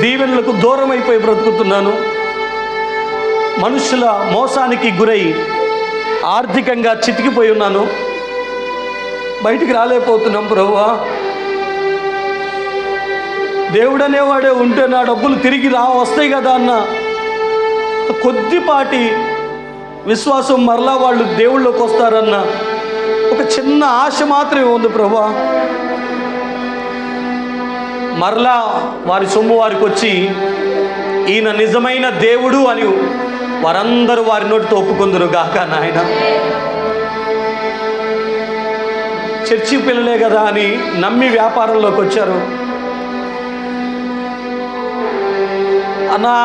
దీవెనలకు దూరం అయిపోయి బ్రతుకుతున్నాను. మనుషుల మోసానికి గురై ఆర్థికంగా చితికిపోయి ఉన్నాను. బయటికి రాలేకపోతున్నాం ప్రభువా. దేవుడనేవాడే ఉంటే నా డబ్బులు తిరిగి వస్తాయి కదా అన్న కొద్దిపాటి విశ్వాసం మరలా వాళ్ళు దేవుళ్ళలోకి వస్తారన్న ఒక చిన్న ఆశ మాత్రమే ఉంది ప్రభువా. మరలా వారి సొమ్ము వారికి వచ్చి ఈయన నిజమైన దేవుడు అని వారందరూ వారి నోటితో ఒప్పుకుందరు గాక నాయన. చర్చి పిల్లలే కదా అని నమ్మి వ్యాపారంలోకి వచ్చారు. అన్నా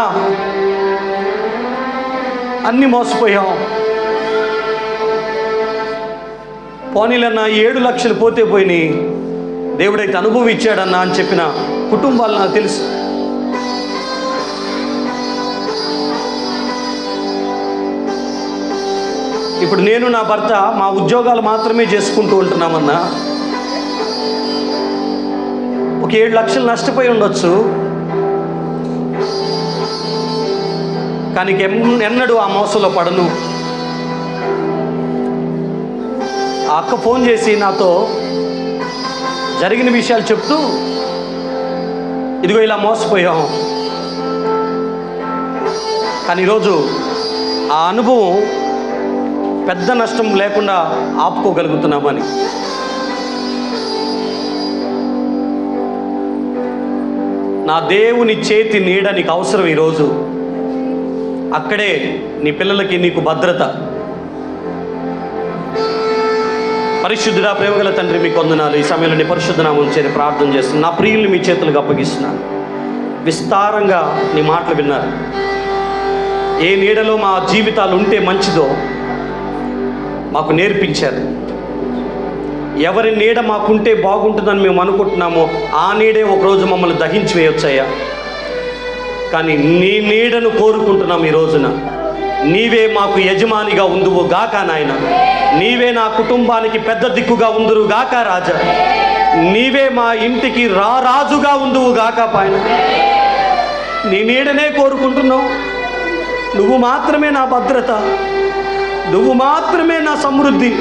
అన్నీ మోసపోయాం, పోనీలన్నా 7 లక్షలు పోతే పోయినాయి, దేవుడైతే అనుభవం ఇచ్చాడన్నా అని చెప్పిన కుటుంబాలు నాకు తెలుసు. ఇప్పుడు నేను నా భర్త మా ఉద్యోగాలు మాత్రమే చేసుకుంటూ ఉంటున్నామన్నా. ఒక 7 లక్షలు నష్టపోయి ఉండొచ్చు, కానీ ఎన్నడూ ఆ మోసంలో పడను. ఆ అక్క ఫోన్ చేసి నాతో జరిగిన విషయాలు చెప్తూ, ఇదిగో ఇలా మోసపోయాం, కానీ ఈరోజు ఆ అనుభవం పెద్ద నష్టం లేకుండా ఆపుకోగలుగుతున్నామని. నా దేవుని చేతి నీడ నీకు అవసరం. ఈరోజు అక్కడే నీ పిల్లలకి నీకు భద్రత. పరిశుద్ధుడా, ప్రేమగల తండ్రి, మీకు వందనాలు. ఈ సమయంలో నీ పరిశుద్ధ నామం చేరి ప్రార్థన చేస్తున్నాను. నా ప్రియుల్ని మీ చేతులకు అప్పగిస్తున్నాను. విస్తారంగా నీ మాటలు విన్నారు. ఏ నీడలో మా జీవితాలు ఉంటే మంచిదో మాకు నేర్పించారు. ఎవరి నీడ మాకుంటే బాగుంటుందని మేము అనుకుంటున్నామో ఆ నీడే ఒకరోజు మమ్మల్ని దహించి వేయొచ్చయ్యా. కానీ నీ నీడను కోరుకుంటున్నాం ఈ రోజున. నీవే మాకు యజమానిగా ఉందువు గాక నాయన. నీవే నా కుటుంబానికి పెద్ద దిక్కుగా ఉందురు గాక రాజా. నీవే మా ఇంటికి రాజుగా ఉందువు గాక పాయన. నీ నీడనే కోరుకుంటున్నావు. నువ్వు మాత్రమే నా భద్రత, నువ్వు మాత్రమే నా సమృద్ధి,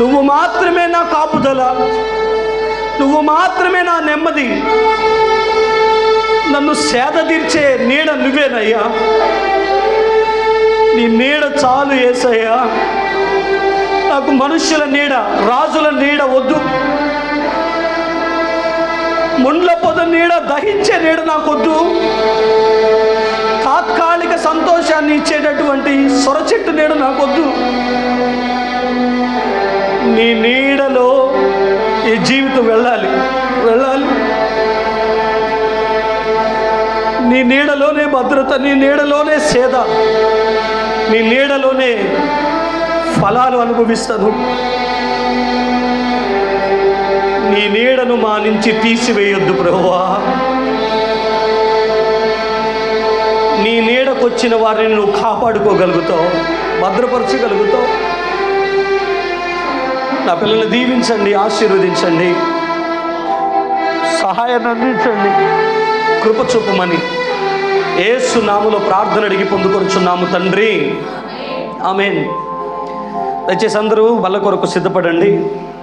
నువ్వు మాత్రమే నా కాపుదల, నువ్వు మాత్రమే నా నెమ్మది. నన్ను సేద తీర్చే నీడ నువ్వేనయ్యా. నీ నీడ చాలు యేసయ్యా. నాకు మనుష్యుల నీడ, రాజుల నీడ వద్దు. ముండ్ల పొద నీడ, దహించే నీడ నాకొద్దు. తాత్కాలిక సంతోషాన్ని ఇచ్చేటటువంటి సొర చెట్టు నీడ నాకొద్దు. నీ నీడలో ఈ జీవితం వెళ్ళాలి. నీ నీడలోనే భద్రత, నీ నీడలోనే సేద, నీ నీడలోనే ఫలాలు అనుభవిస్తాను. నీ నీడను మా నుంచి తీసివేయొద్దు ప్రభువా. నీ నీడకొచ్చిన వారిని నువ్వు కాపాడుకోగలుగుతావు, భద్రపరచగలుగుతావు. నా పిల్లల్ని దీవించండి, ఆశీర్వదించండి, సహాయాన్ని అందించండి, కృప చూపమని యేసు నామములో ప్రార్థన అడిగి పొందుకొనుచున్నాము తండ్రి. ఆమేన్. దయచేసి అందరూ బల్ల కొరకు సిద్ధపడండి.